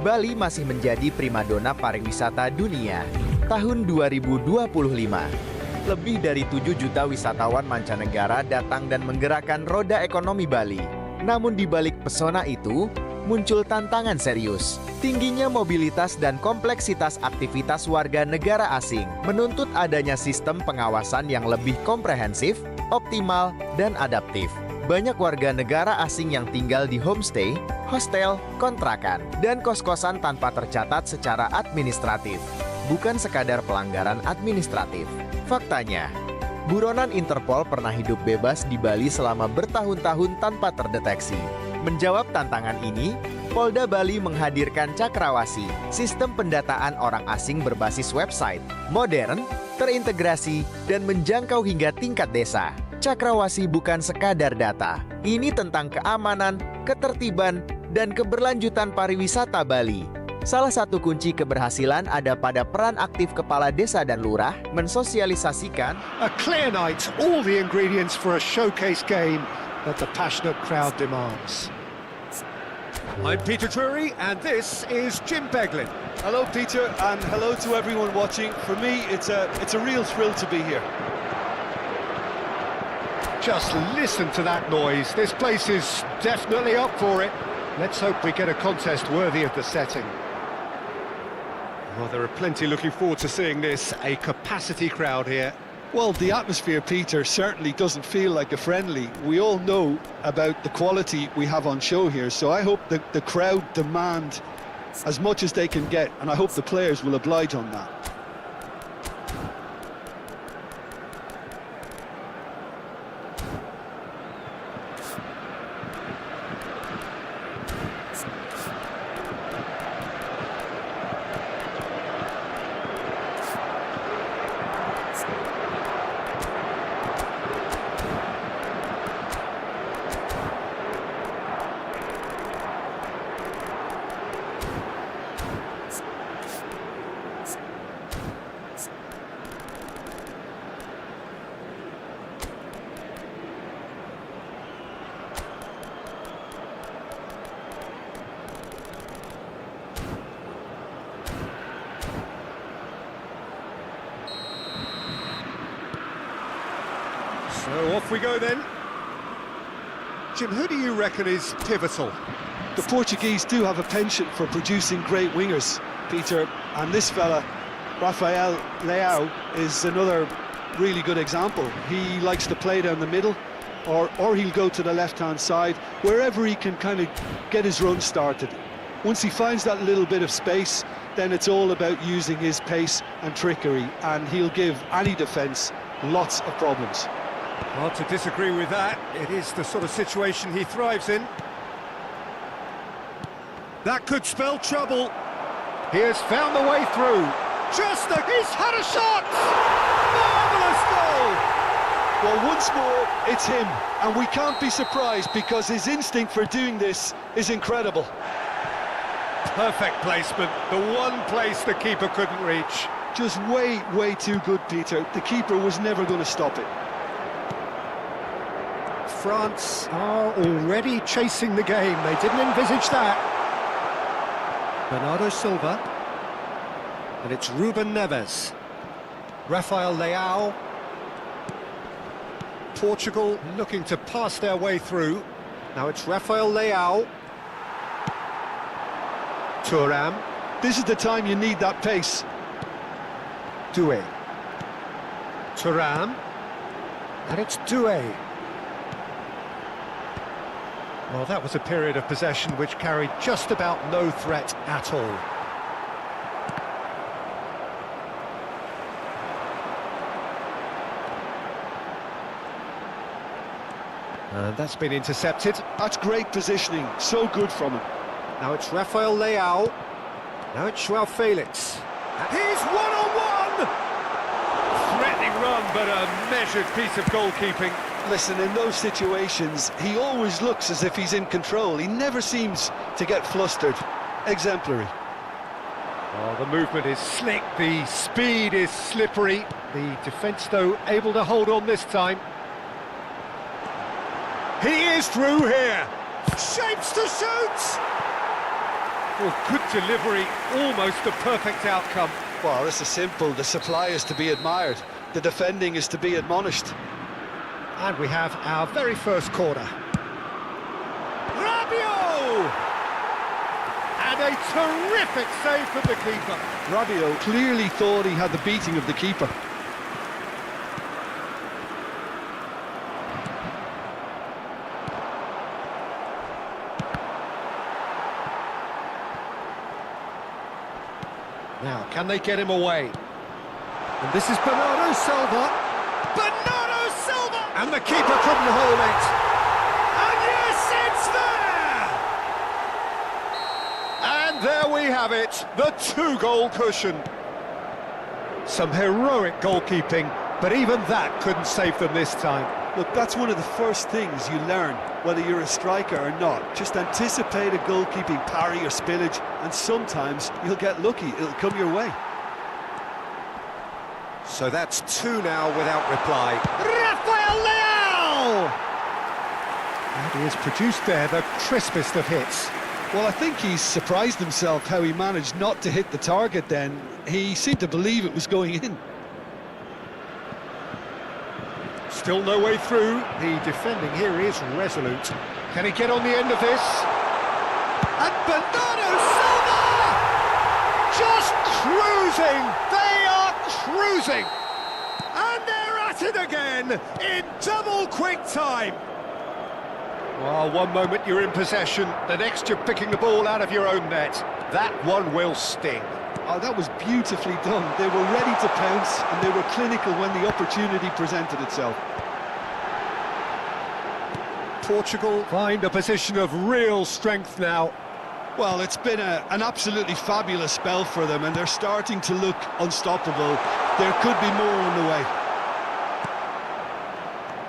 Bali masih menjadi primadona pariwisata dunia. Tahun 2025, lebih dari 7 juta wisatawan mancanegara datang dan menggerakkan roda ekonomi Bali. Namun di balik pesona itu, muncul tantangan serius. Tingginya mobilitas dan kompleksitas aktivitas warga negara asing menuntut adanya sistem pengawasan yang lebih komprehensif, optimal, dan adaptif. Banyak warga negara asing yang tinggal di homestay, hostel, kontrakan, dan kos-kosan tanpa tercatat secara administratif. Bukan sekadar pelanggaran administratif. Faktanya, buronan Interpol pernah hidup bebas di Bali selama bertahun-tahun tanpa terdeteksi. Menjawab tantangan ini, Polda Bali menghadirkan Cakrawasi, sistem pendataan orang asing berbasis website, modern, terintegrasi, dan menjangkau hingga tingkat desa. Cakrawasi bukan sekadar data. Ini tentang keamanan, ketertiban, dan keberlanjutan pariwisata Bali. Salah satu kunci keberhasilan ada pada peran aktif kepala desa dan lurah mensosialisasikan a clear night, all the ingredients for a showcase game that the passionate crowd demands. I'm Peter Drury, and this is Jim Beglin. Hello, Peter, and hello to everyone watching. For me, it's a real thrill to be here. Just listen to that noise. This place is definitely up for it. Let's hope we get a contest worthy of the setting. Well, there are plenty looking forward to seeing this. A capacity crowd here. Well, the atmosphere, Peter, certainly doesn't feel like a friendly. We all know about the quality we have on show here, so I hope that the crowd demand as much as they can get, and I hope the players will oblige on that. So off we go then. Jim, who do you reckon is pivotal? The Portuguese do have a penchant for producing great wingers, Peter, and this fella, Rafael Leao, is another really good example. He likes to play down the middle, or he'll go to the left-hand side, wherever he can kind of get his run started. Once he finds that little bit of space, then it's all about using his pace and trickery, and he'll give any defence lots of problems. Hard to disagree with that. It is the sort of situation he thrives in. That could spell trouble. He has found the way through. He's had a shot! Marvellous goal! Well, once more, it's him, and we can't be surprised because his instinct for doing this is incredible. Perfect placement, the one place the keeper couldn't reach. Just way too good, Peter. The keeper was never going to stop it. France are already chasing the game. They didn't envisage that. Bernardo Silva. And it's Ruben Neves. Rafael Leao. Portugal looking to pass their way through. Now it's Rafael Leao. Thuram. This is the time you need that pace. Doué. Thuram. And it's Doué. Well, that was a period of possession which carried just about no threat at all. And that's been intercepted. That's great positioning, so good from him. Now it's Rafael Leao. Now it's Joao Felix. He's one-on-one! Threatening run, but a measured piece of goalkeeping. Listen, in those situations, he always looks as if he's in control. He never seems to get flustered. Exemplary. Oh, the movement is slick, the speed is slippery. The defence, though, able to hold on this time. He is through here. Shapes to shoot! Well, good delivery, almost a perfect outcome. Well, this is simple. The supply is to be admired. The defending is to be admonished. And we have our very first corner. Rabiot! And a terrific save from the keeper. Rabiot clearly thought he had the beating of the keeper. Now, can they get him away? And this is Bernardo Silva. Bernardo Silva! And the keeper couldn't hold it. And yes, it's there! And there we have it, the two-goal cushion. Some heroic goalkeeping, but even that couldn't save them this time. Look, that's one of the first things you learn, whether you're a striker or not. Just anticipate a goalkeeping parry or spillage, and sometimes you'll get lucky. It'll come your way. So that's two now without reply. Rafael Leao! And he has produced there the crispest of hits. Well, I think he's surprised himself how he managed not to hit the target then. He seemed to believe it was going in. Still no way through. The defending here is resolute. Can he get on the end of this? And Bernardo Silva! Just cruising! They are cruising! And they're at it again in double quick time. Well, one moment you're in possession, the next you're picking the ball out of your own net. That one will sting. Oh, that was beautifully done. They were ready to pounce, and they were clinical when the opportunity presented itself. Portugal find a position of real strength now. Well, it's been an absolutely fabulous spell for them, and they're starting to look unstoppable. There could be more on the way.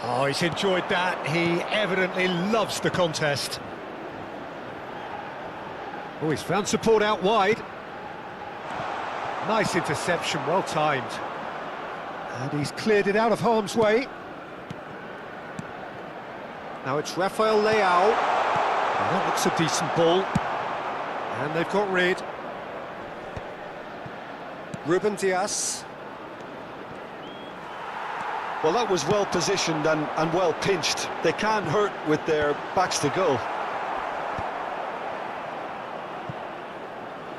Oh, he's enjoyed that. He evidently loves the contest. Oh, he's found support out wide. Nice interception, well timed. And he's cleared it out of harm's way. Now it's Rafael Leao. And that looks a decent ball. And they've got rid. Ruben Dias. Well, that was well positioned and well pinched. They can't hurt with their backs to goal.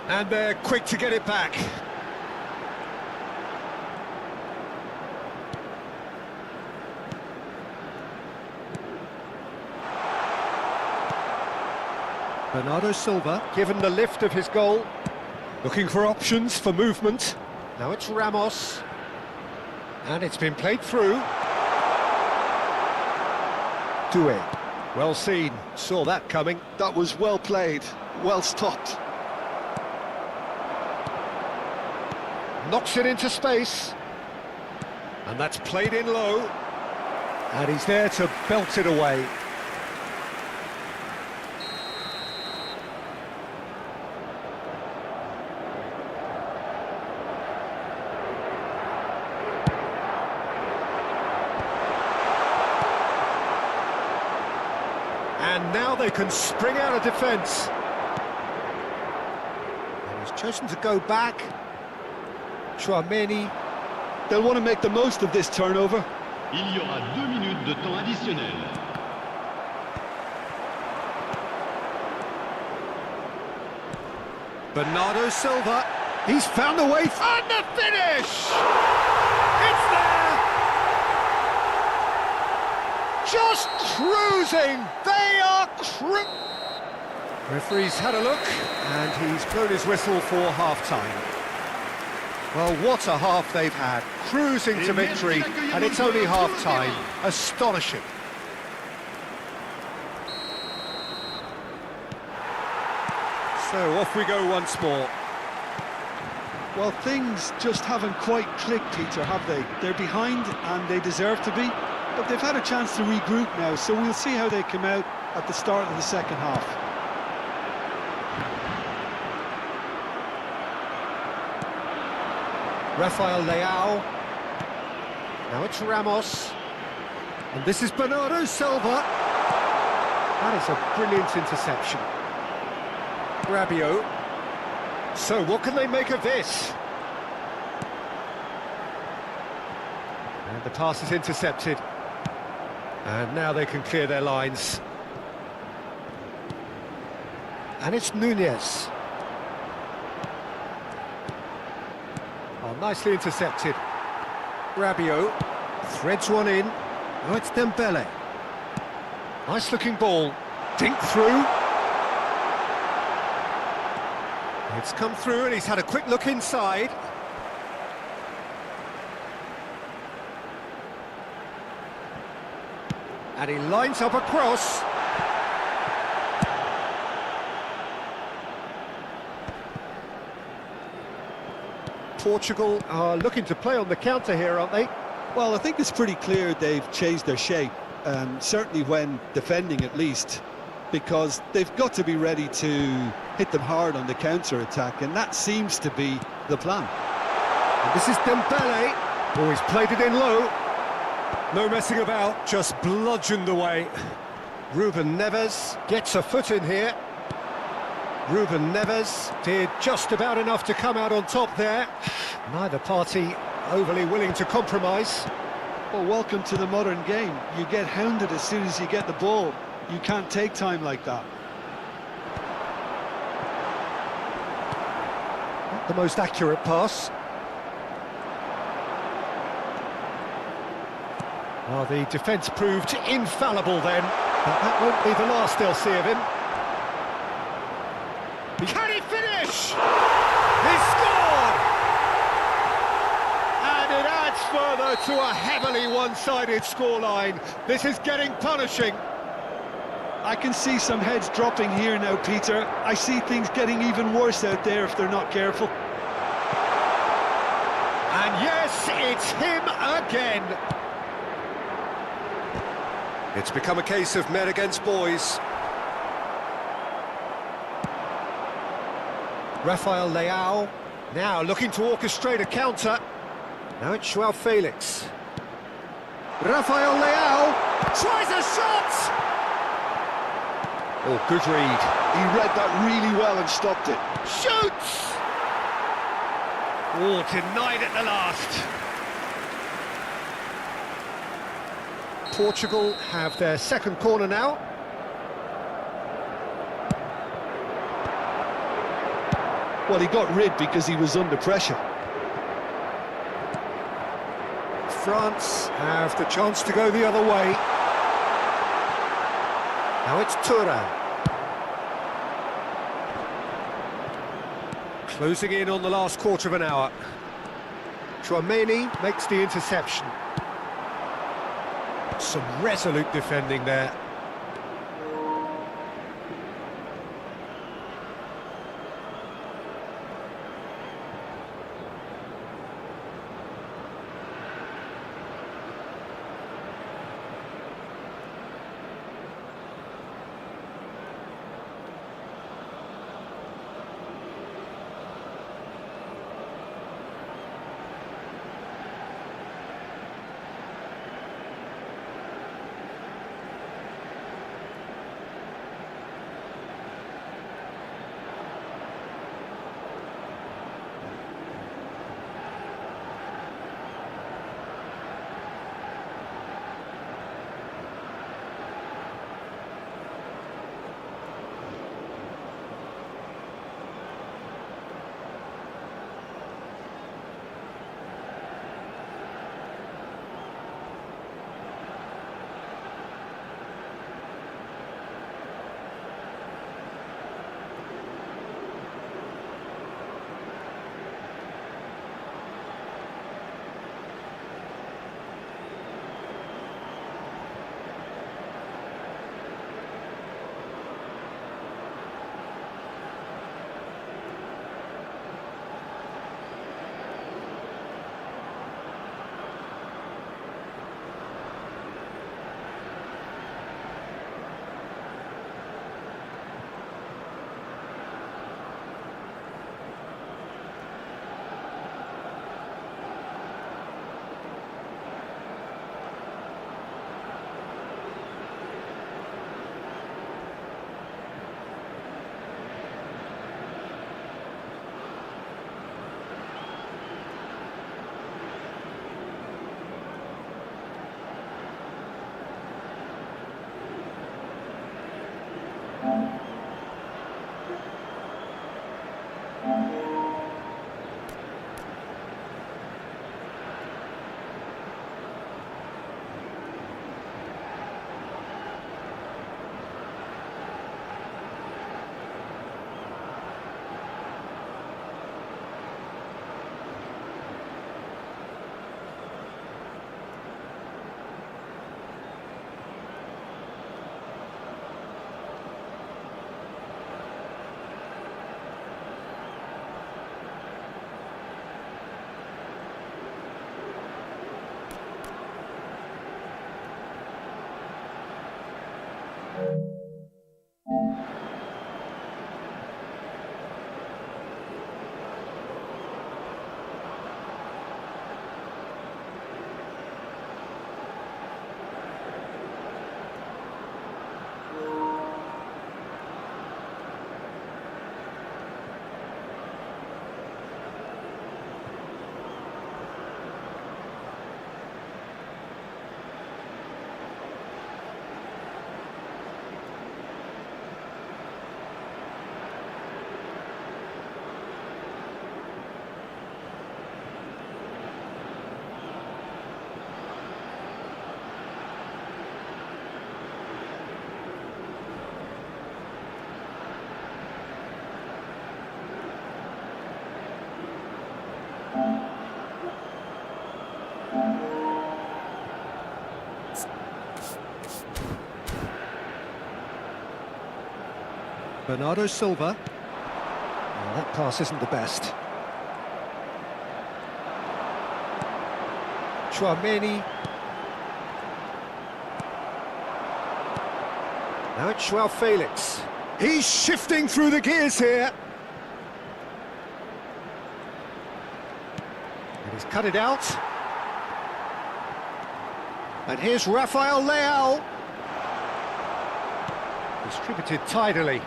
And they're quick to get it back. Bernardo Silva, given the lift of his goal, looking for options for movement. Now it's Ramos, and it's been played through. Doué, well seen, saw that coming. That was well played, well stopped. Knocks it into space, and that's played in low, and he's there to belt it away. And now they can spring out of defence. And he's chosen to go back. Chouameni. They'll want to make the most of this turnover. Il y aura 2 minutes de temps additionnel. Bernardo Silva. He's found a way. And the finish! It's there! Just cruising! They are Referee's had a look, and he's blown his whistle for half-time. Well, what a half they've had. Cruising to victory, and it's only half-time. Astonishing. So off we go once more. Well, things just haven't quite clicked, Peter, have they? They're behind, and they deserve to be. But they've had a chance to regroup now, so we'll see how they come out at the start of the second half. Rafael Leao. Now it's Ramos. And this is Bernardo Silva. That is a brilliant interception. Rabiot. So what can they make of this? And the pass is intercepted. And now they can clear their lines. And it's Nunez. Oh, nicely intercepted. Rabiot threads one in. Oh, it's Dembele. Nice looking ball. Dink through. It's come through and he's had a quick look inside. And he lines up a cross. Portugal are looking to play on the counter here, aren't they? Well, I think it's pretty clear they've changed their shape, certainly when defending at least, because they've got to be ready to hit them hard on the counter-attack, and that seems to be the plan. And this is Dembele. Oh, he's played it in low. No messing about, just bludgeoned away. Ruben Neves gets a foot in here. Ruben Neves did just about enough to come out on top there. Neither party overly willing to compromise. Well, welcome to the modern game. You get hounded as soon as you get the ball. You can't take time like that. Not the most accurate pass. Well, the defence proved infallible then, but that won't be the last they'll see of him. Can he finish? He scored! And it adds further to a heavily one-sided scoreline. This is getting punishing. I can see some heads dropping here now, Peter. I see things getting even worse out there if they're not careful. And yes, it's him again. It's become a case of men against boys. Rafael Leao now looking to orchestrate a counter. Now it's Joao Felix. Rafael Leao tries a shot! Oh, good read. He read that really well and stopped it. Shoots! Oh, denied at the last. Portugal have their second corner now. Well, he got rid because he was under pressure. France have the chance to go the other way. Now it's Turan. Closing in on the last quarter of an hour. Chouameni makes the interception. Some resolute defending there. Bernardo Silva. Oh, that pass isn't the best. Chouameni. Now it's Joao Felix. He's shifting through the gears here. And he's cut it out. And here's Rafael Leao. Distributed tidily.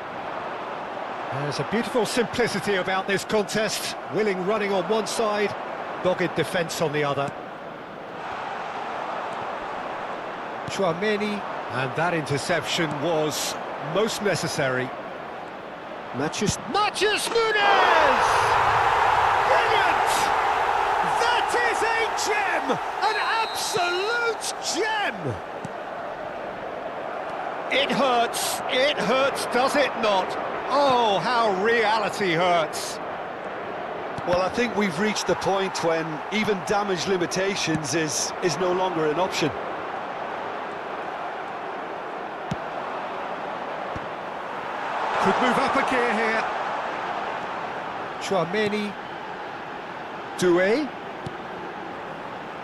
There's a beautiful simplicity about this contest. Willing running on one side, dogged defence on the other. Chouameni, and that interception was most necessary. Matches Nunes! Brilliant! That is a gem! An absolute gem! It hurts, does it not? Oh, how reality hurts. Well, I think we've reached the point when even damage limitations is no longer an option. Could move up a gear here. Chouameni. Doué.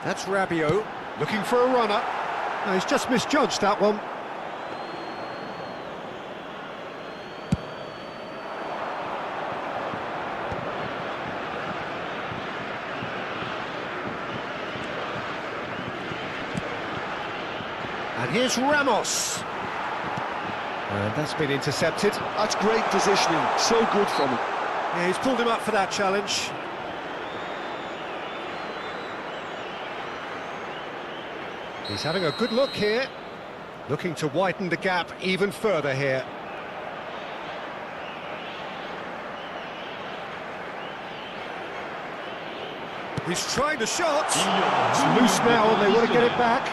That's Rabiot, looking for a runner. No, he's just misjudged that one. And here's Ramos. And that's been intercepted. That's great positioning, so good from him. Yeah, he's pulled him up for that challenge. He's having a good look here. Looking to widen the gap even further here. He's trying the shot. It's loose now and they want to get it back.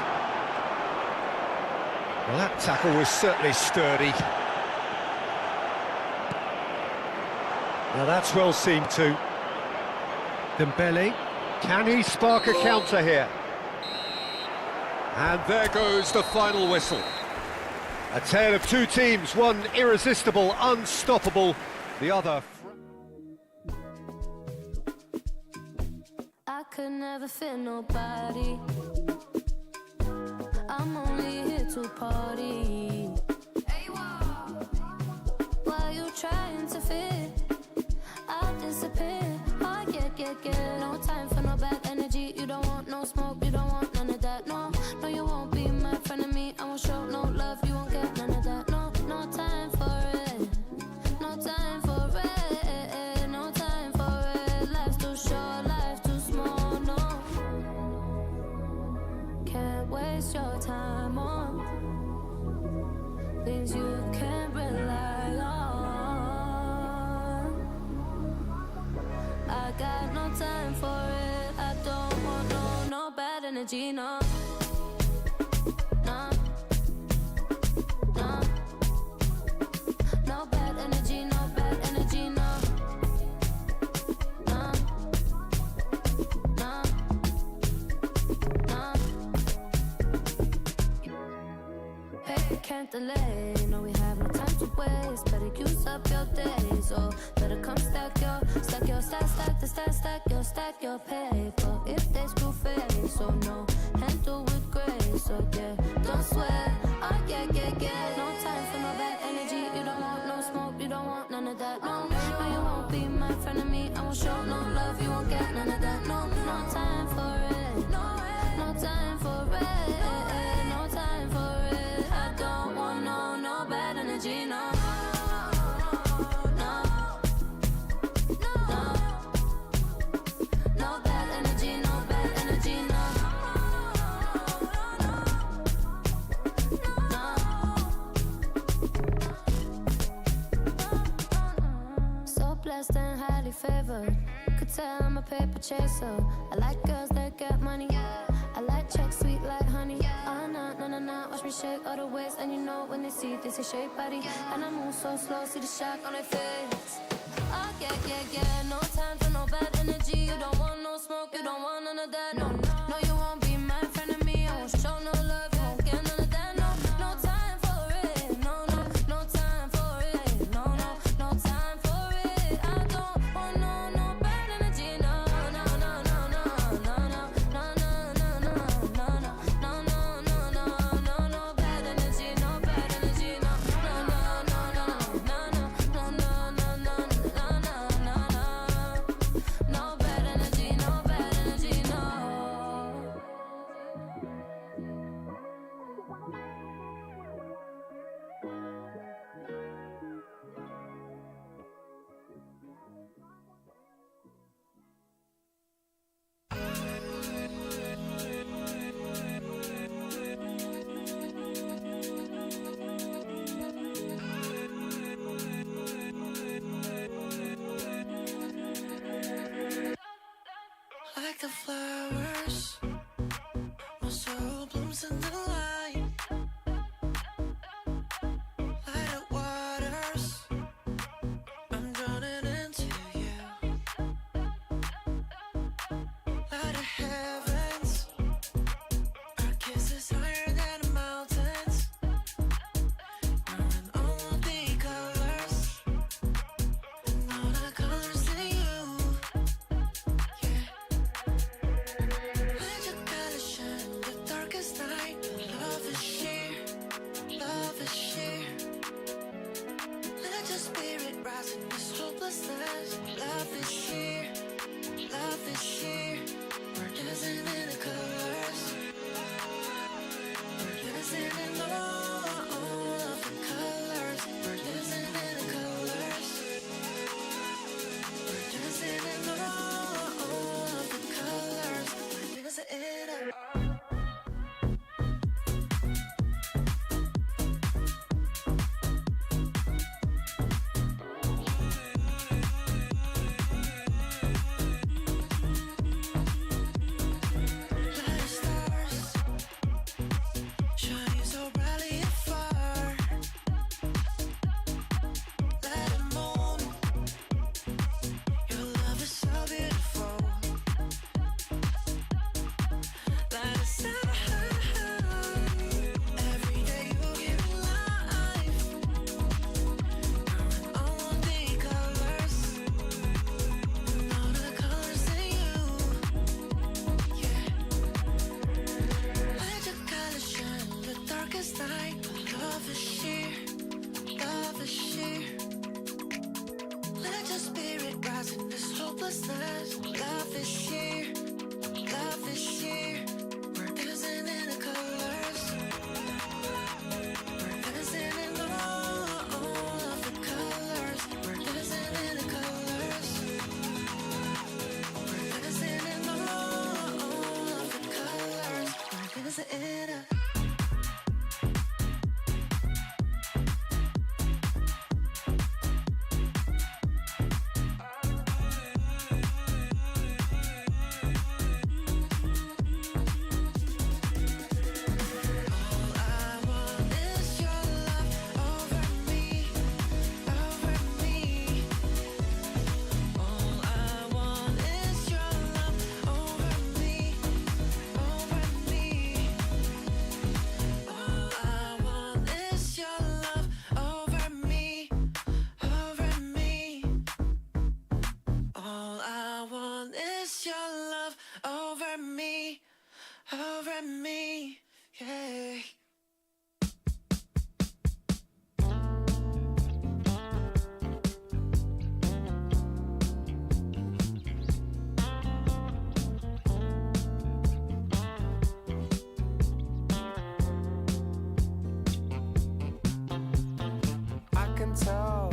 Well, that tackle was certainly sturdy. Now that's well seen too. Dembele, can he spark a counter here? And there goes the final whistle. A tale of two teams, one irresistible, unstoppable, the other... I could never fit nobody. I'm only here to party. While you trying to fit, I'll disappear. Oh, yeah. No time for no bad energy. You don't want no smoke, you don't want none of that. No, you won't be my friend of me. I won't show no love, you won't get none of that. No time for it. No time for it. No time for it. Life's too short, life's too small. No, can't waste your time on things you can't rely on. I got no time for it. I don't want no bad energy, no. No bad energy, no bad energy, no. Hey, can't delay, no, we have no time to waste. Better use up your days, or better come stack your stack your paper. If they screw face, so no, handle with grace, so yeah, don't sweat. Oh yeah. No time for no bad energy. You don't want no smoke, you don't want none of that. No, you won't be my friend of me. I won't show no love, you won't get none of that. No time for it. No time for it. No time for it. I don't want no bad energy, no. And highly favored. Could tell I'm a paper chaser. I like girls that get money. I like checks sweet like honey. Oh no, watch me shake all the ways. And you know when they see this, they shake body. And I move so slow, see the shock on their face. Oh yeah. No time for no bad energy. You don't want no the flowers, my soul blooms in the light. Light of waters, I'm drowning into you. Light of heavens, our kiss is higher than the mountains. We're in all of the colors, and all the colors in you. Yeah. Let your colors shine the darkest night. Love is sheer, love is sheer. Let your spirit rise in this hopelessness. Love is sheer, love is sheer. We're dancing in the colors. We're dancing in all of the colors. We're dancing in the colors. We're dancing in all of the colors. We're dancing in it. Let the stars shine so brightly afar. Let it moon. Your love is so beautiful. Let it shine. Every day you give me life. We're in all of the colors, and all the colors in you. Yeah. Let your colors shine the darkest night. Love is sheer, love is sheer. Let your spirit rise in this hopelessness. Love is sheer, love is sheer. We're dancing in the colors. We're dancing in all of the colors. We're dancing in the colors. We're dancing in all of the colors. We're dancing in it. All I want is your love over me, over me. All I want is your love over me, over me. All I want is your love over me, over me. All I want is your love over me, over me. Yeah. I can tell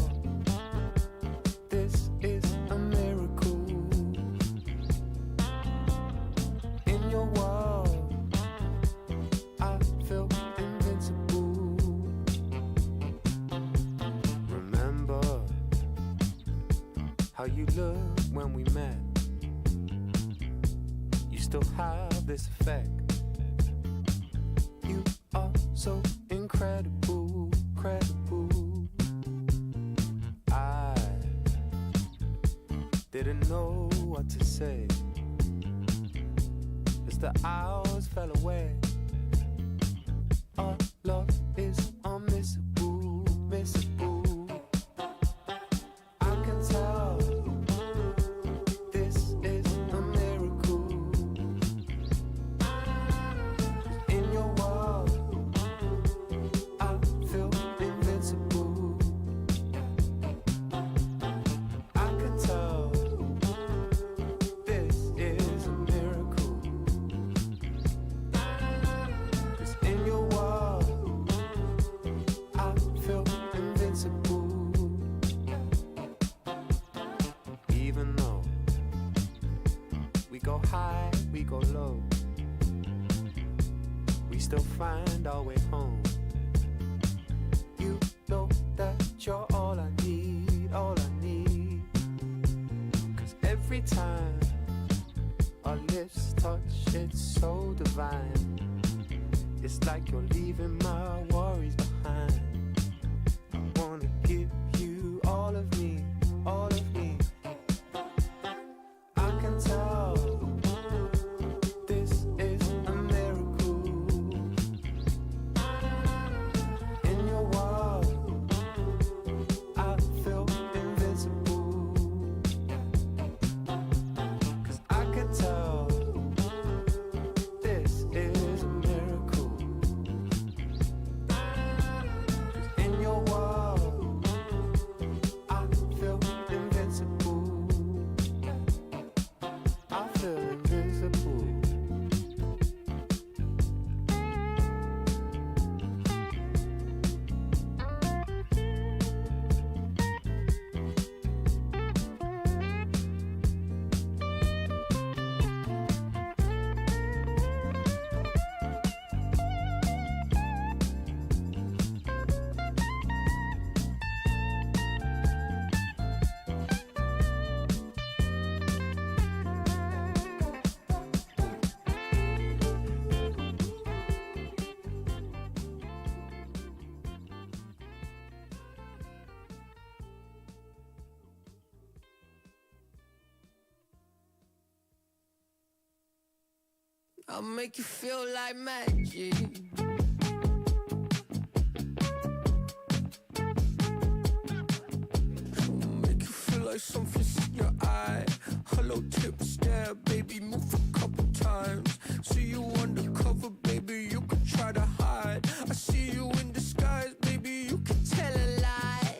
this is a miracle. In your world, I feel invincible. Remember how you looked when we met. You still have this effect. You are so incredible, credible. I didn't know what to say as the hours fell away. Our love is unmissable, missable. I can tell this is a miracle. In your world, I feel invincible. I can tell this is a miracle. 'Cause in your world, I feel invincible. Even though we go high, we go low, we still find our way home. You know that you're all I need, all I need. 'Cause every time our lips touch, it's so divine. It's like you're leaving my worries behind. I wanna give you all of me, all of me. I can tell this is a miracle. In your world, I feel invincible. 'Cause I can tell this is a miracle. 'Cause in your world, I feel invincible. I feel invisible. I'll make you feel like magic. I'll make you feel like something's in your eye. Hello, tip stare, baby, move a couple times. See you undercover, baby, you can try to hide. I see you in disguise, baby, you can tell a lie.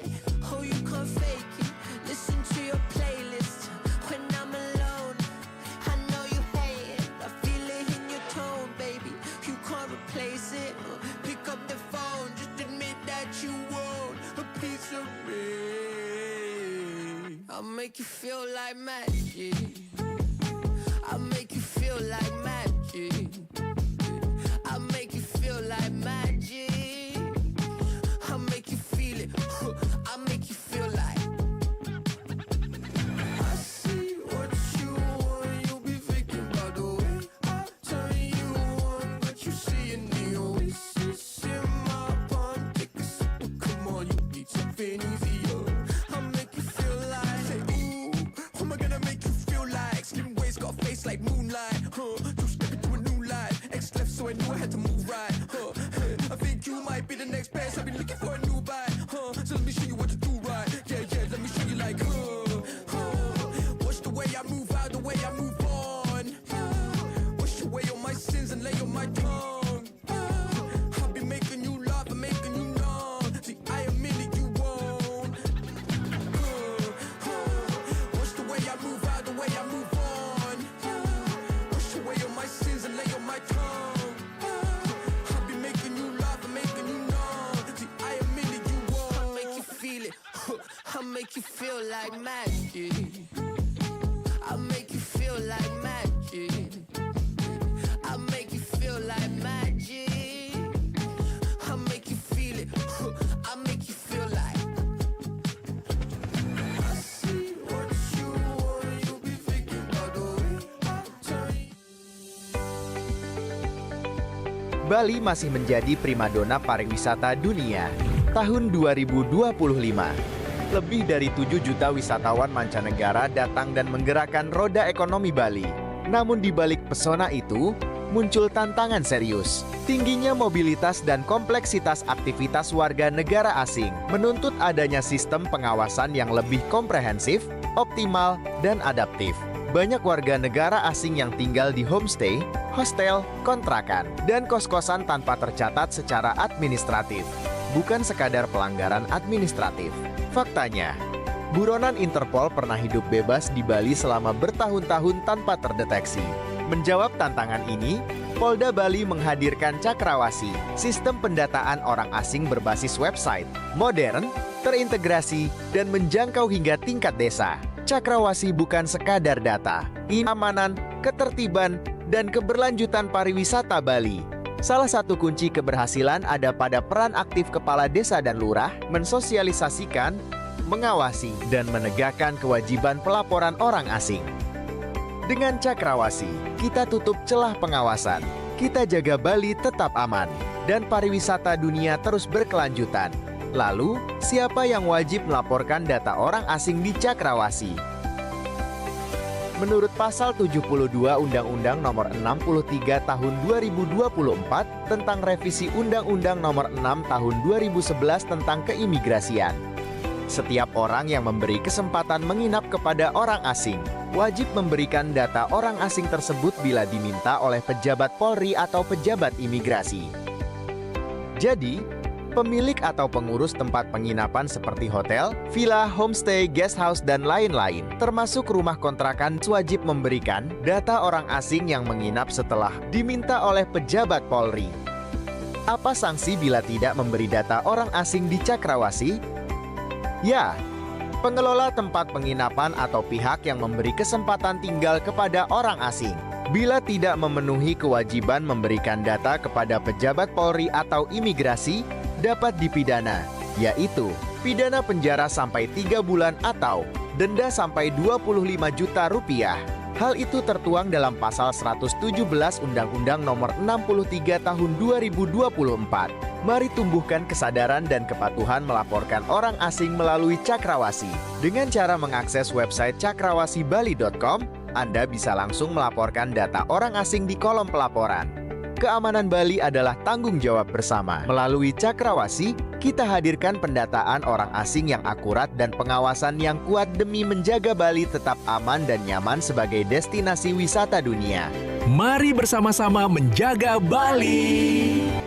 Oh, you can't fake it. Listen to your playlist when I'm alone. I know you hate it. I feel it in your tone, baby. You can't replace it. Pick up the phone, just admit that you want a piece of me. I'll make you feel like magic. I'll make you feel like magic. I'll make you feel like magic. I'll make you feel it. I'll make you feel like. I see what you want. You'll be thinking about the way I turn you on. But you see in the oasis in my palm. Take a sip, come on, you need something easier. I'll make you feel like, say, ooh, who am I gonna make you feel like? Slim waist, got a face like moonlight, Two step into a new life. X left, so I knew I had to move right, I think you might be the next best. I've been looking for a new bite, So let me show you what to do right. Yeah, let me show you like, watch the way I move out, the way I move on. Wash away all my sins and lay on my tongue. I'll be making you laugh and making you numb. See, I am in it, you won't. Watch the way I move out, the way I move on. Wash away all my sins and lay on my tongue. I'll be making you laugh and making you numb. See, I am in it, you won't. I'll make you feel it. I'll make you feel like magic. I'll make you feel like magic. I'll make you feel like magic. I'll make you feel it. I'll make you feel like. I see what you want. You'll be thinking about the way I turn you. Bali masih menjadi primadona pariwisata dunia. Tahun 2025, lebih dari 7 juta wisatawan mancanegara datang dan menggerakkan roda ekonomi Bali. Namun di balik pesona itu, muncul tantangan serius. Tingginya mobilitas dan kompleksitas aktivitas warga negara asing menuntut adanya sistem pengawasan yang lebih komprehensif, optimal, dan adaptif. Banyak warga negara asing yang tinggal di homestay, hostel, kontrakan, dan kos-kosan tanpa tercatat secara administratif. Bukan sekadar pelanggaran administratif. Faktanya, buronan Interpol pernah hidup bebas di Bali selama bertahun-tahun tanpa terdeteksi. Menjawab tantangan ini, Polda Bali menghadirkan Cakrawasi, sistem pendataan orang asing berbasis website, modern, terintegrasi, dan menjangkau hingga tingkat desa. Cakrawasi bukan sekadar data, ini keamanan, ketertiban, dan keberlanjutan pariwisata Bali. Salah satu kunci keberhasilan ada pada peran aktif kepala desa dan lurah mensosialisasikan, mengawasi, dan menegakkan kewajiban pelaporan orang asing. Dengan Cakrawasi, kita tutup celah pengawasan, kita jaga Bali tetap aman, dan pariwisata dunia terus berkelanjutan. Lalu, siapa yang wajib melaporkan data orang asing di Cakrawasi? Menurut pasal 72 Undang-Undang Nomor 63 Tahun 2024 tentang revisi Undang-Undang Nomor 6 Tahun 2011 tentang keimigrasian, setiap orang yang memberi kesempatan menginap kepada orang asing wajib memberikan data orang asing tersebut bila diminta oleh pejabat Polri atau pejabat imigrasi. Jadi, pemilik atau pengurus tempat penginapan seperti hotel, villa, homestay, guest house, dan lain-lain, termasuk rumah kontrakan, wajib memberikan data orang asing yang menginap setelah diminta oleh pejabat Polri. Apa sanksi bila tidak memberi data orang asing di Cakrawasi? Ya, pengelola tempat penginapan atau pihak yang memberi kesempatan tinggal kepada orang asing, bila tidak memenuhi kewajiban memberikan data kepada pejabat Polri atau imigrasi, dapat dipidana, yaitu pidana penjara sampai 3 bulan atau denda sampai 25 juta rupiah. Hal itu tertuang dalam pasal 117 Undang-Undang Nomor 63 Tahun 2024. Mari tumbuhkan kesadaran dan kepatuhan melaporkan orang asing melalui Cakrawasi. Dengan cara mengakses website cakrawasibali.com, Anda bisa langsung melaporkan data orang asing di kolom pelaporan. Keamanan Bali adalah tanggung jawab bersama. Melalui Cakrawasi, kita hadirkan pendataan orang asing yang akurat dan pengawasan yang kuat demi menjaga Bali tetap aman dan nyaman sebagai destinasi wisata dunia. Mari bersama-sama menjaga Bali.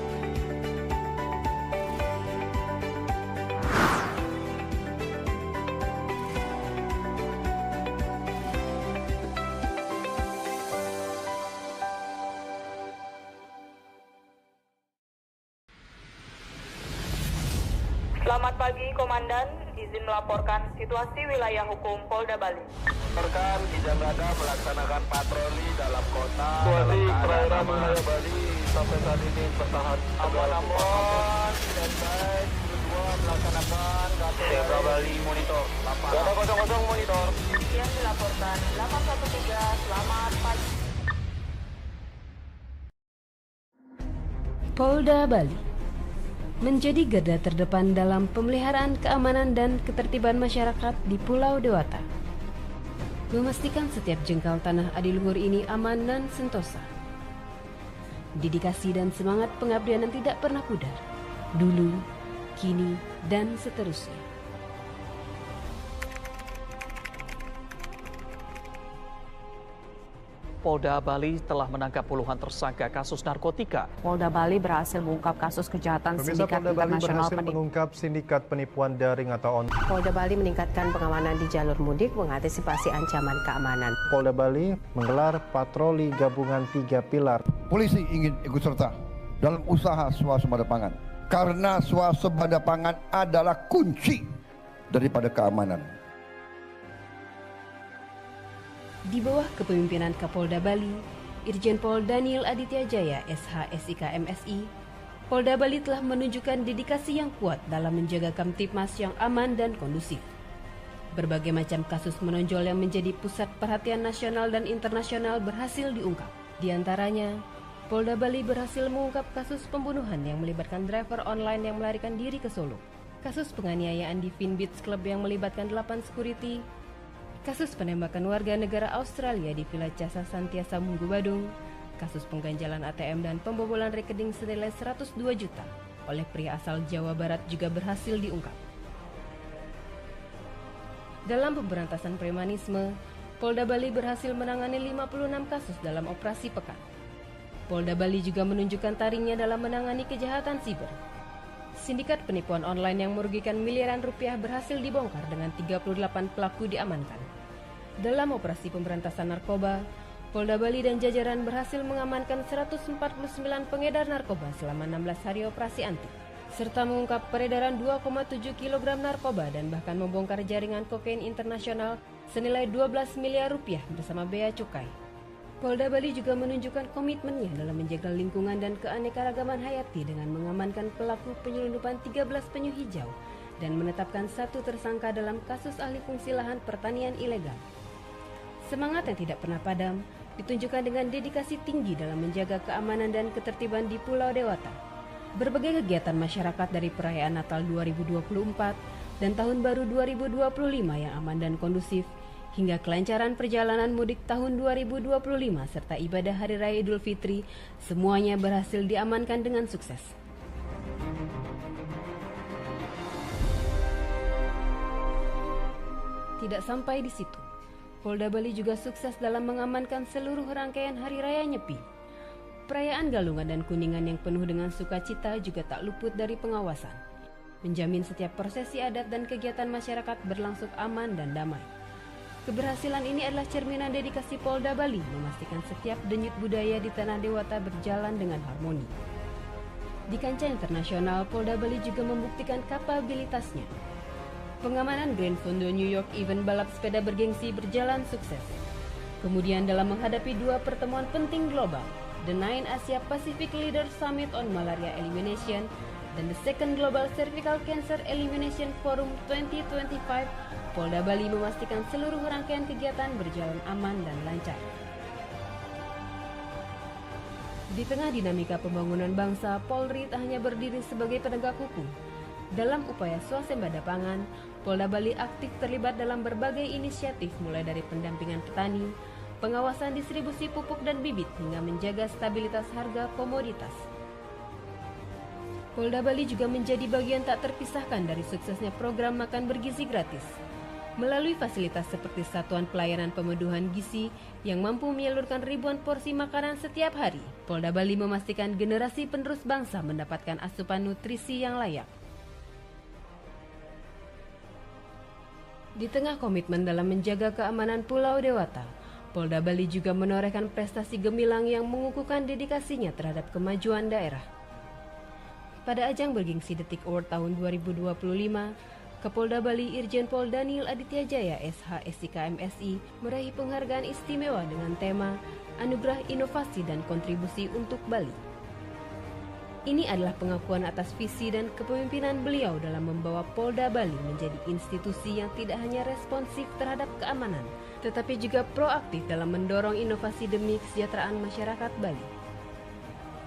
Selamat pagi, Komandan. Izin melaporkan situasi wilayah hukum Polda Bali. Rekan izin berada melaksanakan patroli dalam kota. Situasi perairan wilayah Bali sampai saat ini bertahan Aman-aman dan baik. Kedua melaksanakan Sembra Bali monitor. Data 00 monitor. Yang dilaporkan 813, selamat pagi. Polda Bali menjadi garda terdepan dalam pemeliharaan keamanan dan ketertiban masyarakat di Pulau Dewata. Memastikan setiap jengkal tanah adiluhur ini aman dan sentosa. Dedikasi dan semangat pengabdian yang tidak pernah pudar, dulu, kini, dan seterusnya. Polda Bali telah menangkap puluhan tersangka kasus narkotika. Polda Bali berhasil mengungkap kasus kejahatan sindikat Polda Bali internasional berhasil mengungkap sindikat penipuan daring atau online. Polda Bali meningkatkan pengamanan di jalur mudik mengantisipasi ancaman keamanan. Polda Bali menggelar patroli gabungan 3 pilar. Polisi ingin ikut serta dalam usaha swasembada pangan karena swasembada pangan adalah kunci daripada keamanan. Di bawah kepemimpinan Kapolda Bali, Irjen Pol Daniel Aditya Jaya, SH.SIK MSI, Polda Bali telah menunjukkan dedikasi yang kuat dalam menjaga Kamtipmas yang aman dan kondusif. Berbagai macam kasus menonjol yang menjadi pusat perhatian nasional dan internasional berhasil diungkap. Di antaranya, Polda Bali berhasil mengungkap kasus pembunuhan yang melibatkan driver online yang melarikan diri ke Solo, kasus penganiayaan di Finbeats Club yang melibatkan 8 security, kasus penembakan warga negara Australia di Villa Casa Santiasa Munggu Badung, kasus pengganjalan ATM dan pembobolan rekening senilai 102 juta oleh pria asal Jawa Barat juga berhasil diungkap. Dalam pemberantasan premanisme, Polda Bali berhasil menangani 56 kasus dalam operasi pekan. Polda Bali juga menunjukkan taringnya dalam menangani kejahatan siber. Sindikat penipuan online yang merugikan miliaran rupiah berhasil dibongkar dengan 38 pelaku diamankan. Dalam operasi pemberantasan narkoba, Polda Bali dan jajaran berhasil mengamankan 149 pengedar narkoba selama 16 hari operasi anti, serta mengungkap peredaran 2,7 kg narkoba dan bahkan membongkar jaringan kokain internasional senilai 12 miliar rupiah bersama bea cukai. Polda Bali juga menunjukkan komitmennya dalam menjaga lingkungan dan keanekaragaman hayati dengan mengamankan pelaku penyelundupan 13 penyu hijau dan menetapkan 1 tersangka dalam kasus alih fungsi lahan pertanian ilegal. Semangat yang tidak pernah padam ditunjukkan dengan dedikasi tinggi dalam menjaga keamanan dan ketertiban di Pulau Dewata. Berbagai kegiatan masyarakat dari perayaan Natal 2024 dan Tahun Baru 2025 yang aman dan kondusif, hingga kelancaran perjalanan mudik tahun 2025 serta ibadah Hari Raya Idul Fitri, semuanya berhasil diamankan dengan sukses. Tidak sampai di situ, Polda Bali juga sukses dalam mengamankan seluruh rangkaian Hari Raya Nyepi. Perayaan Galungan dan Kuningan yang penuh dengan sukacita juga tak luput dari pengawasan, menjamin setiap prosesi adat dan kegiatan masyarakat berlangsung aman dan damai. Keberhasilan ini adalah cerminan dedikasi Polda Bali memastikan setiap denyut budaya di Tanah Dewata berjalan dengan harmoni. Di kancah internasional, Polda Bali juga membuktikan kapabilitasnya. Pengamanan Grand Fondo New York event balap sepeda bergengsi berjalan sukses. Kemudian dalam menghadapi dua pertemuan penting global, The 9 Asia Pacific Leaders Summit on Malaria Elimination dan The Second Global Cervical Cancer Elimination Forum 2025, Polda Bali memastikan seluruh rangkaian kegiatan berjalan aman dan lancar. Di tengah dinamika pembangunan bangsa, Polri tak hanya berdiri sebagai penegak hukum. Dalam upaya swasembada pangan, Polda Bali aktif terlibat dalam berbagai inisiatif mulai dari pendampingan petani, pengawasan distribusi pupuk dan bibit hingga menjaga stabilitas harga komoditas. Polda Bali juga menjadi bagian tak terpisahkan dari suksesnya program makan bergizi gratis. Melalui fasilitas seperti Satuan Pelayanan Pemenuhan Gizi yang mampu menyalurkan ribuan porsi makanan setiap hari, Polda Bali memastikan generasi penerus bangsa mendapatkan asupan nutrisi yang layak. Di tengah komitmen dalam menjaga keamanan Pulau Dewata, Polda Bali juga menorehkan prestasi gemilang yang mengukuhkan dedikasinya terhadap kemajuan daerah. Pada ajang bergengsi Detik Award tahun 2025, Kapolda Bali Irjen Pol Daniel Aditya Jaya SH SIK MSI meraih penghargaan istimewa dengan tema Anugerah Inovasi dan Kontribusi untuk Bali. Ini adalah pengakuan atas visi dan kepemimpinan beliau dalam membawa Polda Bali menjadi institusi yang tidak hanya responsif terhadap keamanan, tetapi juga proaktif dalam mendorong inovasi demi kesejahteraan masyarakat Bali.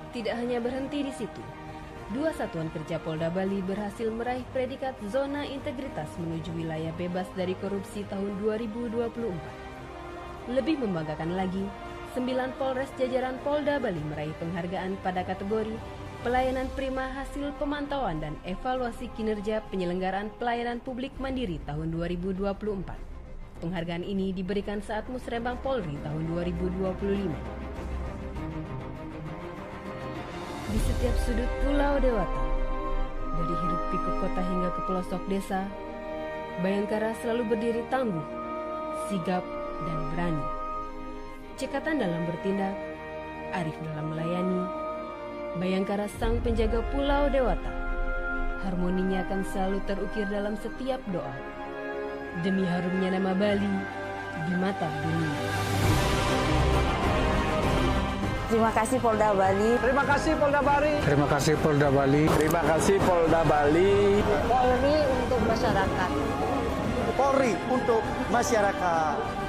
Tidak hanya berhenti di situ, dua satuan kerja Polda Bali berhasil meraih predikat Zona Integritas menuju Wilayah Bebas dari Korupsi tahun 2024. Lebih membanggakan lagi, 9 Polres jajaran Polda Bali meraih penghargaan pada kategori Pelayanan Prima Hasil Pemantauan dan Evaluasi Kinerja Penyelenggaraan Pelayanan Publik Mandiri tahun 2024. Penghargaan ini diberikan saat Musrembang Polri tahun 2025. Di setiap sudut Pulau Dewata, dari hiruk pikuk kota hingga ke pelosok desa, Bayangkara selalu berdiri tangguh, sigap, dan berani. Cekatan dalam bertindak, arif dalam melayani, Bayangkara sang penjaga Pulau Dewata. Harmoninya akan selalu terukir dalam setiap doa, demi harumnya nama Bali di mata dunia. Terima kasih Polda Bali. Terima kasih Polda Bali. Terima kasih Polda Bali. Terima kasih Polda Bali. Polri untuk masyarakat. Polri untuk masyarakat.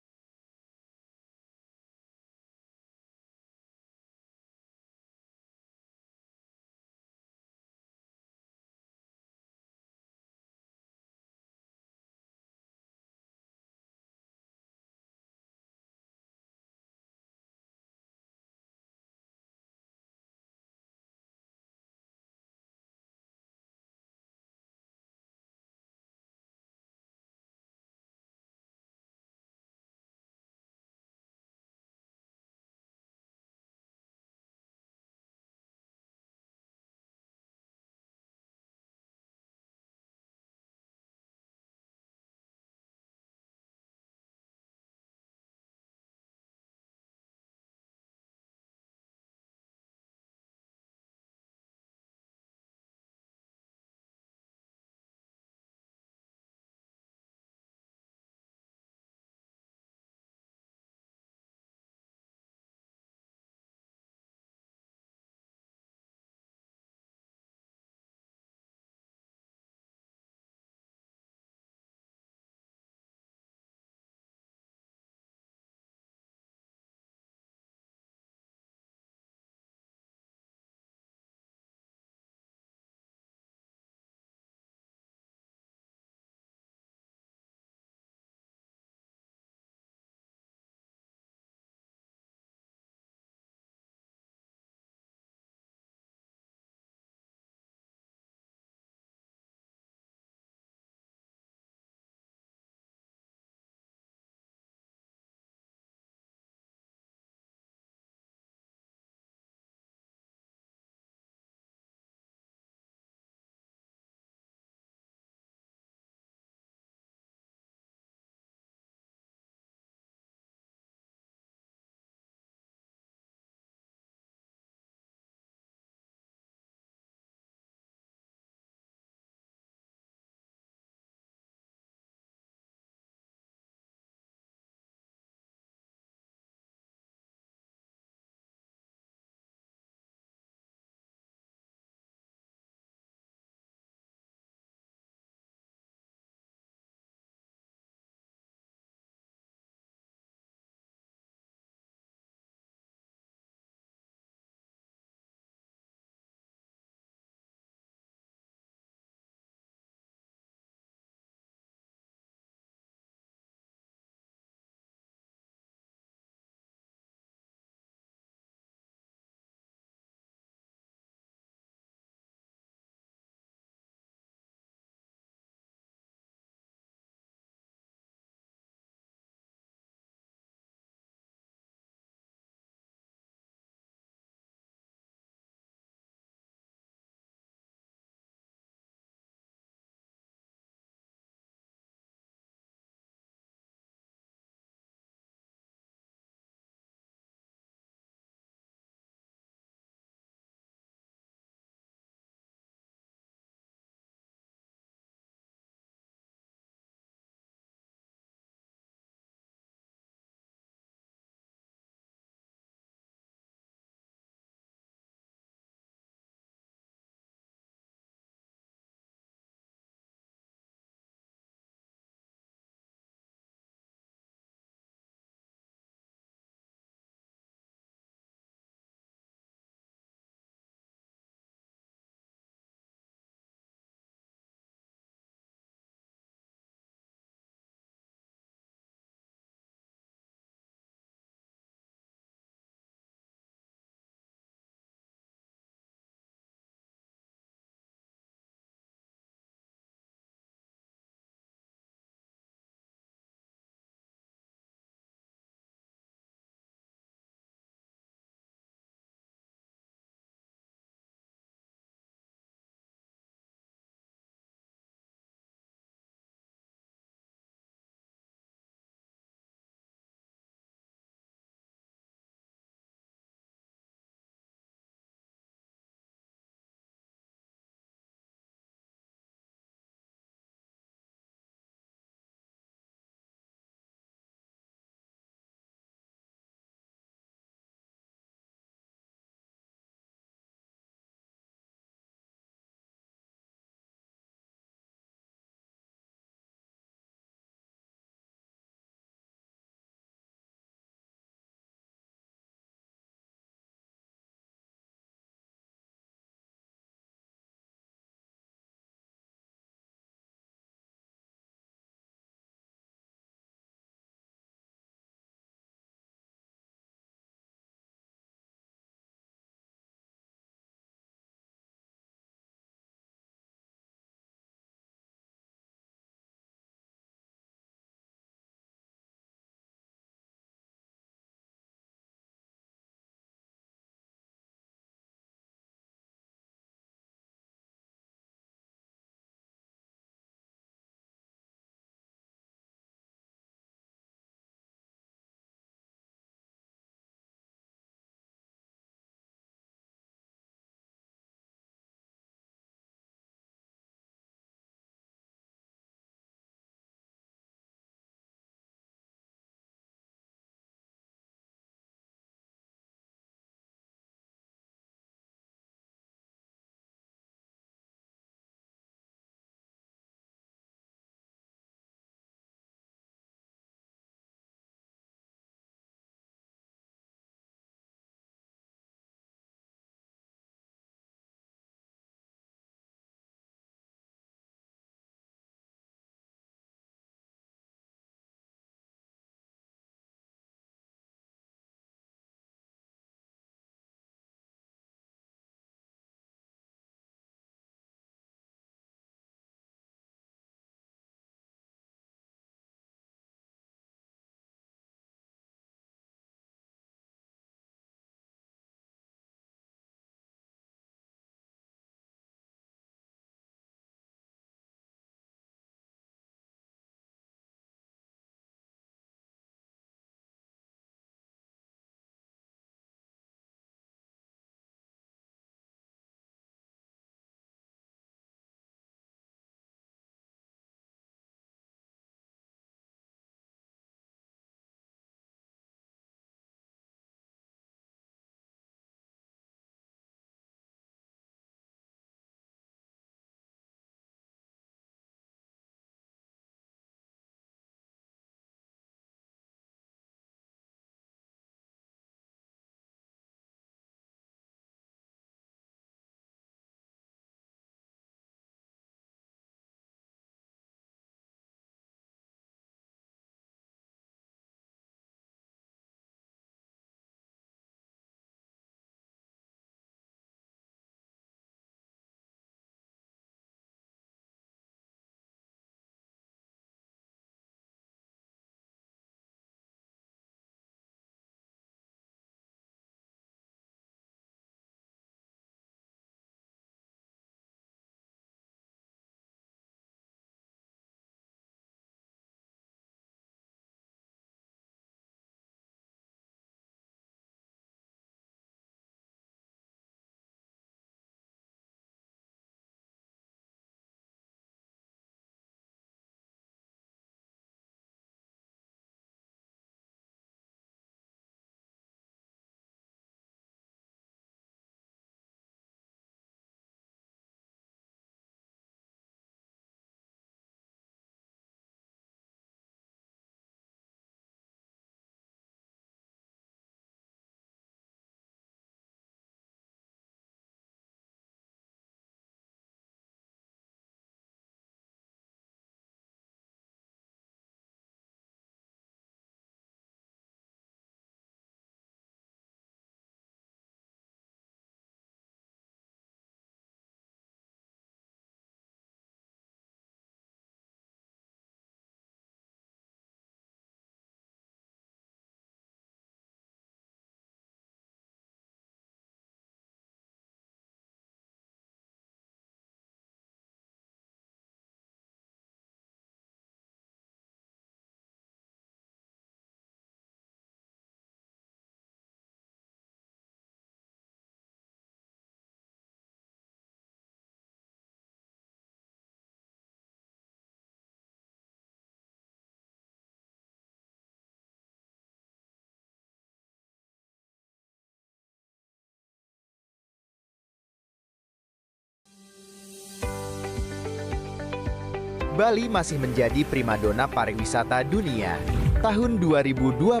Bali masih menjadi primadona pariwisata dunia. Tahun 2025,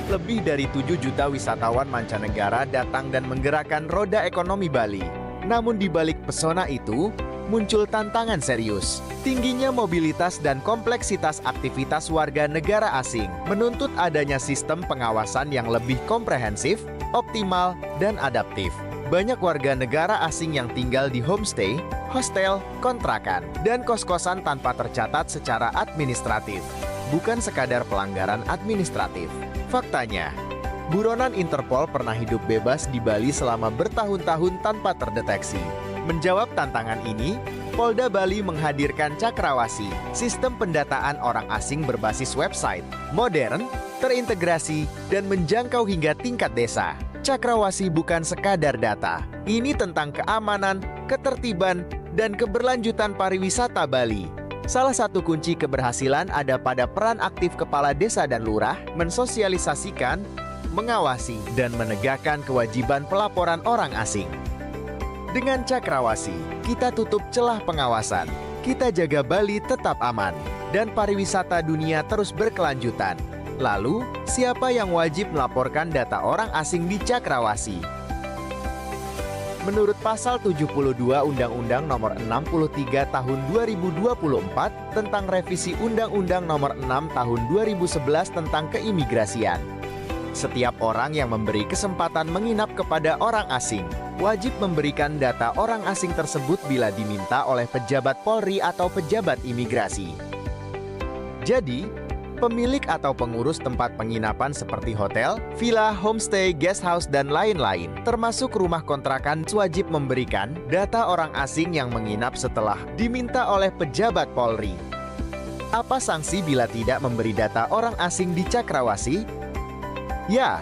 lebih dari 7 juta wisatawan mancanegara datang dan menggerakkan roda ekonomi Bali. Namun di balik pesona itu, muncul tantangan serius. Tingginya mobilitas dan kompleksitas aktivitas warga negara asing menuntut adanya sistem pengawasan yang lebih komprehensif, optimal, dan adaptif. Banyak warga negara asing yang tinggal di homestay, hostel, kontrakan, dan kos-kosan tanpa tercatat secara administratif. Bukan sekadar pelanggaran administratif. Faktanya, buronan Interpol pernah hidup bebas di Bali selama bertahun-tahun tanpa terdeteksi. Menjawab tantangan ini, Polda Bali menghadirkan Cakrawasi, sistem pendataan orang asing berbasis website, modern, terintegrasi, dan menjangkau hingga tingkat desa. Cakrawasi bukan sekadar data. Ini tentang keamanan, ketertiban, dan keberlanjutan pariwisata Bali. Salah satu kunci keberhasilan ada pada peran aktif kepala desa dan lurah, mensosialisasikan, mengawasi, dan menegakkan kewajiban pelaporan orang asing. Dengan Cakrawasi, kita tutup celah pengawasan, kita jaga Bali tetap aman, dan pariwisata dunia terus berkelanjutan. Lalu, siapa yang wajib melaporkan data orang asing di Cakrawasi? Menurut pasal 72 Undang-Undang Nomor 63 Tahun 2024 tentang revisi Undang-Undang Nomor 6 Tahun 2011 tentang keimigrasian, setiap orang yang memberi kesempatan menginap kepada orang asing wajib memberikan data orang asing tersebut bila diminta oleh pejabat Polri atau pejabat imigrasi. Jadi, pemilik atau pengurus tempat penginapan seperti hotel, villa, homestay, guest house, dan lain-lain, termasuk rumah kontrakan, wajib memberikan data orang asing yang menginap setelah diminta oleh pejabat Polri. Apa sanksi bila tidak memberi data orang asing di Cakrawasi? Ya,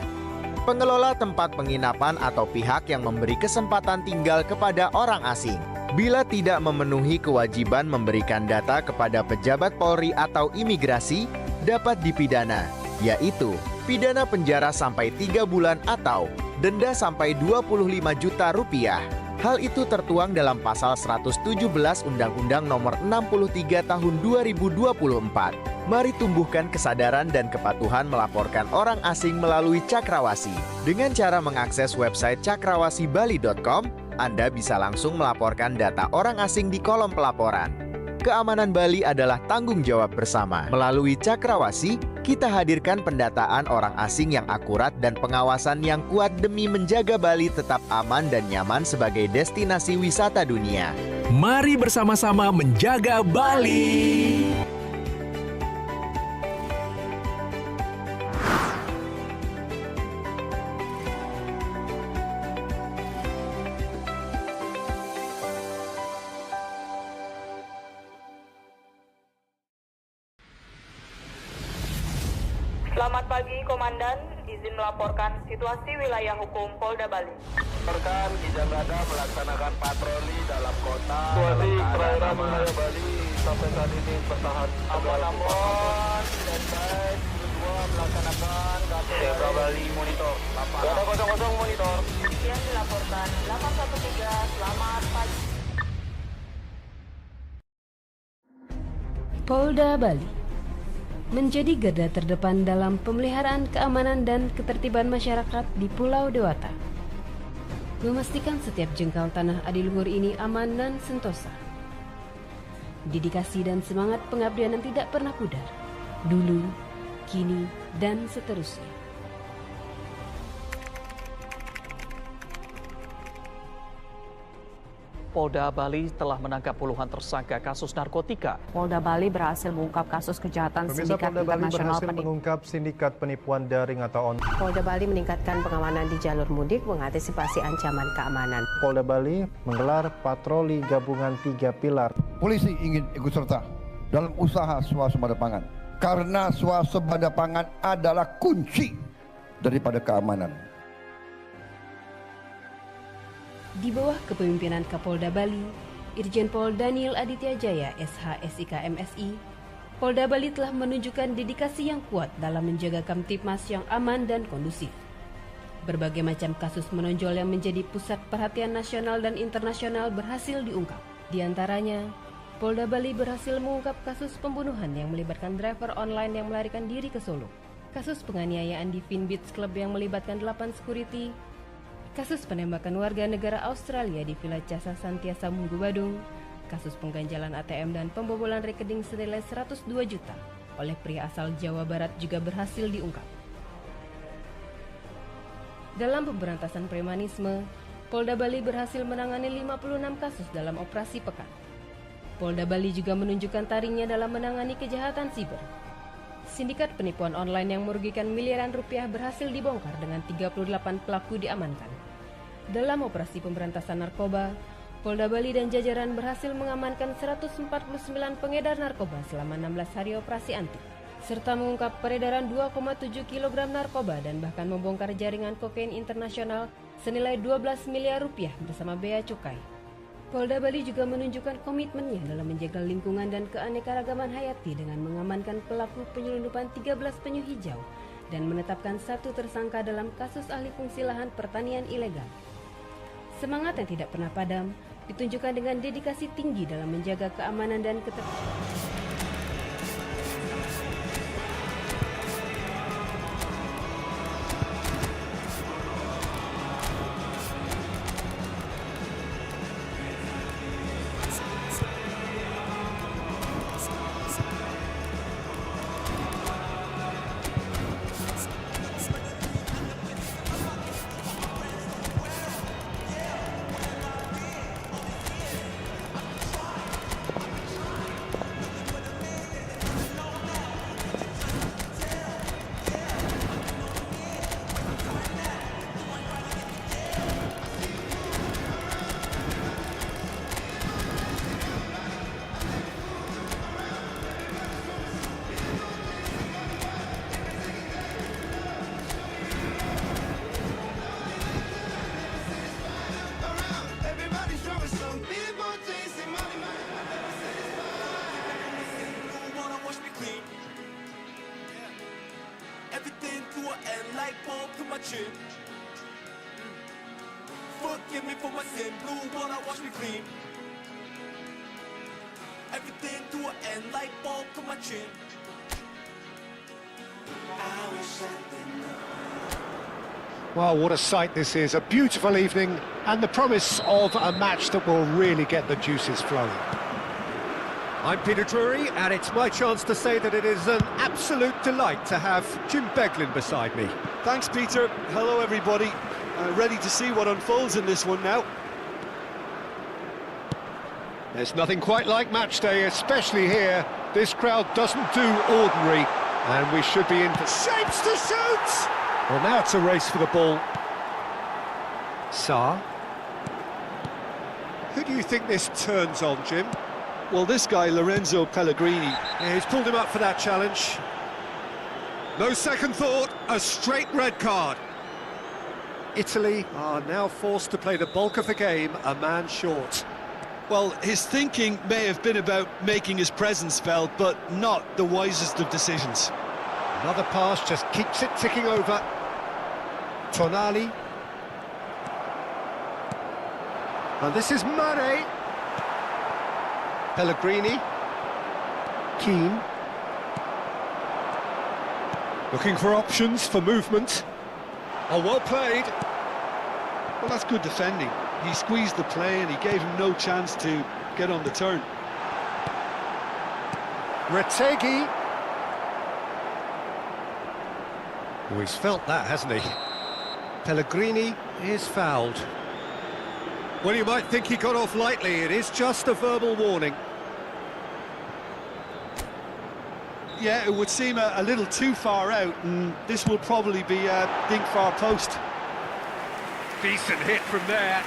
pengelola tempat penginapan atau pihak yang memberi kesempatan tinggal kepada orang asing, bila tidak memenuhi kewajiban memberikan data kepada pejabat Polri atau imigrasi, dapat dipidana, yaitu pidana penjara sampai 3 bulan atau denda sampai 25 juta rupiah. Hal itu tertuang dalam pasal 117 Undang-Undang Nomor 63 Tahun 2024. Mari tumbuhkan kesadaran dan kepatuhan melaporkan orang asing melalui Cakrawasi. Dengan cara mengakses website cakrawasibali.com, Anda bisa langsung melaporkan data orang asing di kolom pelaporan. Keamanan Bali adalah tanggung jawab bersama. Melalui Cakrawasi, kita hadirkan pendataan orang asing yang akurat dan pengawasan yang kuat demi menjaga Bali tetap aman dan nyaman sebagai destinasi wisata dunia. Mari bersama-sama menjaga Bali. Selamat pagi, Komandan. Izin melaporkan situasi wilayah hukum Polda Bali. Melaporkan Diselenggarakan melaksanakan patroli dalam kota. Situasi perairan wilayah Bali sampai saat ini bertahan Aman-aman dan baik. Semua melaksanakan Tiga Bali monitor. Data 00 monitor. Yang dilaporkan 813, selamat pagi. Polda Bali menjadi garda terdepan dalam pemeliharaan keamanan dan ketertiban masyarakat di Pulau Dewata. Memastikan setiap jengkal tanah adiluhur ini aman dan sentosa. Dedikasi dan semangat pengabdian yang tidak pernah pudar, dulu, kini, dan seterusnya. Polda Bali telah menangkap puluhan tersangka kasus narkotika. Polda Bali berhasil mengungkap kasus kejahatan Pemirsa, sindikat Polda Bali internasional berhasil mengungkap sindikat penipuan daring atau online. Polda Bali meningkatkan pengamanan di jalur mudik mengantisipasi ancaman keamanan. Polda Bali menggelar patroli gabungan 3 pilar. Polisi ingin ikut serta dalam usaha swasembada pangan. Karena swasembada pangan adalah kunci daripada keamanan. Di bawah kepemimpinan Kapolda Bali, Irjen Pol Daniel Aditya Jaya, SH.SIK MSI, Polda Bali telah menunjukkan dedikasi yang kuat dalam menjaga Kamtipmas yang aman dan kondusif. Berbagai macam kasus menonjol yang menjadi pusat perhatian nasional dan internasional berhasil diungkap. Di antaranya, Polda Bali berhasil mengungkap kasus pembunuhan yang melibatkan driver online yang melarikan diri ke Solo. Kasus penganiayaan di Finbeats Club yang melibatkan 8 security. Kasus penembakan warga negara Australia di Villa Casa Santiasa Munggu Badung. Kasus pengganjalan ATM dan pembobolan rekening senilai 102 juta oleh pria asal Jawa Barat juga berhasil diungkap. Dalam pemberantasan premanisme, Polda Bali berhasil menangani 56 kasus dalam operasi pekan. Polda Bali juga menunjukkan taringnya dalam menangani kejahatan siber. Sindikat penipuan online yang merugikan miliaran rupiah berhasil dibongkar dengan 38 pelaku diamankan. Dalam operasi pemberantasan narkoba, Polda Bali dan jajaran berhasil mengamankan 149 pengedar narkoba selama 16 hari operasi anti, serta mengungkap peredaran 2,7 kg narkoba dan bahkan membongkar jaringan kokain internasional senilai 12 miliar rupiah bersama bea cukai. Polda Bali juga menunjukkan komitmennya dalam menjaga lingkungan dan keanekaragaman hayati dengan mengamankan pelaku penyelundupan 13 penyu hijau dan menetapkan 1 tersangka dalam kasus alih fungsi lahan pertanian ilegal. Semangat yang tidak pernah padam ditunjukkan dengan dedikasi tinggi dalam menjaga keamanan dan ketertiban. Forgive me for my sin, blue water wash me clean. Everything to an end like bulb to my chin. I wish I didn't know. Well, what a sight this is. A beautiful evening and the promise of a match that will really get the juices flowing. I'm Peter Drury, and it's my chance to say that it is an absolute delight to have Jim Beglin beside me. Thanks, Peter. Hello, everybody. Ready to see what unfolds in this one now. There's nothing quite like match day, especially here. This crowd doesn't do ordinary, and we should be in for shapes to shoot! Well, now it's a race for the ball. Sa. Who do you think this turns on, Jim? Well, this guy, Lorenzo Pellegrini. Yeah, he's pulled him up for that challenge. No second thought, a straight red card. Italy are now forced to play the bulk of the game a man short. Well, his thinking may have been about making his presence felt, but not the wisest of decisions. Another pass just keeps it ticking over. Tonali. And this is Mane. Pellegrini. Keane. Looking for options for movement. Oh, well played. Well, that's good defending. He squeezed the play and he gave him no chance to get on the turn. Retegi. Oh, he's felt that, hasn't he? Pellegrini is fouled. Well, you might think he got off lightly. It is just a verbal warning. Yeah, it would seem a little too far out, and this will probably be a dink far post. Decent hit from there.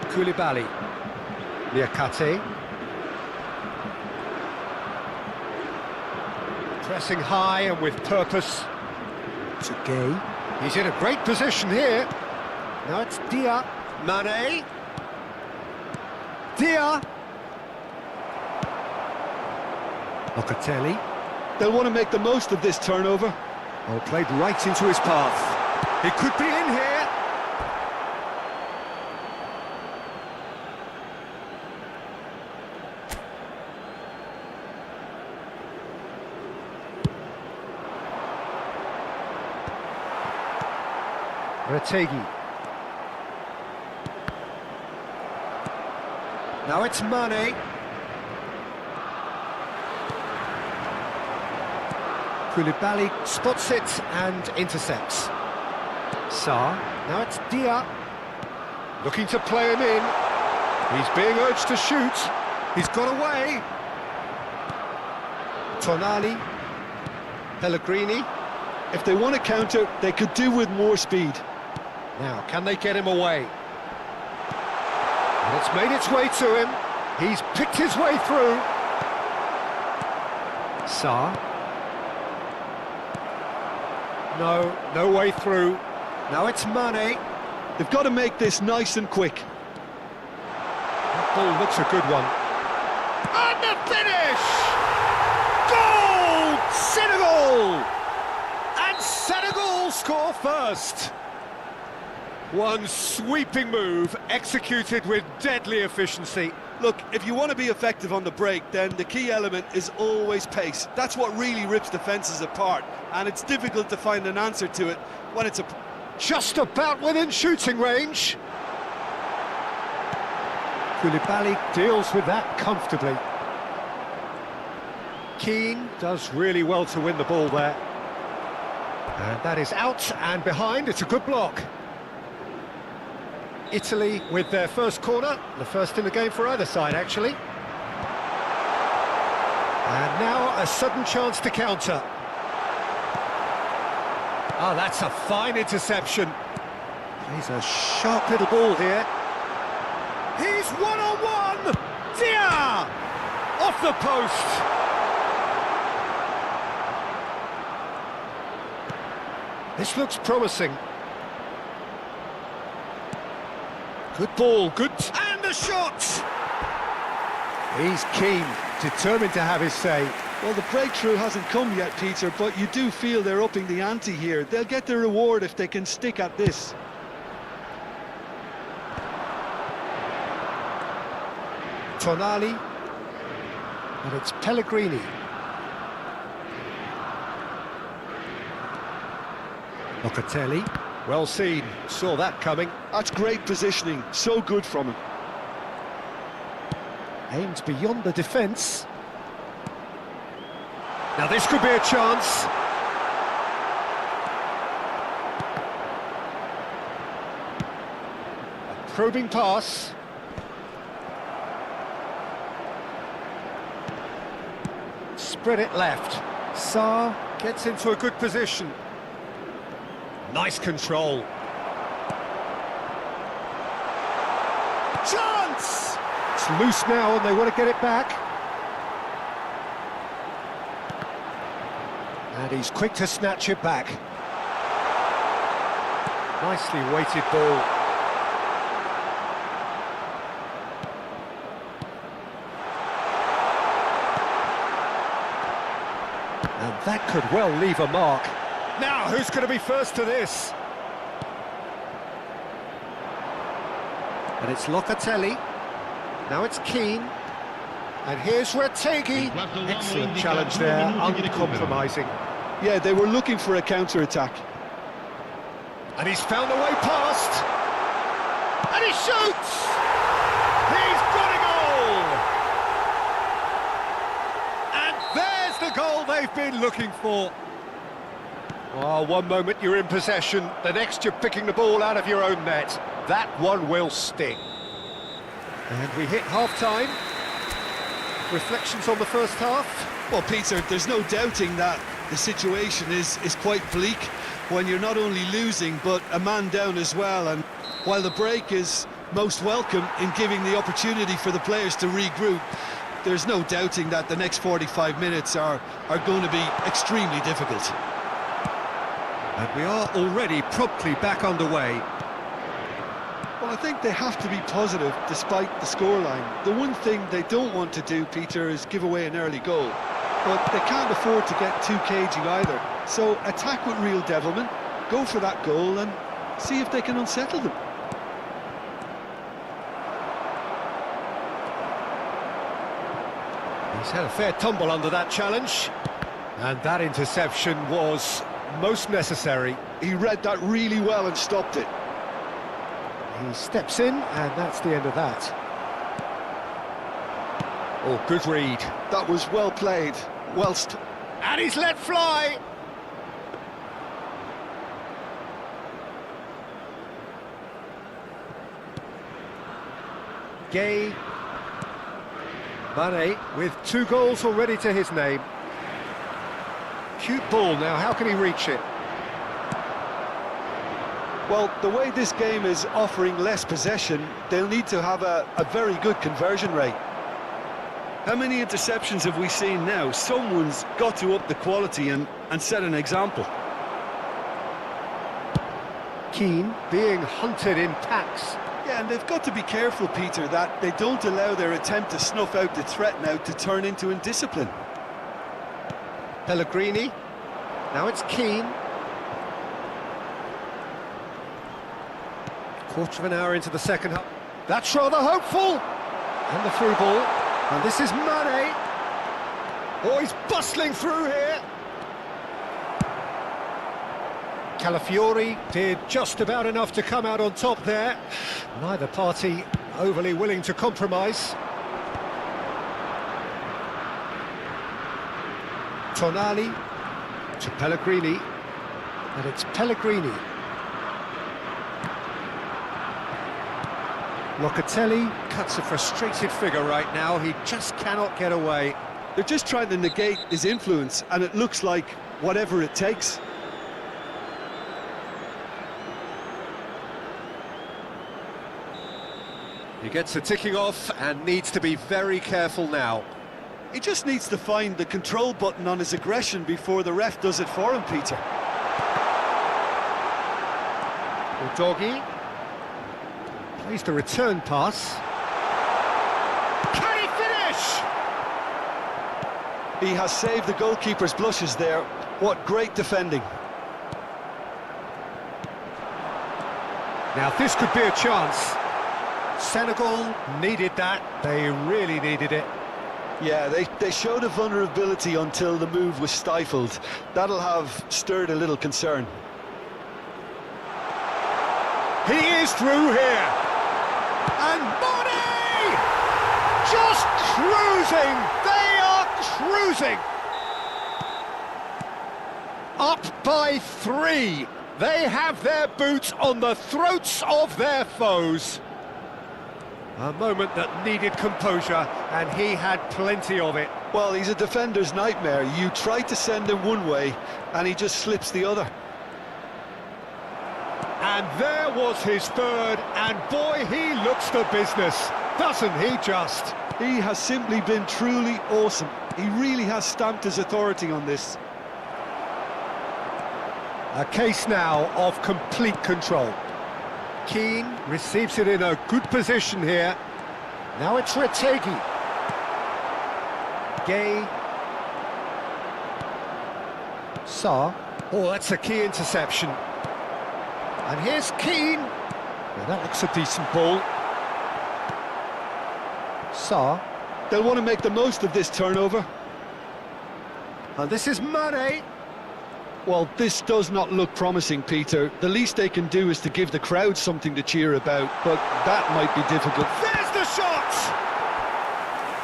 Koulibaly. Niakate. Pressing high and with purpose. To Gay. He's in a great position here. Now it's Dia. Mane. Dia. Locatelli. They'll want to make the most of this turnover. Oh, played right into his path. It could be in here. Strategi. Now it's Mane. Koulibaly spots it and intercepts. Sarr. Now it's Dia. Looking to play him in. He's being urged to shoot. He's got away. Tonali. Pellegrini. If they want to counter, they could do with more speed. Now, can they get him away? And it's made its way to him. He's picked his way through. Sarr. No way through. Now it's Mane. They've got to make this nice and quick. That ball looks a good one. And the finish! Goal! Senegal! And Senegal score first. One sweeping move, executed with deadly efficiency. Look, if you want to be effective on the break, then the key element is always pace. That's what really rips defences apart, and it's difficult to find an answer to it when it's just about within shooting range. Koulibaly deals with that comfortably. Keane does really well to win the ball there. And that is out and behind. It's a good block. Italy with their first corner, the first in the game for either side, actually. And now a sudden chance to counter. Oh, that's a fine interception. He's a sharp little ball here. He's one-on-one! Dia! Off the post! This looks promising. Good ball, good... And the shot! He's keen, determined to have his say. Well, the breakthrough hasn't come yet, Peter, but you do feel they're upping the ante here. They'll get their reward if they can stick at this. Tonali. And it's Pellegrini. Locatelli. Well seen, saw that coming. That's great positioning, so good from him. Aimed beyond the defence. Now this could be a chance. A probing pass. Spread it left. Sarr gets into a good position. Nice control. Chance! It's loose now and they want to get it back. And he's quick to snatch it back. Nicely weighted ball. And that could well leave a mark. Now, who's going to be first to this? And it's Locatelli. Now it's Keane. And here's Strategi. Excellent challenge there, uncompromising. Yeah, they were looking for a counter-attack. And he's found a way past. And he shoots! He's got a goal! And there's the goal they've been looking for. Oh, one moment you're in possession, the next you're picking the ball out of your own net. That one will sting. And we hit half-time. Reflections on the first half? Well, Peter, there's no doubting that the situation is quite bleak when you're not only losing, but a man down as well. And while the break is most welcome in giving the opportunity for the players to regroup, there's no doubting that the next 45 minutes are going to be extremely difficult. And we are already promptly back underway. Well, I think they have to be positive despite the scoreline. The one thing they don't want to do, Peter, is give away an early goal. but they can't afford to get too cagey either. So attack with real devilment, go for that goal and see if they can unsettle them. He's had a fair tumble under that challenge, and that interception was most necessary. He read that really well and stopped it. He steps in, and that's the end of that. Oh, good read. That was well played, And he's let fly! Gay. Mane with 2 goals already to his name. Cute ball now, how can he reach it? Well, the way this game is offering less possession, they'll need to have a very good conversion rate. How many interceptions have we seen now? Someone's got to up the quality and set an example. Keane being hunted in packs. Yeah, and they've got to be careful, Peter, that they don't allow their attempt to snuff out the threat now to turn into indiscipline. Pellegrini. Now it's Keane. Quarter of an hour into the second half. That's rather hopeful. And the through ball. And this is Mane. Oh, he's bustling through here. Calafiori did just about enough to come out on top there. Neither party overly willing to compromise. Tonali to Pellegrini, and it's Pellegrini. Locatelli cuts a frustrated figure right now. He just cannot get away. They're just trying to negate his influence, and it looks like whatever it takes. He gets the ticking off and needs to be very careful now. He just needs to find the control button on his aggression before the ref does it for him, Peter. Doggy plays the return pass. Can he finish? He has saved the goalkeeper's blushes there. What great defending. Now this could be a chance. Senegal needed that. They really needed it. Yeah, they showed a vulnerability until the move was stifled. That'll have stirred a little concern. He is through here. And Mane! Just cruising! They are cruising! Up by 3. They have their boots on the throats of their foes. A moment that needed composure, and he had plenty of it. Well, he's a defender's nightmare. You try to send him one way, and he just slips the other. And there was his third, and boy, he looks the business, doesn't he just? He has simply been truly awesome. He really has stamped his authority on this. A case now of complete control. Keane receives it in a good position here. Now it's Retegi. Gay. Sarr. Oh, that's a key interception. And here's Keane. Well, that looks a decent ball. Sarr. They'll want to make the most of this turnover. And this is Mane. Well, this does not look promising, Peter. The least they can do is to give the crowd something to cheer about, but that might be difficult. There's the shot!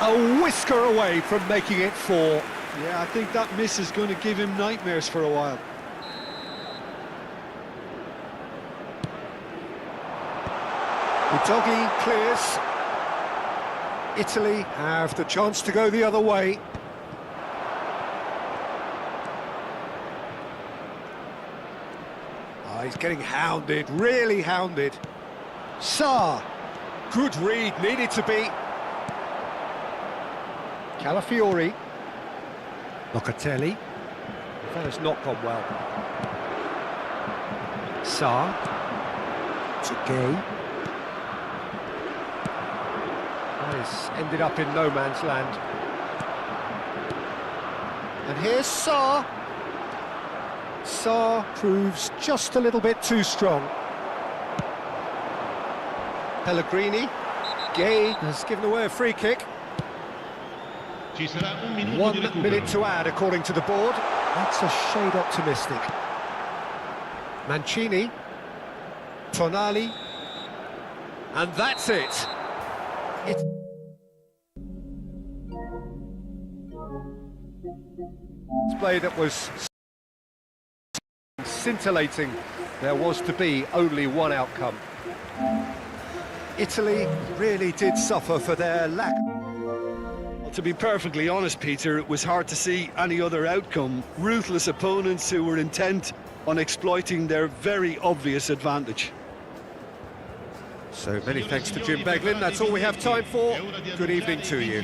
A whisker away from making it 4. Yeah, I think that miss is going to give him nightmares for a while. Doggy clears. Italy have the chance to go the other way. Oh, he's getting hounded, really hounded. Sarr, good read, needed to be. Calafiori. Locatelli. That has not gone well. Sarr. To Gay. He's ended up in no man's land. And here's Sarr. Sarr proves just a little bit too strong. Pellegrini. Gay has given away a free kick. 1 minute to add according to the board. That's a shade optimistic. Mancini. Tonali. And that's it. It's play that was scintillating. There was to be only one outcome. Italy really did suffer for their lack. Well, to be perfectly honest, Peter, it was hard to see any other outcome. Ruthless opponents who were intent on exploiting their very obvious advantage. So many thanks to Jim Beglin. That's all we have time for. Good evening to you.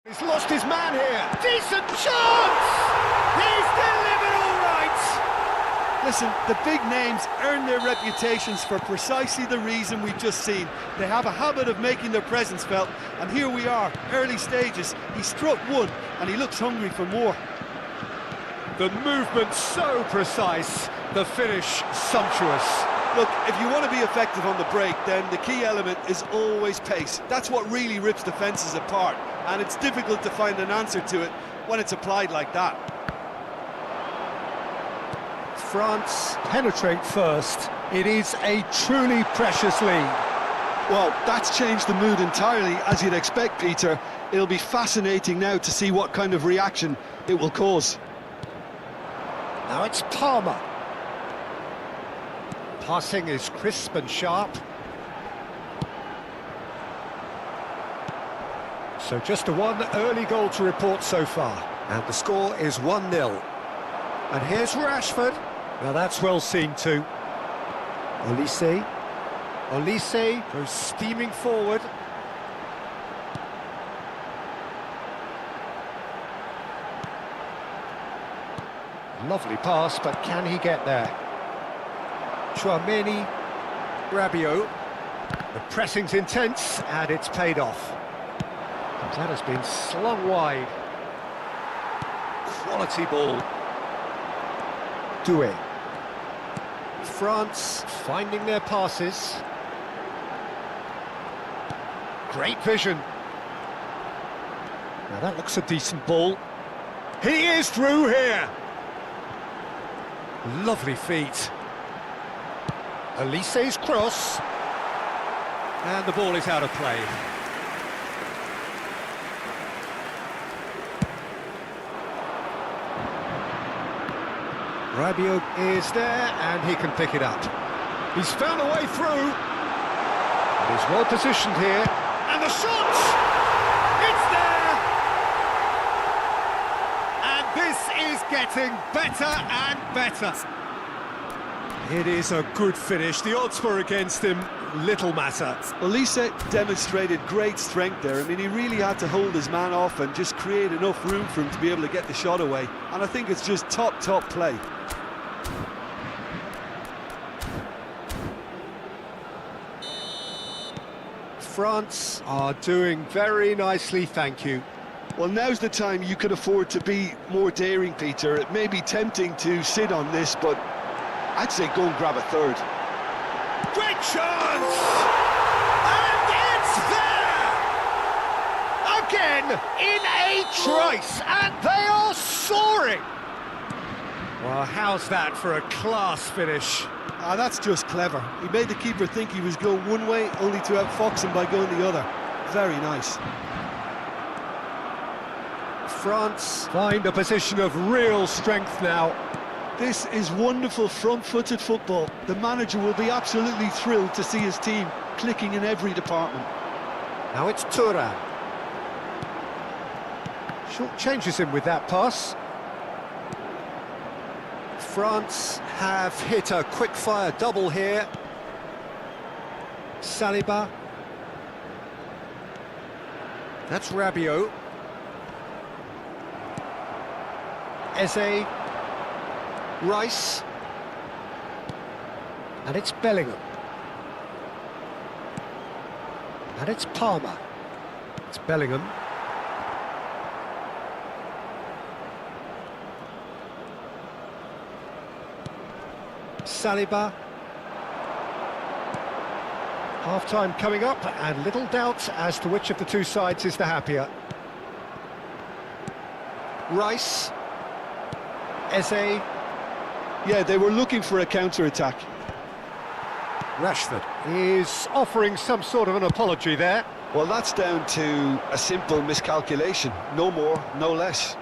He's lost his man here. Decent chance! He's delivered all right! Listen, the big names earn their reputations for precisely the reason we've just seen. They have a habit of making their presence felt, and here we are, early stages. He struck one, and he looks hungry for more. The movement so precise, the finish sumptuous. Look, if you want to be effective on the break, then the key element is always pace. That's what really rips defences apart, and it's difficult to find an answer to it when it's applied like that. France penetrate first. It is a truly precious lead. Well, that's changed the mood entirely, as you'd expect, Peter. It'll be fascinating now to see what kind of reaction it will cause. Now it's Palmer. Passing is crisp and sharp. So just a one early goal to report so far. And the score is 1-0. And here's Rashford. Now that's well seen too. Olise. Olise goes steaming forward. Lovely pass, but can he get there? Chouameni, Rabiot. The pressing's intense, and it's paid off. That has been slung wide. Quality ball. Doué. France finding their passes. Great vision. Now that looks a decent ball. He is through here. Lovely feet. Olise's cross. And the ball is out of play. Rabiot is there, and he can pick it up. He's found a way through. He's well positioned here. And the shot! It's there! And this is getting better and better. It is a good finish. The odds were against him. Little matter. Olise demonstrated great strength there. I mean, he really had to hold his man off and just create enough room for him to be able to get the shot away. And I think it's just top play. France are doing very nicely, thank you. Well, now's the time you could afford to be more daring, Peter. It may be tempting to sit on this, but I'd say go and grab a third. Great chance! And it's there! Again, in a trice, and they are soaring! Well, how's that for a class finish? Ah, that's just clever. He made the keeper think he was going one way, only to outfox him by going the other. Very nice. France find a position of real strength now. This is wonderful front-footed football. The manager will be absolutely thrilled to see his team clicking in every department. Now it's Thuram. Short changes him with that pass. France have hit a quick-fire double here. Saliba. That's Rabiot. Eze. Rice. And it's Bellingham. And it's Palmer. It's Bellingham. Saliba. Half-time coming up, and little doubt as to which of the two sides is the happier. Rice. Eze. Yeah, they were looking for a counter-attack. Rashford is offering some sort of an apology there. Well, that's down to a simple miscalculation. No more, no less.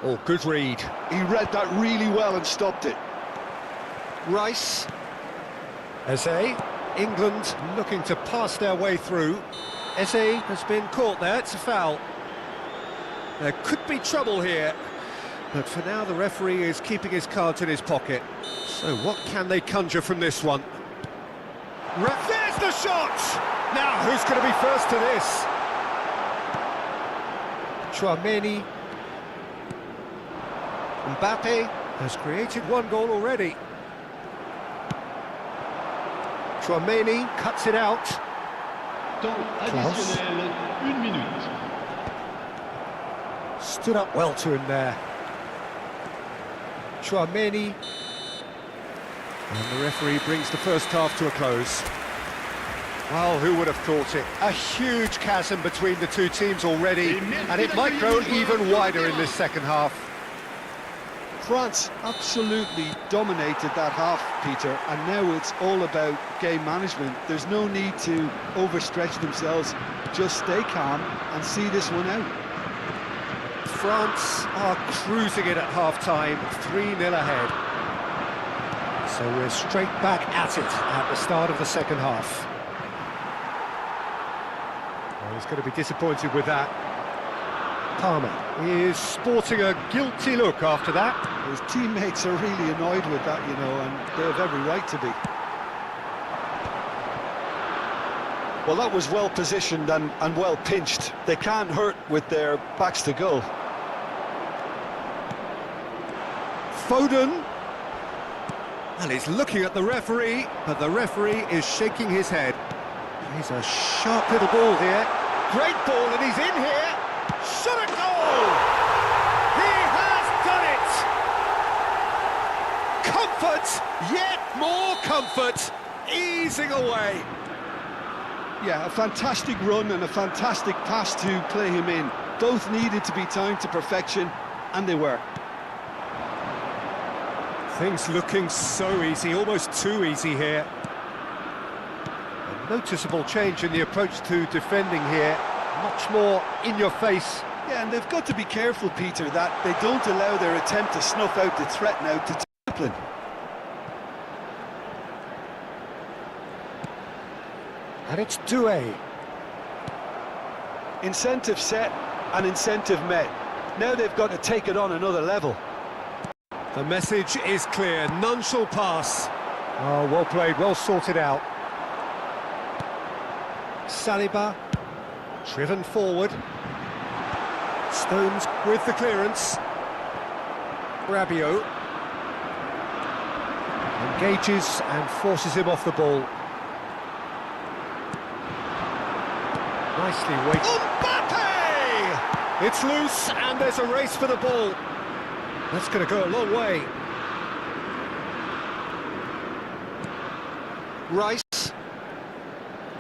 Oh, good read. He read that really well and stopped it. Rice. Eze. England looking to pass their way through. Eze has been caught there. It's a foul. There could be trouble here. But for now, the referee is keeping his cards in his pocket. So what can they conjure from this one? There's the shot! Now, who's going to be first to this? Tchouaméni. Mbappe has created one goal already. Tchouaméni cuts it out. Temps additionnel, 1 minute. Stood up well to him there. Tchouaméni. And the referee brings the first half to a close. Well, who would have thought it? A huge chasm between the two teams already, and it might grow even wider in this second half. France absolutely dominated that half, Peter, and now it's all about game management. There's no need to overstretch themselves. Just stay calm and see this one out. France are cruising it at half-time, 3-0 ahead. So we're straight back at it at the start of the second half. Well, he's going to be disappointed with that. Palmer is sporting a guilty look after that. His teammates are really annoyed with that, you know, and they have every right to be. Well, that was well positioned and well pinched. They can't hurt with their backs to goal. Foden. And he's looking at the referee, but the referee is shaking his head. He's a sharp little ball here. Great ball, and he's in here. Shot a goal! He has done it! Comfort, yet more comfort, easing away. Yeah, a fantastic run and a fantastic pass to play him in. Both needed to be timed to perfection, and they were. Things looking so easy, almost too easy here. A noticeable change in the approach to defending here. Much more in your face. Yeah, and they've got to be careful, Peter, that they don't allow their attempt to snuff out the threat now to discipline. And it's Doué. Incentive set and incentive met. Now they've got to take it on another level. The message is clear, none shall pass. Oh, well played, well sorted out. Saliba, driven forward. Stones with the clearance. Rabiot engages and forces him off the ball. Nicely weighted. Mbappe! It's loose and there's a race for the ball. That's going to go a long way. Rice.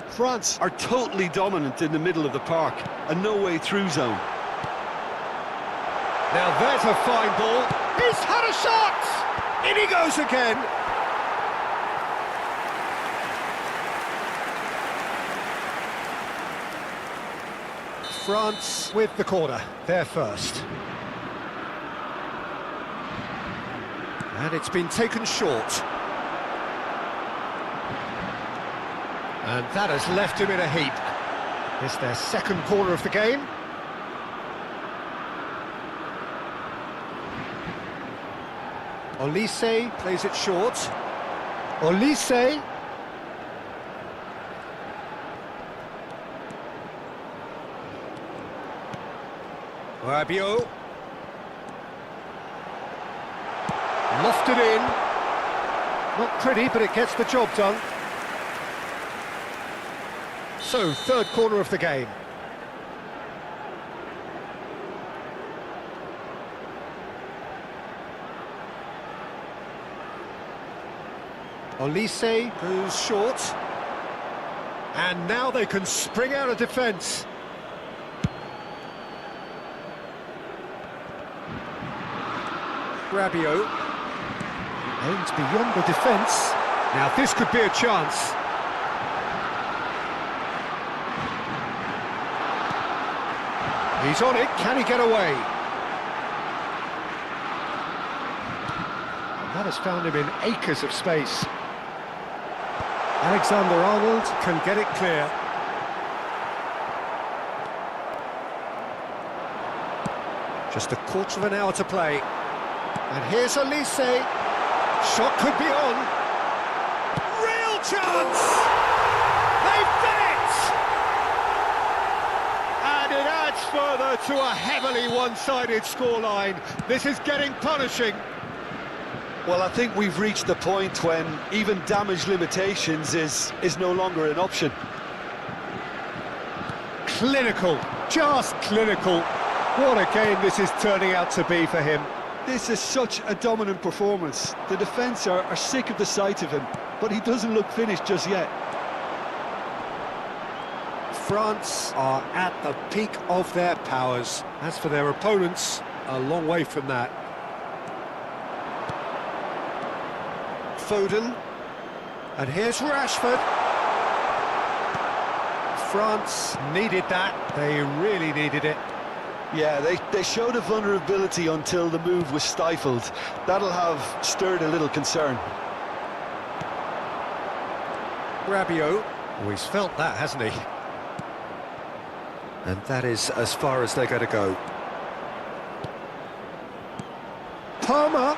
France are totally dominant in the middle of the park, a no-way through zone. Now there's a fine ball. He's had a shot! In he goes again. France with the corner, they're first. And it's been taken short. And that has left him in a heap. It's their second corner of the game. Olise plays it short. Olise. Rabiot. Lofted in. Not pretty, but it gets the job done. So, third corner of the game. Olise goes short. And now they can spring out of defence. Rabiot aims beyond the defence. Now this could be a chance. He's on it, can he get away? And that has found him in acres of space. Alexander-Arnold can get it clear. Just a quarter of an hour to play. And here's Olise. Shot could be on. Real chance! They've done it! And it adds further to a heavily one-sided scoreline. This is getting punishing. Well, I think we've reached the point when even damage limitations is no longer an option. Clinical, just clinical. What a game this is turning out to be for him. This is such a dominant performance. The defence are sick of the sight of him, but he doesn't look finished just yet. France are at the peak of their powers. As for their opponents, a long way from that. Foden, and here's Rashford. France needed that, they really needed it. Yeah, they showed a vulnerability until the move was stifled. That'll have stirred a little concern. Rabiot, always felt that, hasn't he? And that is as far as they're going to go. Palmer.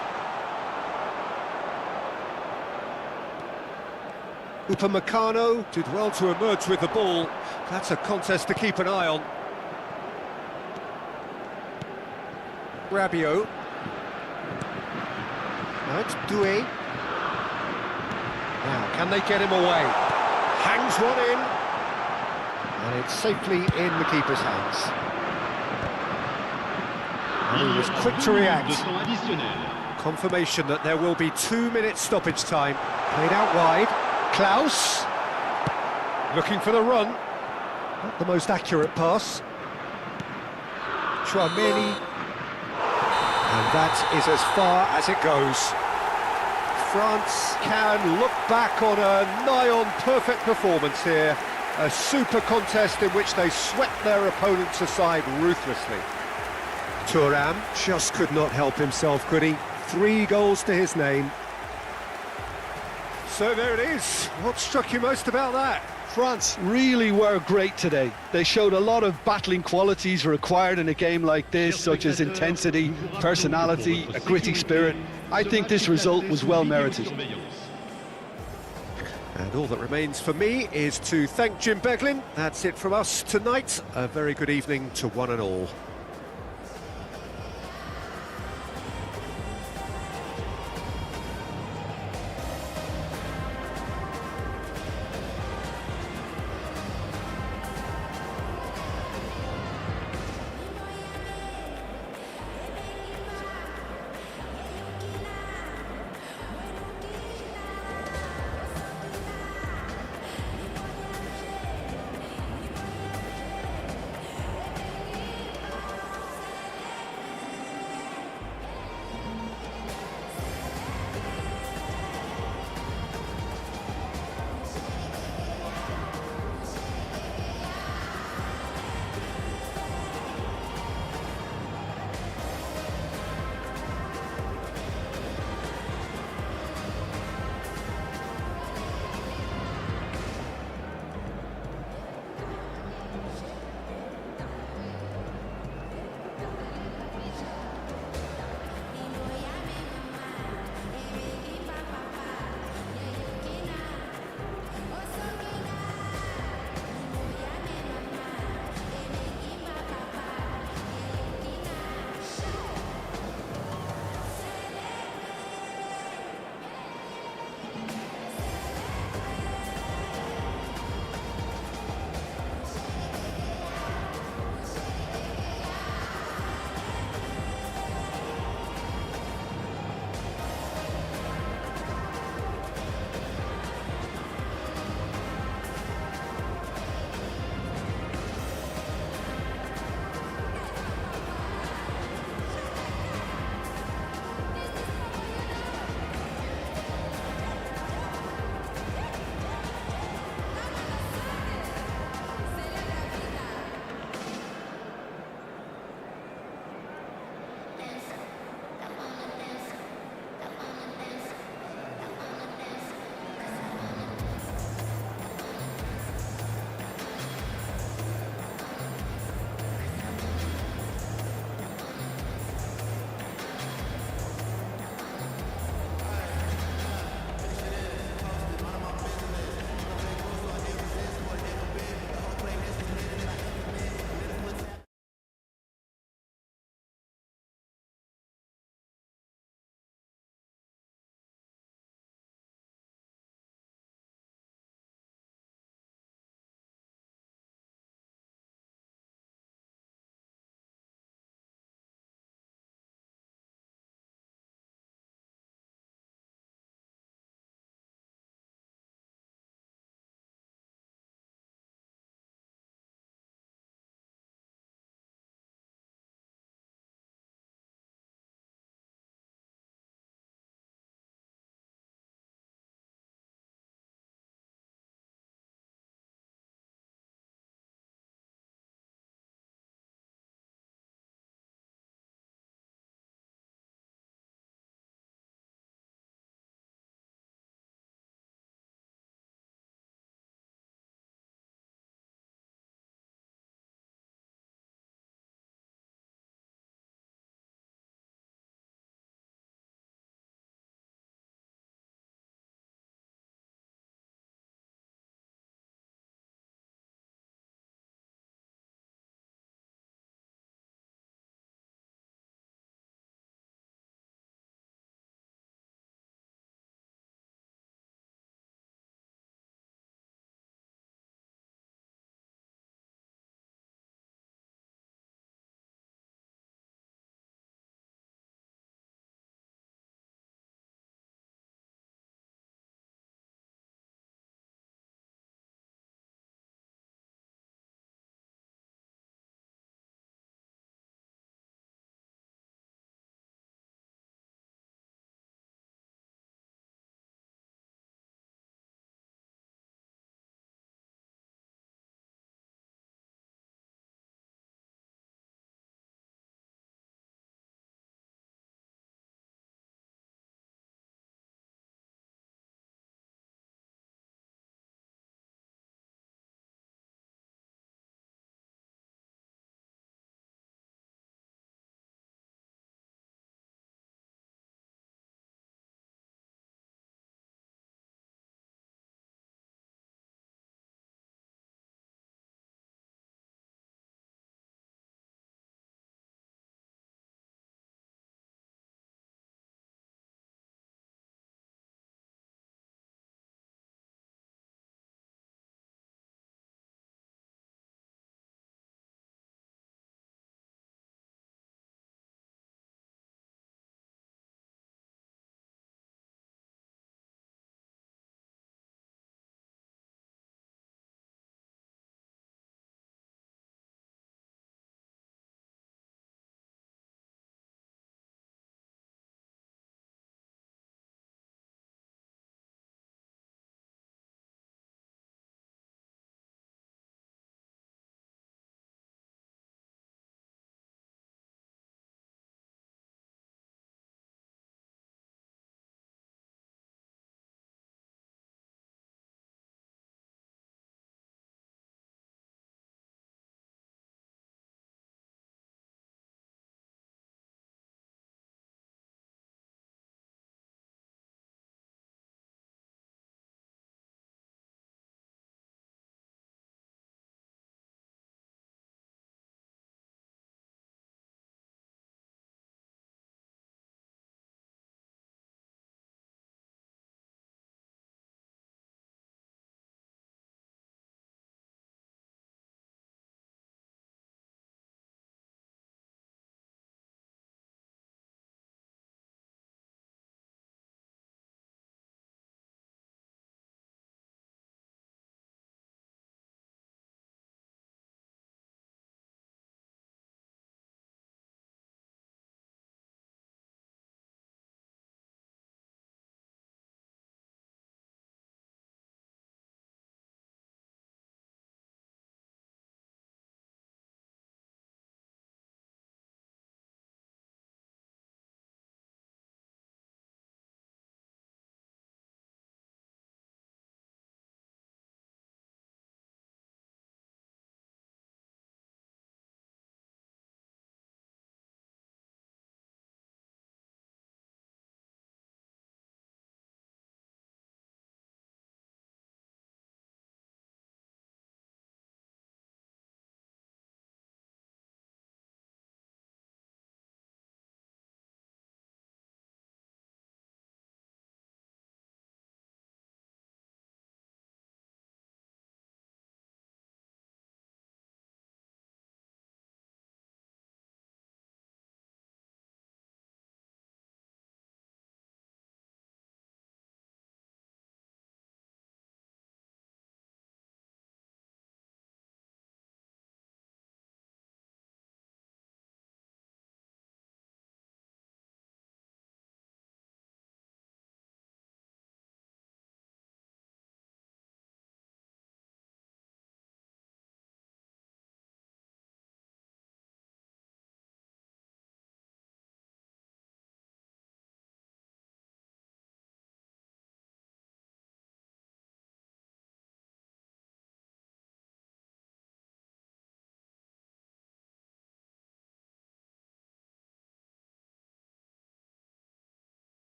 Upamecano did well to emerge with the ball. That's a contest to keep an eye on. Rabiot. Now it's Doué. Now, can they get him away? Hangs one in. And it's safely in the keeper's hands. And he was quick to react. Confirmation that there will be 2 minutes stoppage time. Played out wide. Klaus. Looking for the run. Not the most accurate pass. Chouameni. And that is as far as it goes. France can look back on a nigh-on perfect performance here. A super contest in which they swept their opponents aside ruthlessly. Thuram just could not help himself, could he? 3 goals to his name. So there it is. What struck you most about that? France really were great today. They showed a lot of battling qualities required in a game like this, such as intensity, personality, a gritty spirit. I think this result was well merited. And all that remains for me is to thank Jim Beglin. That's it from us tonight. A very good evening to one and all.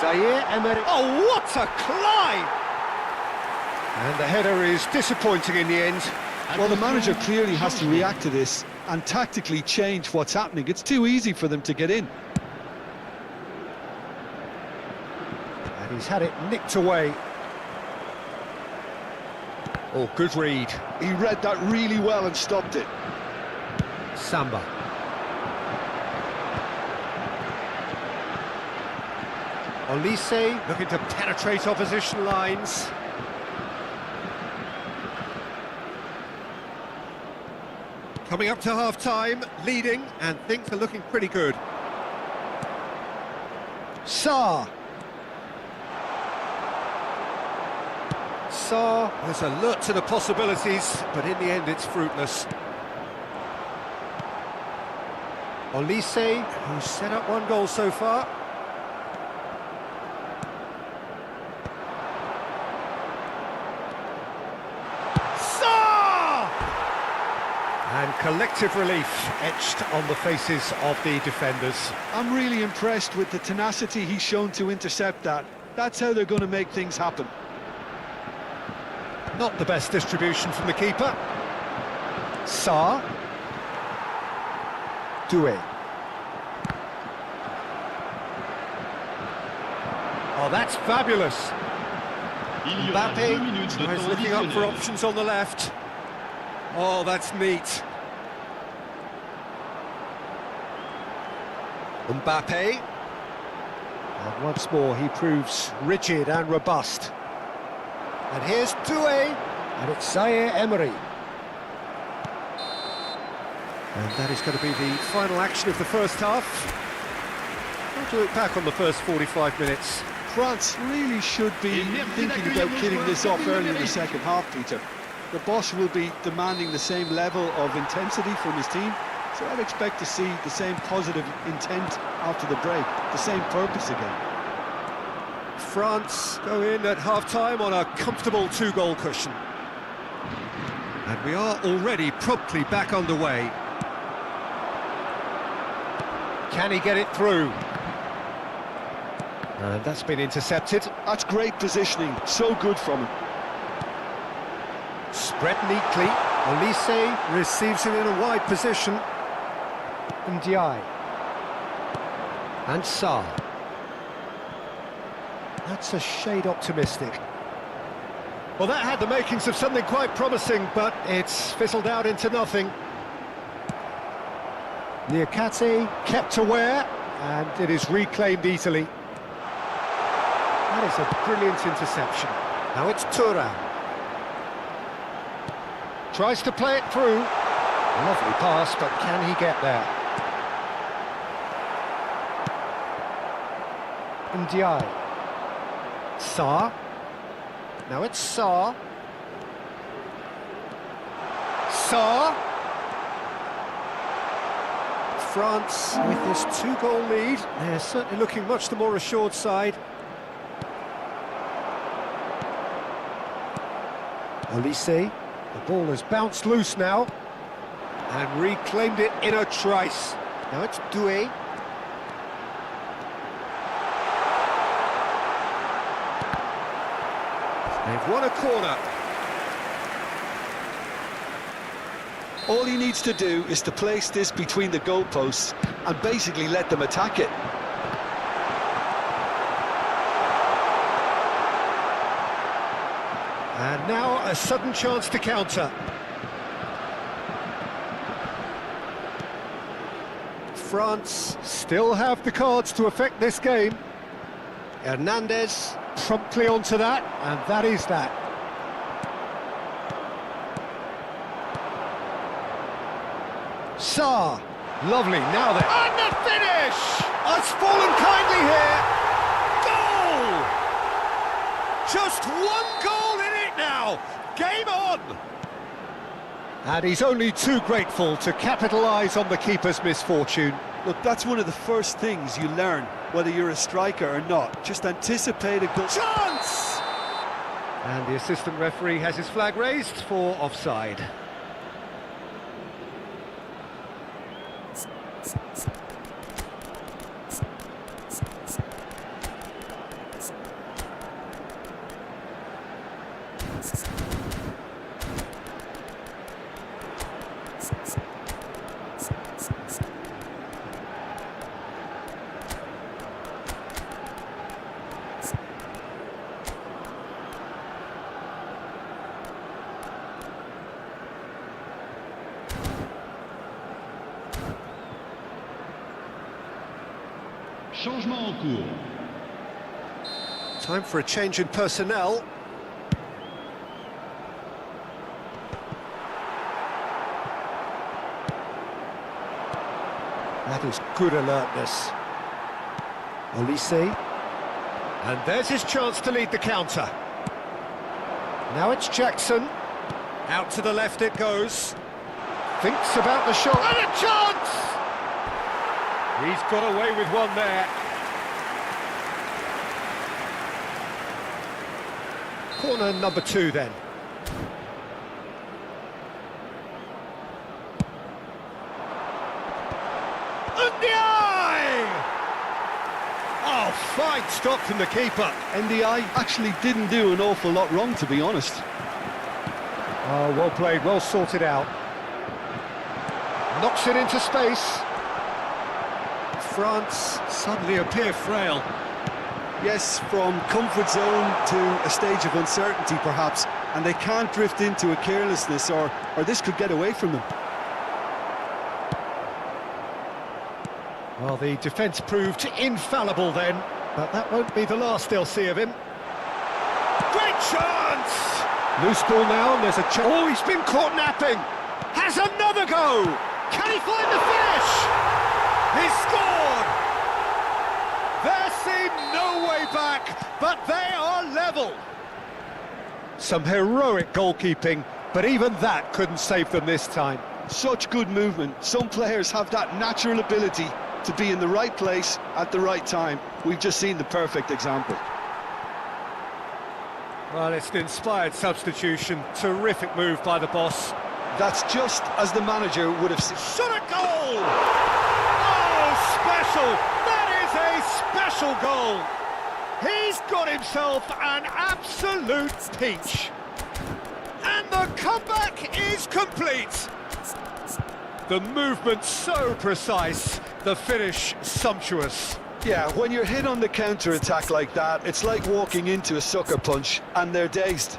Oh, what a climb! And the header is disappointing in the end. Well, the manager clearly has to react to this and tactically change what's happening. It's too easy for them to get in. And he's had it nicked away. Oh, good read. He read that really well and stopped it. Samba. Olise looking to penetrate opposition lines. Coming up to half-time, leading, and things are looking pretty good. Sarr. Sarr was alert to the possibilities, but in the end it's fruitless. Olise, who's set up one goal so far. And collective relief etched on the faces of the defenders. I'm really impressed with the tenacity he's shown to intercept that. That's how they're going to make things happen. Not the best distribution from the keeper. Sarr. Doué. Oh, that's fabulous. Mbappe is looking up for options on the left. Oh, that's neat. Mbappe. And once more, he proves rigid and robust. And here's Doué. And it's Zaire Emery. And that is going to be the final action of the first half. How to look back on the first 45 minutes. France really should be thinking about killing this off early in the second half, Peter. The boss will be demanding the same level of intensity from his team, so I'd expect to see the same positive intent after the break, the same purpose again. France go in at half-time on a comfortable two-goal cushion. And we are already promptly back underway. Can he get it through? And that's been intercepted. That's great positioning, so good from him. Spread neatly. Olise receives it in a wide position. Ndiaye. And Sarr. That's a shade optimistic. Well, that had the makings of something quite promising, but it's fizzled out into nothing. Niakate kept aware, and it is reclaimed easily. That is a brilliant interception. Now it's Thuram. Tries to play it through. Lovely pass, but can he get there? Ndiaye. Sarr. Now it's Sarr. Sarr. France with this two-goal lead. They're certainly looking much the more assured side. Olise. The ball has bounced loose now and reclaimed it in a trice. Now it's Doué. They've won a corner. All he needs to do is to place this between the goalposts and basically let them attack it. And now a sudden chance to counter. France still have the cards to affect this game. Hernandez promptly onto that, and that is that. Sarr, lovely, now then. And the finish! Has fallen kindly here. Goal! Just one goal in it now. Game on! And he's only too grateful to capitalise on the keeper's misfortune. Look, that's one of the first things you learn, whether you're a striker or not. Just anticipate a goal. Chance! And the assistant referee has his flag raised for offside. Changement en cours. Time for a change in personnel. That is good alertness. Olise. And there's his chance to lead the counter. Now it's Jackson. Out to the left it goes. Thinks about the shot. And a chance! He's got away with one there. Corner number 2 then. Oh, fine stop from the keeper. NDI actually didn't do an awful lot wrong, to be honest. Oh, well played, well sorted out. Knocks it into space. France suddenly appear frail. Yes, from comfort zone to a stage of uncertainty, perhaps, and they can't drift into a carelessness, or this could get away from them. Well, the defence proved infallible then, but that won't be the last they'll see of him. Great chance! Loose ball now, and there's a chance. Oh, he's been caught napping! Has another go! Can he find the finish? He's scored! There seemed no way back, but they are level. Some heroic goalkeeping, but even that couldn't save them this time. Such good movement. Some players have that natural ability to be in the right place at the right time. We've just seen the perfect example. Well, it's an inspired substitution. Terrific move by the boss. That's just as the manager would have said. Shot a goal! Oh, special! That is a special goal! He's got himself an absolute peach. And the comeback is complete. The movement so precise, the finish sumptuous. Yeah, when you're hit on the counter-attack like that, it's like walking into a sucker punch, and they're dazed.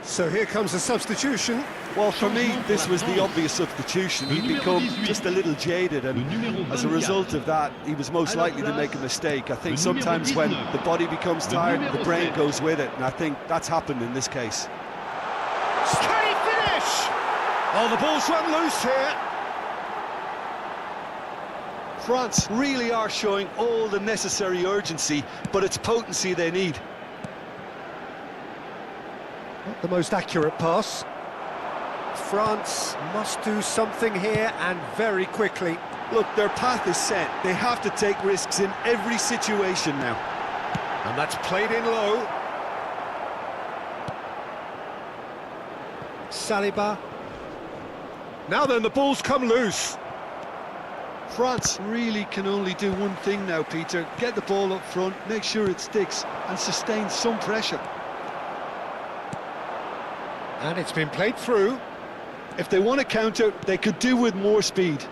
So here comes a substitution. Well, for me, this was the obvious substitution. He'd become just a little jaded, and as a result of that, he was most likely to make a mistake. I think sometimes when the body becomes tired, the brain goes with it, and I think that's happened in this case. Can he finish? Oh, the ball's run loose here. France really are showing all the necessary urgency, but it's potency they need. Not the most accurate pass. France must do something here, and very quickly. Look, their path is set. They have to take risks in every situation now. And that's played in low. Saliba. Now then, the ball's come loose. France really can only do one thing now, Peter. Get the ball up front, make sure it sticks, and sustain some pressure. And it's been played through. If they want to counter, they could do with more speed.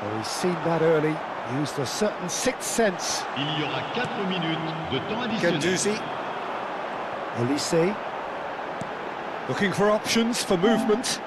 Well, he's seen that early. Used a certain sixth sense. Il y aura 4 minutes de temps additionnel. Gendouzi. Olise. Looking for options for movement.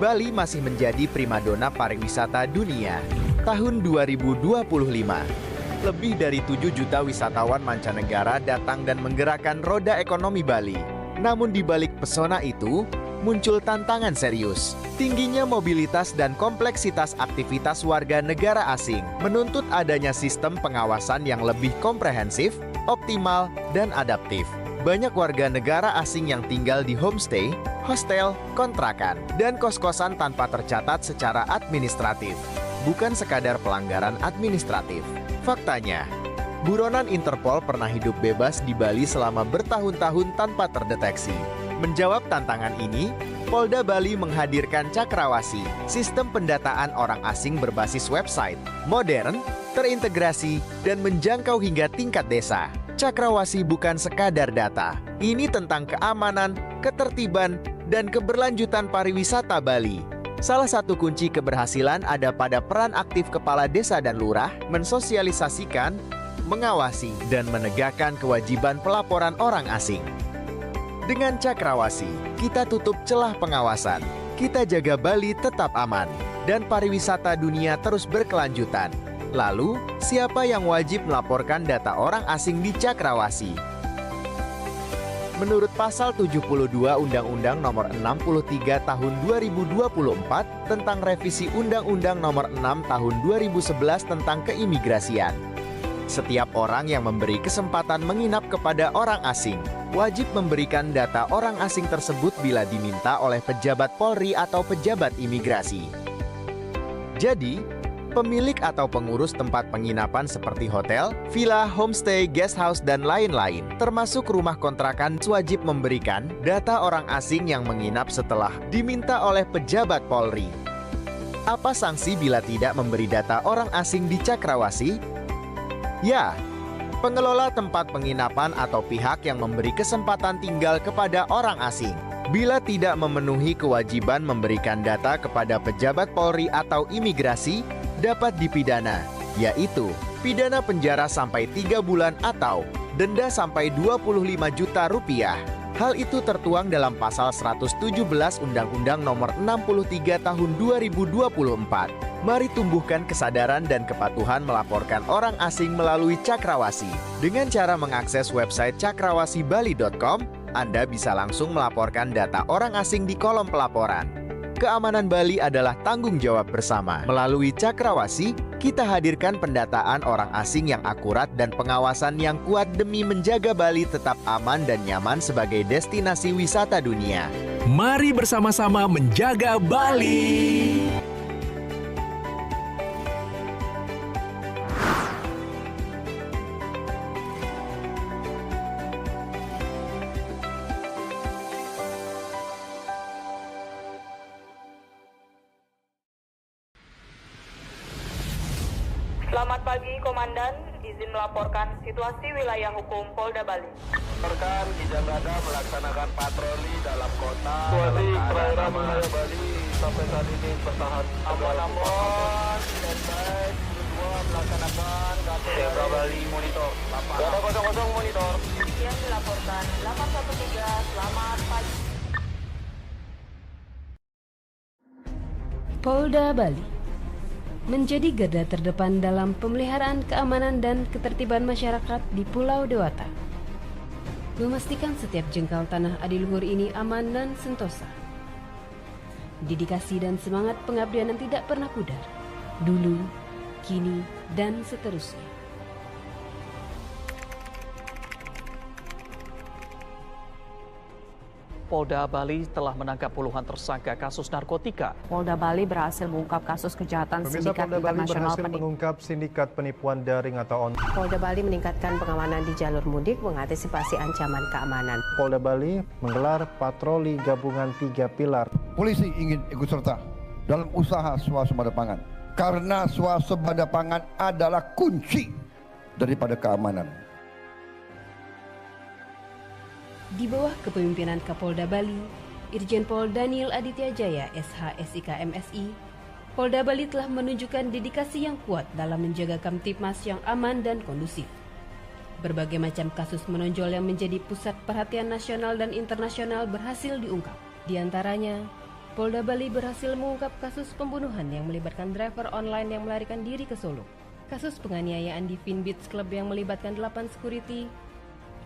Bali masih menjadi primadona pariwisata dunia. Tahun 2025, lebih dari 7 juta wisatawan mancanegara datang dan menggerakkan roda ekonomi Bali. Namun di balik pesona itu, muncul tantangan serius. Tingginya mobilitas dan kompleksitas aktivitas warga negara asing menuntut adanya sistem pengawasan yang lebih komprehensif, optimal, dan adaptif. Banyak warga negara asing yang tinggal di homestay, hostel, kontrakan, dan kos-kosan tanpa tercatat secara administratif. Bukan sekadar pelanggaran administratif. Faktanya, buronan Interpol pernah hidup bebas di Bali selama bertahun-tahun tanpa terdeteksi. Menjawab tantangan ini, Polda Bali menghadirkan Cakrawasi, sistem pendataan orang asing berbasis website, modern, terintegrasi, dan menjangkau hingga tingkat desa. Cakrawasi bukan sekadar data. Ini tentang keamanan, ketertiban, dan keberlanjutan pariwisata Bali. Salah satu kunci keberhasilan ada pada peran aktif kepala desa dan lurah, mensosialisasikan, mengawasi, dan menegakkan kewajiban pelaporan orang asing. Dengan Cakrawasi, kita tutup celah pengawasan, kita jaga Bali tetap aman, dan pariwisata dunia terus berkelanjutan. Lalu, siapa yang wajib melaporkan data orang asing di Cakrawasi? Menurut pasal 72 Undang-Undang Nomor 63 Tahun 2024 tentang revisi Undang-Undang Nomor 6 Tahun 2011 tentang keimigrasian, setiap orang yang memberi kesempatan menginap kepada orang asing wajib memberikan data orang asing tersebut bila diminta oleh pejabat Polri atau pejabat imigrasi. Jadi, pemilik atau pengurus tempat penginapan seperti hotel, villa, homestay, guest house, dan lain-lain, termasuk rumah kontrakan, wajib memberikan data orang asing yang menginap setelah diminta oleh pejabat Polri. Apa sanksi bila tidak memberi data orang asing di Cakrawasi? Ya, pengelola tempat penginapan atau pihak yang memberi kesempatan tinggal kepada orang asing, bila tidak memenuhi kewajiban memberikan data kepada pejabat Polri atau imigrasi, dapat dipidana, yaitu pidana penjara sampai 3 bulan atau denda sampai 25 juta rupiah. Hal itu tertuang dalam pasal 117 Undang-Undang Nomor 63 Tahun 2024. Mari tumbuhkan kesadaran dan kepatuhan melaporkan orang asing melalui Cakrawasi. Dengan cara mengakses website cakrawasibali.com, Anda bisa langsung melaporkan data orang asing di kolom pelaporan. Keamanan Bali adalah tanggung jawab bersama. Melalui Cakrawasi, kita hadirkan pendataan orang asing yang akurat dan pengawasan yang kuat demi menjaga Bali tetap aman dan nyaman sebagai destinasi wisata dunia. Mari bersama-sama menjaga Bali. Selamat pagi, Komandan. Izin melaporkan situasi wilayah hukum Polda Bali. Melaporkan Diselenggarakan melaksanakan patroli dalam kota. Situasi perairan wilayah Bali sampai saat ini bertahan Aman-aman, terbaik, melaksanakan Zebra Bali monitor. Data 00 monitor. Yang dilaporkan 813, selamat pagi. Polda Bali menjadi garda terdepan dalam pemeliharaan keamanan dan ketertiban masyarakat di Pulau Dewata. Memastikan setiap jengkal tanah adiluhur ini aman dan sentosa. Dedikasi dan semangat pengabdian yang tidak pernah pudar, dulu, kini, dan seterusnya. Polda Bali telah menangkap puluhan tersangka kasus narkotika. Polda Bali berhasil mengungkap kasus kejahatan Pemirsa, sindikat Polda Bali internasional berhasil mengungkap sindikat penipuan daring atau online. Polda Bali meningkatkan pengamanan di jalur mudik mengantisipasi ancaman keamanan. Polda Bali menggelar patroli gabungan 3 pilar. Polisi ingin ikut serta dalam usaha swasembada pangan. Karena swasembada pangan adalah kunci daripada keamanan. Di bawah kepemimpinan Kapolda Bali, Irjen Pol Daniel Aditya Jaya, SH.SIK MSI, Polda Bali telah menunjukkan dedikasi yang kuat dalam menjaga Kamtipmas yang aman dan kondusif. Berbagai macam kasus menonjol yang menjadi pusat perhatian nasional dan internasional berhasil diungkap. Di antaranya, Polda Bali berhasil mengungkap kasus pembunuhan yang melibatkan driver online yang melarikan diri ke Solo. Kasus penganiayaan di Fin Beach Club yang melibatkan 8 security.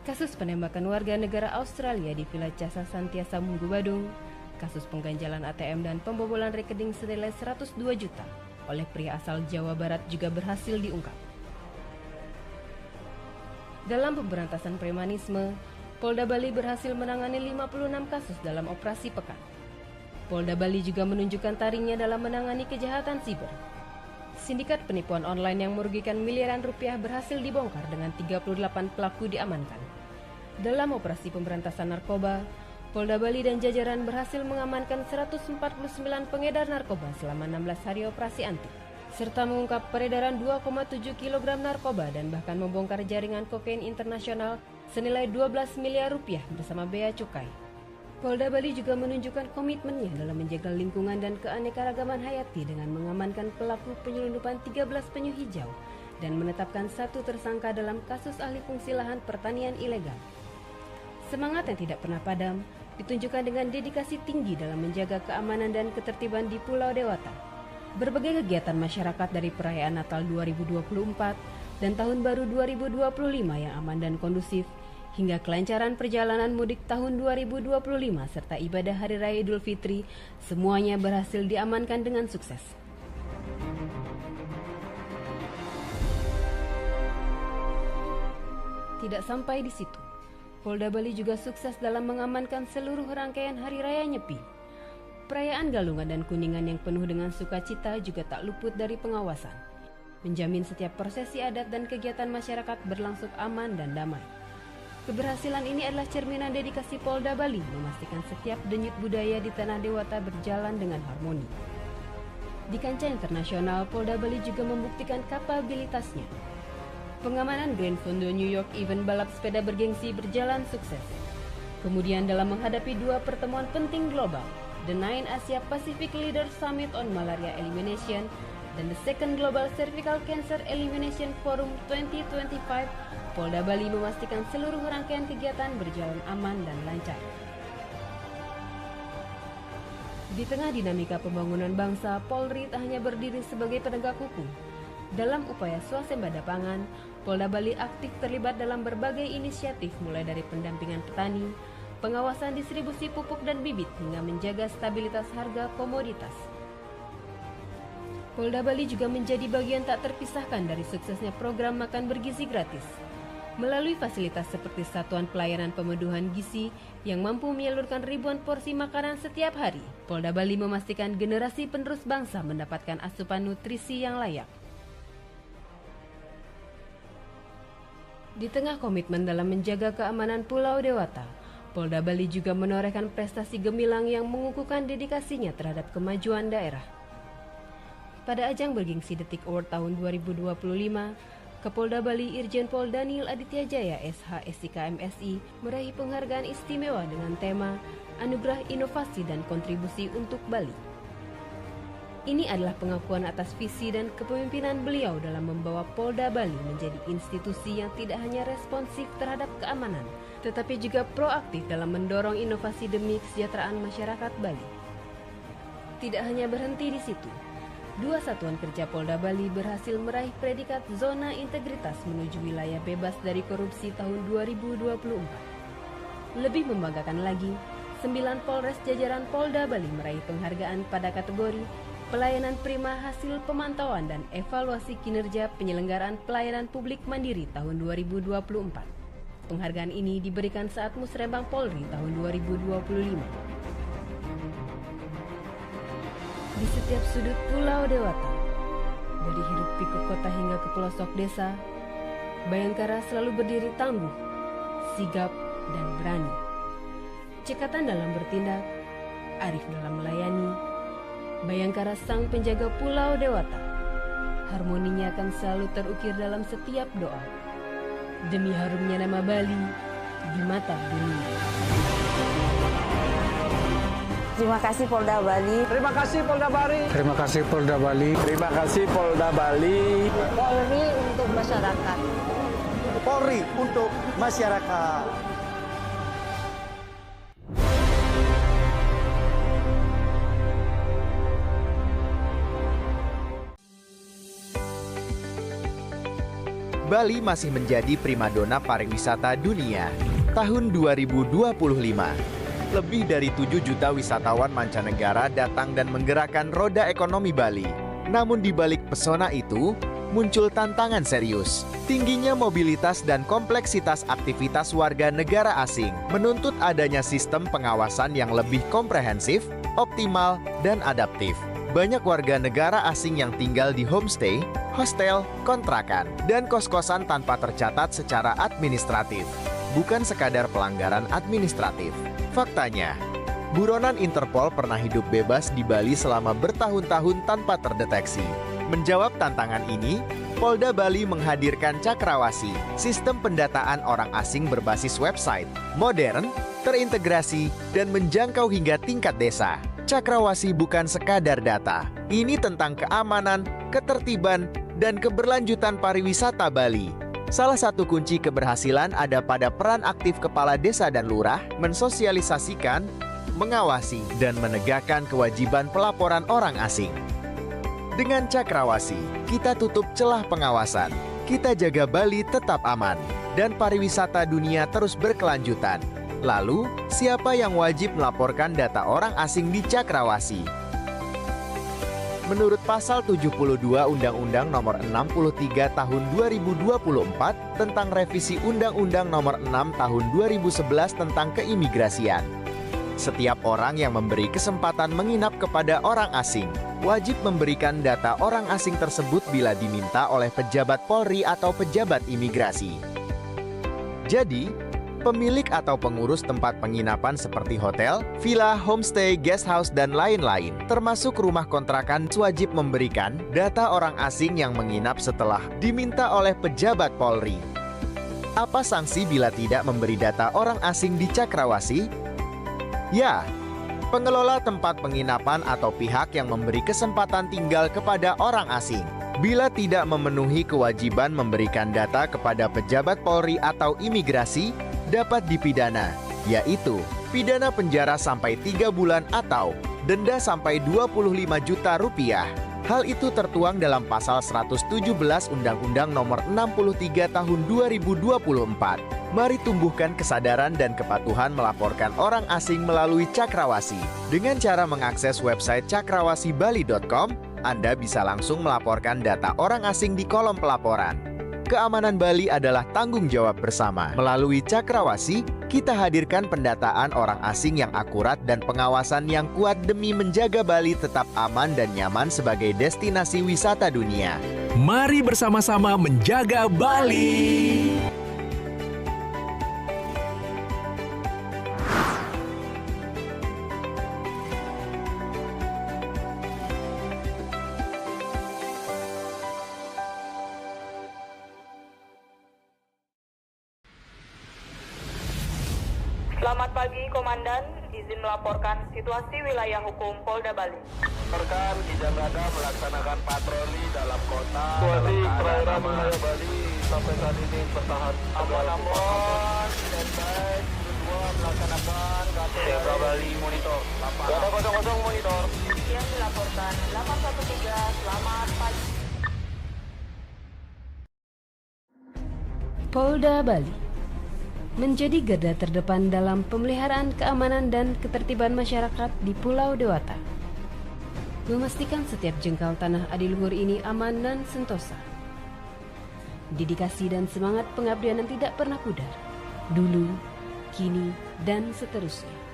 Kasus penembakan warga negara Australia di Villa Casa Santiasa Munggu Badung. Kasus pengganjalan ATM dan pembobolan rekening senilai 102 juta oleh pria asal Jawa Barat juga berhasil diungkap. Dalam pemberantasan premanisme, Polda Bali berhasil menangani 56 kasus dalam operasi pekan. Polda Bali juga menunjukkan taringnya dalam menangani kejahatan siber. Sindikat penipuan online yang merugikan miliaran rupiah berhasil dibongkar dengan 38 pelaku diamankan. Dalam operasi pemberantasan narkoba, Polda Bali dan jajaran berhasil mengamankan 149 pengedar narkoba selama 16 hari operasi anti, serta mengungkap peredaran 2,7 kg narkoba dan bahkan membongkar jaringan kokain internasional senilai 12 miliar rupiah bersama bea cukai. Polda Bali juga menunjukkan komitmennya dalam menjaga lingkungan dan keanekaragaman hayati dengan mengamankan pelaku penyelundupan 13 penyu hijau dan menetapkan 1 tersangka dalam kasus ahli fungsi lahan pertanian ilegal. Semangat yang tidak pernah padam ditunjukkan dengan dedikasi tinggi dalam menjaga keamanan dan ketertiban di Pulau Dewata. Berbagai kegiatan masyarakat dari perayaan Natal 2024 dan Tahun Baru 2025 yang aman dan kondusif, hingga kelancaran perjalanan mudik tahun 2025 serta ibadah Hari Raya Idul Fitri, semuanya berhasil diamankan dengan sukses. Tidak sampai di situ, Polda Bali juga sukses dalam mengamankan seluruh rangkaian Hari Raya Nyepi. Perayaan Galungan dan Kuningan yang penuh dengan sukacita juga tak luput dari pengawasan, menjamin setiap prosesi adat dan kegiatan masyarakat berlangsung aman dan damai. Keberhasilan ini adalah cerminan dedikasi Polda Bali memastikan setiap denyut budaya di Tanah Dewata berjalan dengan harmoni. Di kancah internasional, Polda Bali juga membuktikan kapabilitasnya. Pengamanan Grand Fondo New York event balap sepeda bergengsi berjalan sukses. Kemudian dalam menghadapi 2 pertemuan penting global, The 9 Asia Pacific Leaders Summit on Malaria Elimination dan The Second Global Cervical Cancer Elimination Forum 2025, Polda Bali memastikan seluruh rangkaian kegiatan berjalan aman dan lancar. Di tengah dinamika pembangunan bangsa, Polri tak hanya berdiri sebagai penegak hukum. Dalam upaya swasembada pangan, Polda Bali aktif terlibat dalam berbagai inisiatif mulai dari pendampingan petani, pengawasan distribusi pupuk dan bibit hingga menjaga stabilitas harga komoditas. Polda Bali juga menjadi bagian tak terpisahkan dari suksesnya program makan bergizi gratis. Melalui fasilitas seperti Satuan Pelayanan Pemenuhan Gizi yang mampu menyalurkan ribuan porsi makanan setiap hari, Polda Bali memastikan generasi penerus bangsa mendapatkan asupan nutrisi yang layak. Di tengah komitmen dalam menjaga keamanan Pulau Dewata, Polda Bali juga menorehkan prestasi gemilang yang mengukuhkan dedikasinya terhadap kemajuan daerah. Pada ajang bergengsi Detik Award tahun 2025, Kapolda Bali Irjen Pol Daniel Aditya Jaya SH SIK MSI meraih penghargaan istimewa dengan tema Anugerah Inovasi dan Kontribusi untuk Bali. Ini adalah pengakuan atas visi dan kepemimpinan beliau dalam membawa Polda Bali menjadi institusi yang tidak hanya responsif terhadap keamanan, tetapi juga proaktif dalam mendorong inovasi demi kesejahteraan masyarakat Bali. Tidak hanya berhenti di situ, 2 satuan kerja Polda Bali berhasil meraih predikat Zona Integritas menuju Wilayah Bebas dari Korupsi tahun 2024. Lebih membanggakan lagi, 9 Polres jajaran Polda Bali meraih penghargaan pada kategori Pelayanan Prima Hasil Pemantauan dan Evaluasi Kinerja Penyelenggaraan Pelayanan Publik Mandiri tahun 2024. Penghargaan ini diberikan saat Musrembang Polri tahun 2025. Di setiap sudut Pulau Dewata, dari hiruk pikuk kota hingga ke pelosok desa, Bayangkara selalu berdiri tangguh, sigap, dan berani. Cekatan dalam bertindak, arif dalam melayani, Bayangkara sang penjaga Pulau Dewata. Harmoninya akan selalu terukir dalam setiap doa, demi harumnya nama Bali di mata dunia. Terima kasih Polda Bali. Terima kasih Polda Bali. Terima kasih Polda Bali. Terima kasih Polda Bali. Polri untuk masyarakat. Polri untuk masyarakat. Bali masih menjadi primadona pariwisata dunia. Tahun 2025, lebih dari 7 juta wisatawan mancanegara datang dan menggerakkan roda ekonomi Bali. Namun di balik pesona itu, muncul tantangan serius. Tingginya mobilitas dan kompleksitas aktivitas warga negara asing menuntut adanya sistem pengawasan yang lebih komprehensif, optimal, dan adaptif. Banyak warga negara asing yang tinggal di homestay, hostel, kontrakan, dan kos-kosan tanpa tercatat secara administratif. Bukan sekadar pelanggaran administratif. Faktanya, buronan Interpol pernah hidup bebas di Bali selama bertahun-tahun tanpa terdeteksi. Menjawab tantangan ini, Polda Bali menghadirkan Cakrawasi, sistem pendataan orang asing berbasis website, modern, terintegrasi, dan menjangkau hingga tingkat desa. Cakrawasi bukan sekadar data. Ini tentang keamanan, ketertiban, dan keberlanjutan pariwisata Bali. Salah satu kunci keberhasilan ada pada peran aktif kepala desa dan lurah mensosialisasikan, mengawasi, dan menegakkan kewajiban pelaporan orang asing. Dengan Cakrawasi, kita tutup celah pengawasan, kita jaga Bali tetap aman, dan pariwisata dunia terus berkelanjutan. Lalu, siapa yang wajib melaporkan data orang asing di Cakrawasi? Menurut pasal 72 Undang-Undang Nomor 63 Tahun 2024 tentang revisi Undang-Undang Nomor 6 Tahun 2011 tentang keimigrasian, setiap orang yang memberi kesempatan menginap kepada orang asing wajib memberikan data orang asing tersebut bila diminta oleh pejabat Polri atau pejabat imigrasi. Jadi, pemilik atau pengurus tempat penginapan seperti hotel, villa, homestay, guest house, dan lain-lain, termasuk rumah kontrakan, wajib memberikan data orang asing yang menginap setelah diminta oleh pejabat Polri. Apa sanksi bila tidak memberi data orang asing di Cakrawasi? Ya, pengelola tempat penginapan atau pihak yang memberi kesempatan tinggal kepada orang asing, bila tidak memenuhi kewajiban memberikan data kepada pejabat Polri atau imigrasi, dapat dipidana, yaitu pidana penjara sampai 3 bulan atau denda sampai 25 juta rupiah. Hal itu tertuang dalam pasal 117 Undang-Undang Nomor 63 Tahun 2024. Mari tumbuhkan kesadaran dan kepatuhan melaporkan orang asing melalui Cakrawasi. Dengan cara mengakses website cakrawasibali.com, Anda bisa langsung melaporkan data orang asing di kolom pelaporan. Keamanan Bali adalah tanggung jawab bersama. Melalui Cakrawasi, kita hadirkan pendataan orang asing yang akurat dan pengawasan yang kuat demi menjaga Bali tetap aman dan nyaman sebagai destinasi wisata dunia. Mari bersama-sama menjaga Bali. Selamat pagi, Komandan. Izin melaporkan situasi wilayah hukum Polda Bali. Rekan Diselenggarakan melaksanakan patroli dalam kota. Situasi perairan wilayah Bali sampai saat ini bertahan Aman-aman, terbaik, kedua melaksanakan FIFA Bali monitor. Data 00 monitor. Yang dilaporkan 813, selamat pagi. Polda Bali menjadi garda terdepan dalam pemeliharaan keamanan dan ketertiban masyarakat di Pulau Dewata. Memastikan setiap jengkal tanah adiluhur ini aman dan sentosa. Dedikasi dan semangat pengabdian yang tidak pernah pudar, dulu, kini, dan seterusnya.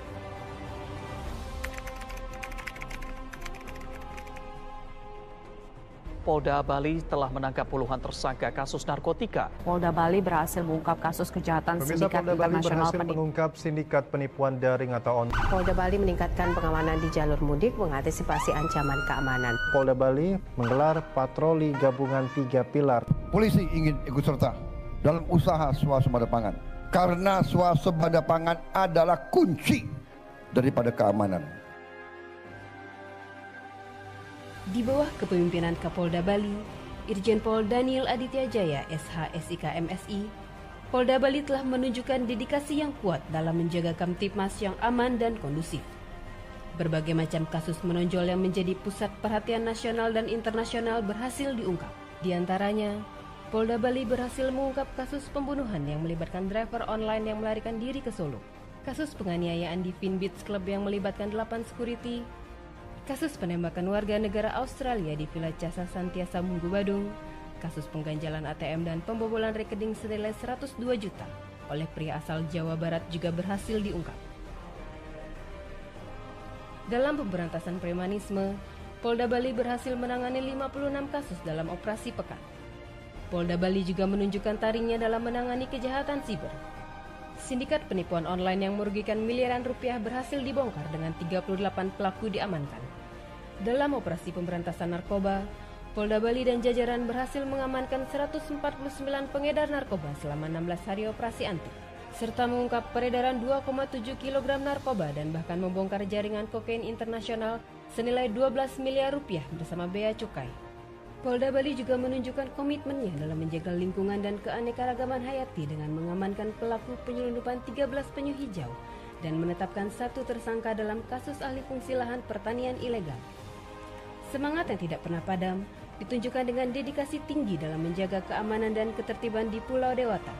Polda Bali telah menangkap puluhan tersangka kasus narkotika. Polda Bali berhasil mengungkap kasus kejahatan sindikat Polda Bali internasional berhasil mengungkap sindikat penipuan daring atau online. Polda Bali meningkatkan pengamanan di jalur mudik mengantisipasi ancaman keamanan. Polda Bali menggelar patroli gabungan 3 pilar. Polisi ingin ikut serta dalam usaha swasembada pangan. Karena swasembada pangan adalah kunci daripada keamanan. Di bawah kepemimpinan Kapolda Bali, Irjen Pol Daniel Aditya Jaya, SH.SIK MSI, Polda Bali telah menunjukkan dedikasi yang kuat dalam menjaga Kamtipmas yang aman dan kondusif. Berbagai macam kasus menonjol yang menjadi pusat perhatian nasional dan internasional berhasil diungkap. Di antaranya, Polda Bali berhasil mengungkap kasus pembunuhan yang melibatkan driver online yang melarikan diri ke Solo. Kasus penganiayaan di Fin Beach Club yang melibatkan 8 security. Kasus penembakan warga negara Australia di Villa Casa Santiasa Munggu Badung. Kasus pengganjalan ATM dan pembobolan rekening senilai 102 juta oleh pria asal Jawa Barat juga berhasil diungkap. Dalam pemberantasan premanisme, Polda Bali berhasil menangani 56 kasus dalam operasi pekan. Polda Bali juga menunjukkan taringnya dalam menangani kejahatan siber. Sindikat penipuan online yang merugikan miliaran rupiah berhasil dibongkar dengan 38 pelaku diamankan. Dalam operasi pemberantasan narkoba, Polda Bali dan jajaran berhasil mengamankan 149 pengedar narkoba selama 16 hari operasi anti, serta mengungkap peredaran 2,7 kg narkoba dan bahkan membongkar jaringan kokain internasional senilai 12 miliar rupiah bersama bea cukai. Polda Bali juga menunjukkan komitmennya dalam menjaga lingkungan dan keanekaragaman hayati dengan mengamankan pelaku penyelundupan 13 penyu hijau dan menetapkan 1 tersangka dalam kasus alih fungsi lahan pertanian ilegal. Semangat yang tidak pernah padam ditunjukkan dengan dedikasi tinggi dalam menjaga keamanan dan ketertiban di Pulau Dewata.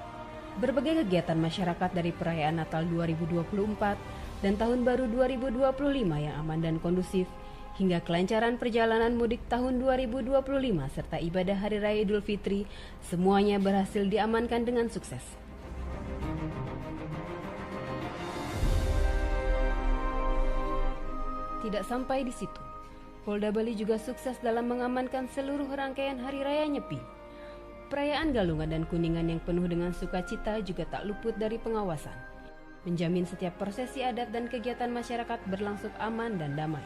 Berbagai kegiatan masyarakat dari perayaan Natal 2024 dan Tahun Baru 2025 yang aman dan kondusif, hingga kelancaran perjalanan mudik tahun 2025 serta ibadah Hari Raya Idul Fitri, semuanya berhasil diamankan dengan sukses. Tidak sampai di situ, Polda Bali juga sukses dalam mengamankan seluruh rangkaian Hari Raya Nyepi. Perayaan Galungan dan Kuningan yang penuh dengan sukacita juga tak luput dari pengawasan, menjamin setiap prosesi adat dan kegiatan masyarakat berlangsung aman dan damai.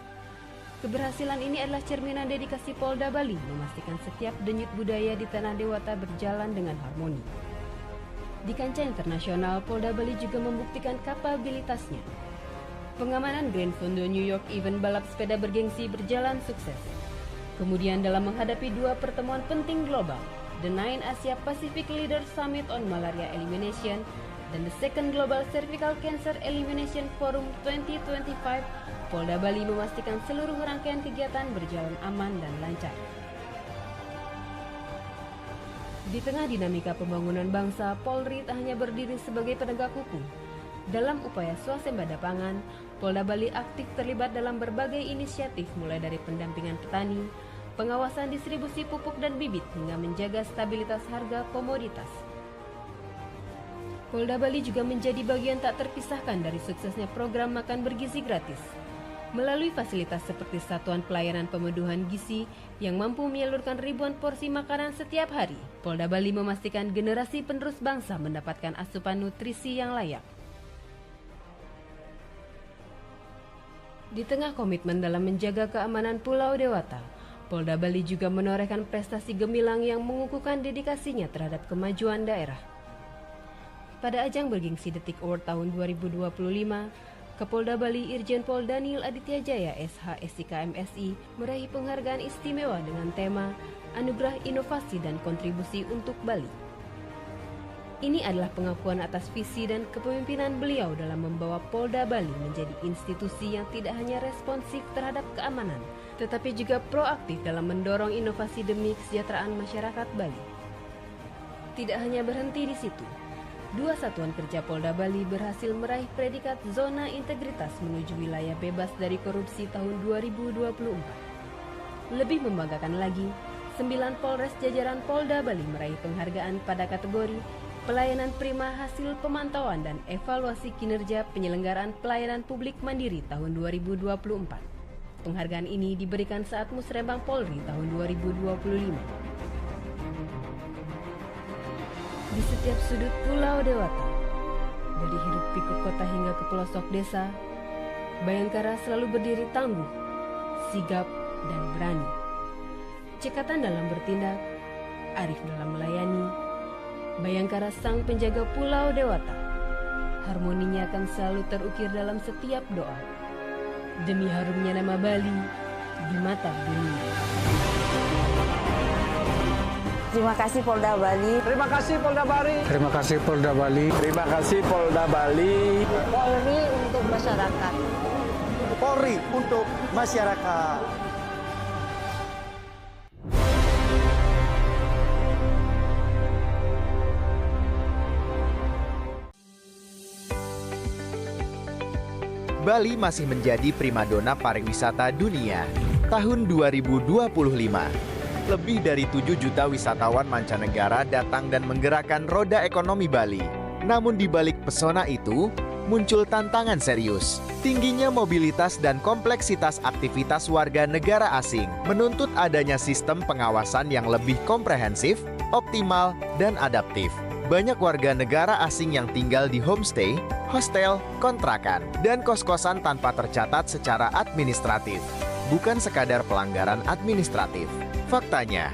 Keberhasilan ini adalah cerminan dedikasi Polda Bali memastikan setiap denyut budaya di Tanah Dewata berjalan dengan harmoni. Di kancah internasional, Polda Bali juga membuktikan kapabilitasnya. Pengamanan Grand Fondo New York event balap sepeda bergengsi berjalan sukses. Kemudian dalam menghadapi 2 pertemuan penting global, The 9 Asia Pacific Leaders Summit on Malaria Elimination dan The Second Global Cervical Cancer Elimination Forum 2025, Polda Bali memastikan seluruh rangkaian kegiatan berjalan aman dan lancar. Di tengah dinamika pembangunan bangsa, Polri tak hanya berdiri sebagai penegak hukum. Dalam upaya swasembada pangan, Polda Bali aktif terlibat dalam berbagai inisiatif mulai dari pendampingan petani, pengawasan distribusi pupuk dan bibit hingga menjaga stabilitas harga komoditas. Polda Bali juga menjadi bagian tak terpisahkan dari suksesnya program makan bergizi gratis. Melalui fasilitas seperti Satuan Pelayanan Pemenuhan Gizi yang mampu menyalurkan ribuan porsi makanan setiap hari, Polda Bali memastikan generasi penerus bangsa mendapatkan asupan nutrisi yang layak. Di tengah komitmen dalam menjaga keamanan Pulau Dewata, Polda Bali juga menorehkan prestasi gemilang yang mengukuhkan dedikasinya terhadap kemajuan daerah. Pada ajang bergengsi Detik Award tahun 2025, Kapolda Bali Irjen Pol Daniel Aditya Jaya SH SIK MSI meraih penghargaan istimewa dengan tema Anugerah Inovasi dan Kontribusi untuk Bali. Ini adalah pengakuan atas visi dan kepemimpinan beliau dalam membawa Polda Bali menjadi institusi yang tidak hanya responsif terhadap keamanan, tetapi juga proaktif dalam mendorong inovasi demi kesejahteraan masyarakat Bali. Tidak hanya berhenti di situ, 2 satuan kerja Polda Bali berhasil meraih predikat Zona Integritas menuju Wilayah Bebas dari Korupsi tahun 2024. Lebih membanggakan lagi, 9 Polres jajaran Polda Bali meraih penghargaan pada kategori Pelayanan Prima Hasil Pemantauan dan Evaluasi Kinerja Penyelenggaraan Pelayanan Publik Mandiri tahun 2024. Penghargaan ini diberikan saat Musrembang Polri tahun 2025. Di setiap sudut Pulau Dewata, dari hiruk pikuk kota hingga ke pelosok desa, Bayangkara selalu berdiri tangguh, sigap, dan berani. Cekatan dalam bertindak, arif dalam melayani, Bayangkara sang penjaga Pulau Dewata. Harmoninya akan selalu terukir dalam setiap doa, demi harumnya nama Bali di mata dunia. Terima kasih Polda Bali. Terima kasih Polda Bali. Terima kasih Polda Bali. Terima kasih Polda Bali. Polri untuk masyarakat. Polri untuk masyarakat. Bali masih menjadi primadona pariwisata dunia. Tahun 2025, lebih dari 7 juta wisatawan mancanegara datang dan menggerakkan roda ekonomi Bali. Namun di balik pesona itu, muncul tantangan serius. Tingginya mobilitas dan kompleksitas aktivitas warga negara asing menuntut adanya sistem pengawasan yang lebih komprehensif, optimal, dan adaptif. Banyak warga negara asing yang tinggal di homestay, hostel, kontrakan, dan kos-kosan tanpa tercatat secara administratif. Bukan sekadar pelanggaran administratif. Faktanya,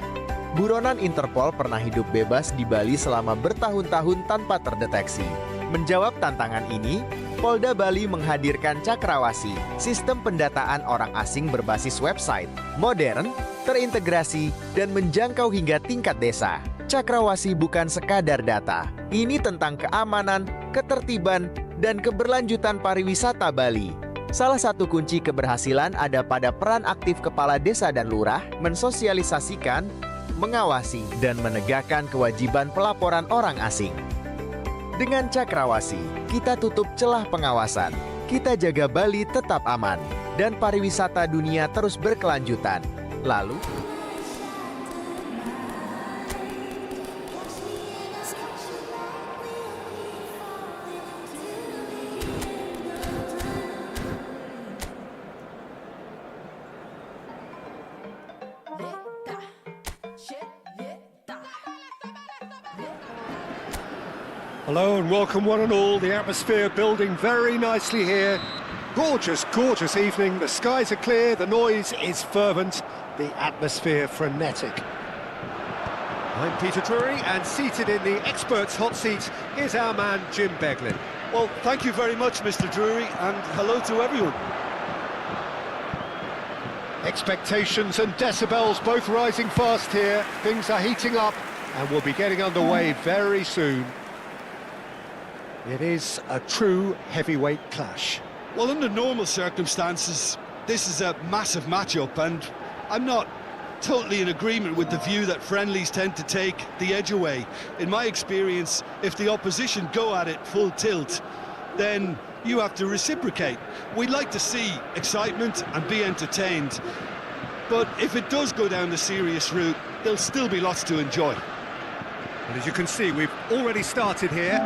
buronan Interpol pernah hidup bebas di Bali selama bertahun-tahun tanpa terdeteksi. Menjawab tantangan ini, Polda Bali menghadirkan Cakrawasi, sistem pendataan orang asing berbasis website, modern, terintegrasi, dan menjangkau hingga tingkat desa. Cakrawasi bukan sekadar data. Ini tentang keamanan, ketertiban, dan keberlanjutan pariwisata Bali. Salah satu kunci keberhasilan ada pada peran aktif kepala desa dan lurah mensosialisasikan, mengawasi, dan menegakkan kewajiban pelaporan orang asing. Dengan Cakrawasi, kita tutup celah pengawasan, kita jaga Bali tetap aman, dan pariwisata dunia terus berkelanjutan. Lalu, Hello and welcome one and all. The atmosphere building very nicely here. Gorgeous, gorgeous evening. The skies are clear, the noise is fervent, the atmosphere frenetic. I'm Peter Drury, and seated in the experts' hot seat is our man Jim Beglin. Well, thank you very much, Mr. Drury, and hello to everyone. Expectations and decibels both rising fast here. Things are heating up and we'll be getting underway very soon. It is a true heavyweight clash. Well, under normal circumstances, this is a massive matchup, and I'm not totally in agreement with the view that friendlies tend to take the edge away. In my experience, if the opposition go at it full tilt, then you have to reciprocate. We'd like to see excitement and be entertained, but if it does go down the serious route, there'll still be lots to enjoy. And as you can see, we've already started here.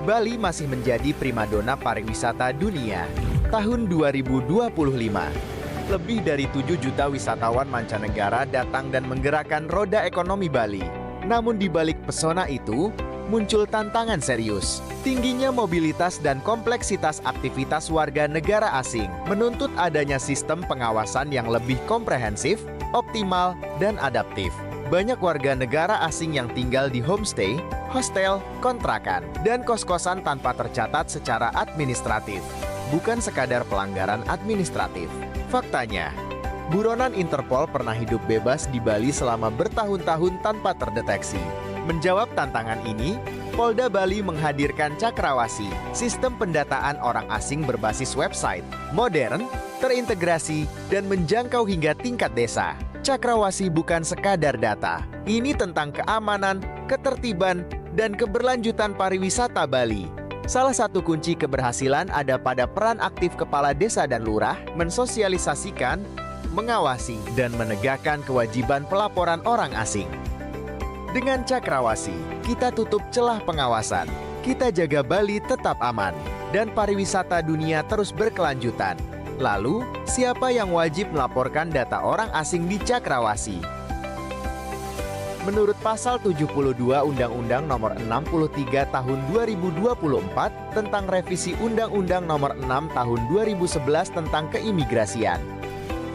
Bali masih menjadi primadona pariwisata dunia. Tahun 2025, lebih dari 7 juta wisatawan mancanegara datang dan menggerakkan roda ekonomi Bali. Namun di balik pesona itu, muncul tantangan serius. Tingginya mobilitas dan kompleksitas aktivitas warga negara asing menuntut adanya sistem pengawasan yang lebih komprehensif, optimal, dan adaptif. Banyak warga negara asing yang tinggal di homestay, hostel, kontrakan, dan kos-kosan tanpa tercatat secara administratif. Bukan sekadar pelanggaran administratif. Faktanya, buronan Interpol pernah hidup bebas di Bali selama bertahun-tahun tanpa terdeteksi. Menjawab tantangan ini, Polda Bali menghadirkan Cakrawasi, sistem pendataan orang asing berbasis website, modern, terintegrasi, dan menjangkau hingga tingkat desa. Cakrawasi bukan sekadar data. Ini tentang keamanan, ketertiban, dan keberlanjutan pariwisata Bali. Salah satu kunci keberhasilan ada pada peran aktif kepala desa dan lurah mensosialisasikan, mengawasi, dan menegakkan kewajiban pelaporan orang asing. Dengan Cakrawasi, kita tutup celah pengawasan, kita jaga Bali tetap aman, dan pariwisata dunia terus berkelanjutan. Lalu, siapa yang wajib melaporkan data orang asing di Cakrawasi? Menurut pasal 72 Undang-Undang Nomor 63 Tahun 2024 tentang revisi Undang-Undang Nomor 6 Tahun 2011 tentang keimigrasian,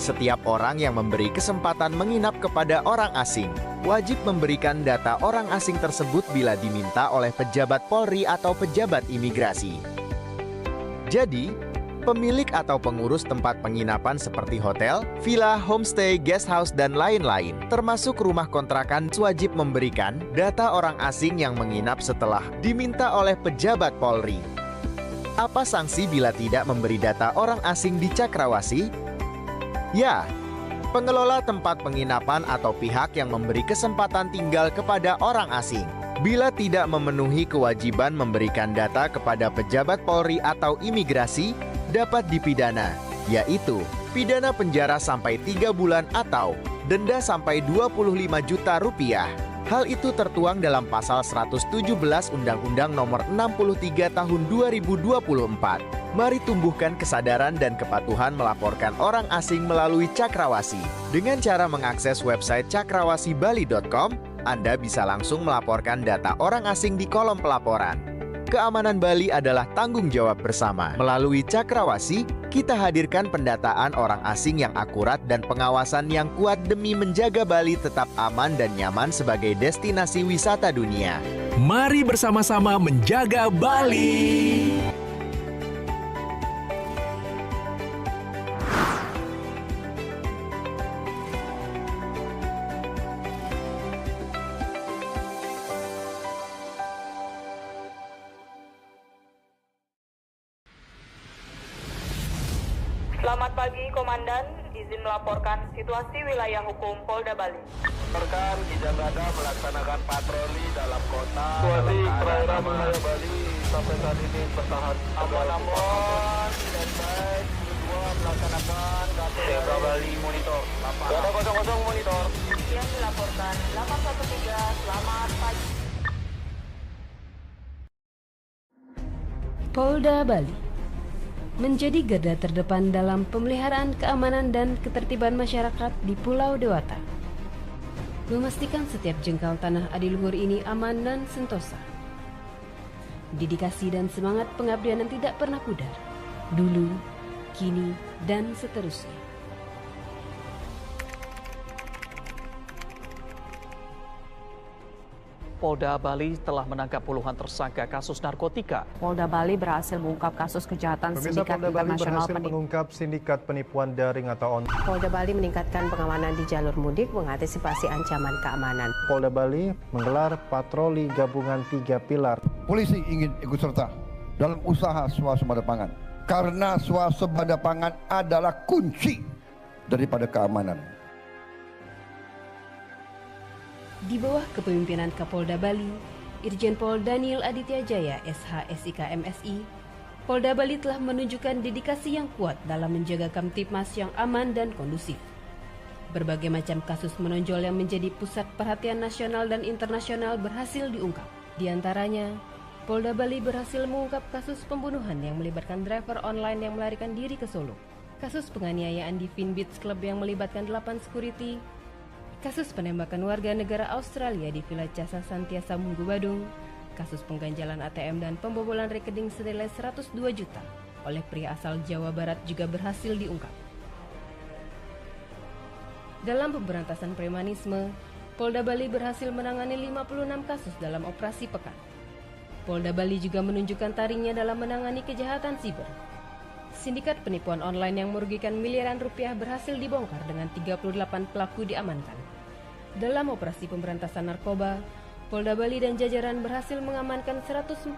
setiap orang yang memberi kesempatan menginap kepada orang asing wajib memberikan data orang asing tersebut bila diminta oleh pejabat Polri atau pejabat imigrasi. Jadi, pemilik atau pengurus tempat penginapan seperti hotel, villa, homestay, guest house, dan lain-lain, termasuk rumah kontrakan, wajib memberikan data orang asing yang menginap setelah diminta oleh pejabat Polri. Apa sanksi bila tidak memberi data orang asing di Cakrawasi? Ya, pengelola tempat penginapan atau pihak yang memberi kesempatan tinggal kepada orang asing, bila tidak memenuhi kewajiban memberikan data kepada pejabat Polri atau imigrasi, dapat dipidana, yaitu pidana penjara sampai 3 bulan atau denda sampai 25 juta rupiah. Hal itu tertuang dalam pasal 117 Undang-Undang Nomor 63 Tahun 2024. Mari tumbuhkan kesadaran dan kepatuhan melaporkan orang asing melalui Cakrawasi. Dengan cara mengakses website cakrawasibali.com, Anda bisa langsung melaporkan data orang asing di kolom pelaporan. Keamanan Bali adalah tanggung jawab bersama. Melalui Cakrawasi, kita hadirkan pendataan orang asing yang akurat dan pengawasan yang kuat demi menjaga Bali tetap aman dan nyaman sebagai destinasi wisata dunia. Mari bersama-sama menjaga Bali. Selamat pagi, Komandan. Izin melaporkan situasi wilayah hukum Polda Bali. Rekan Diselenggarakan melaksanakan patroli dalam kota. Situasi perairan wilayah Bali sampai saat ini bertahan Aman-aman dan baik. Kedua melaksanakan Sega Bali monitor. Data 00 monitor. Yang dilaporkan 813, selamat pagi. Polda Bali menjadi garda terdepan dalam pemeliharaan keamanan dan ketertiban masyarakat di Pulau Dewata. Memastikan setiap jengkal tanah adiluhur ini aman dan sentosa. Dedikasi dan semangat pengabdian yang tidak pernah pudar, dulu, kini, dan seterusnya. Polda Bali telah menangkap puluhan tersangka kasus narkotika. Polda Bali berhasil mengungkap kasus kejahatan Pemirsa, sindikat Polda Bali internasional berhasil mengungkap sindikat penipuan daring atau online. Polda Bali meningkatkan pengamanan di jalur mudik mengantisipasi ancaman keamanan. Polda Bali menggelar patroli gabungan 3 pilar. Polisi ingin ikut serta dalam usaha swasembada pangan. Karena swasembada pangan adalah kunci daripada keamanan. Di bawah kepemimpinan Kapolda Bali, Irjen Pol Daniel Aditya Jaya, SH.SIK MSI, Polda Bali telah menunjukkan dedikasi yang kuat dalam menjaga Kamtipmas yang aman dan kondusif. Berbagai macam kasus menonjol yang menjadi pusat perhatian nasional dan internasional berhasil diungkap. Di antaranya, Polda Bali berhasil mengungkap kasus pembunuhan yang melibatkan driver online yang melarikan diri ke Solo. Kasus penganiayaan di Finbeats Club yang melibatkan 8 security. Kasus penembakan warga negara Australia di Villa Casa Santiasa Munggu Badung. Kasus pengganjalan ATM dan pembobolan rekening senilai 102 juta oleh pria asal Jawa Barat juga berhasil diungkap. Dalam pemberantasan premanisme, Polda Bali berhasil menangani 56 kasus dalam operasi pekan. Polda Bali juga menunjukkan taringnya dalam menangani kejahatan siber. Sindikat penipuan online yang merugikan miliaran rupiah berhasil dibongkar dengan 38 pelaku diamankan. Dalam operasi pemberantasan narkoba, Polda Bali dan jajaran berhasil mengamankan 149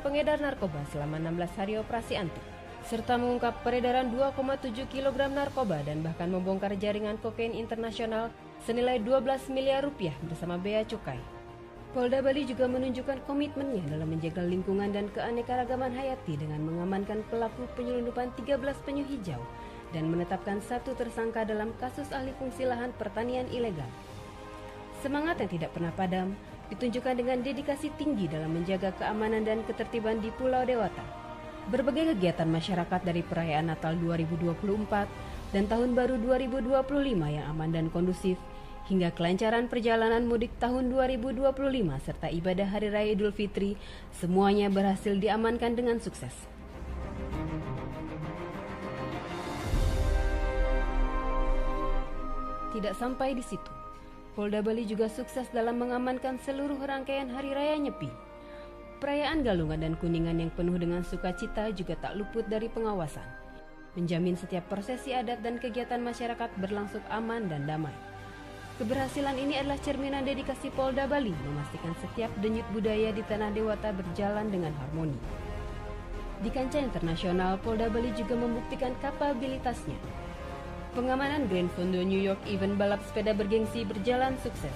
pengedar narkoba selama 16 hari operasi anti, serta mengungkap peredaran 2,7 kg narkoba dan bahkan membongkar jaringan kokain internasional senilai 12 miliar rupiah bersama bea cukai. Polda Bali juga menunjukkan komitmennya dalam menjaga lingkungan dan keanekaragaman hayati dengan mengamankan pelaku penyelundupan 13 penyu hijau dan menetapkan 1 tersangka dalam kasus alih fungsi lahan pertanian ilegal. Semangat yang tidak pernah padam ditunjukkan dengan dedikasi tinggi dalam menjaga keamanan dan ketertiban di Pulau Dewata. Berbagai kegiatan masyarakat dari perayaan Natal 2024 dan Tahun Baru 2025 yang aman dan kondusif, hingga kelancaran perjalanan mudik tahun 2025 serta ibadah Hari Raya Idul Fitri, semuanya berhasil diamankan dengan sukses. Tidak sampai di situ, Polda Bali juga sukses dalam mengamankan seluruh rangkaian Hari Raya Nyepi. Perayaan Galungan dan Kuningan yang penuh dengan sukacita juga tak luput dari pengawasan, menjamin setiap prosesi adat dan kegiatan masyarakat berlangsung aman dan damai. Keberhasilan ini adalah cerminan dedikasi Polda Bali memastikan setiap denyut budaya di Tanah Dewata berjalan dengan harmoni. Di kancah internasional, Polda Bali juga membuktikan kapabilitasnya. Pengamanan Grand Fondo New York event balap sepeda bergengsi berjalan sukses.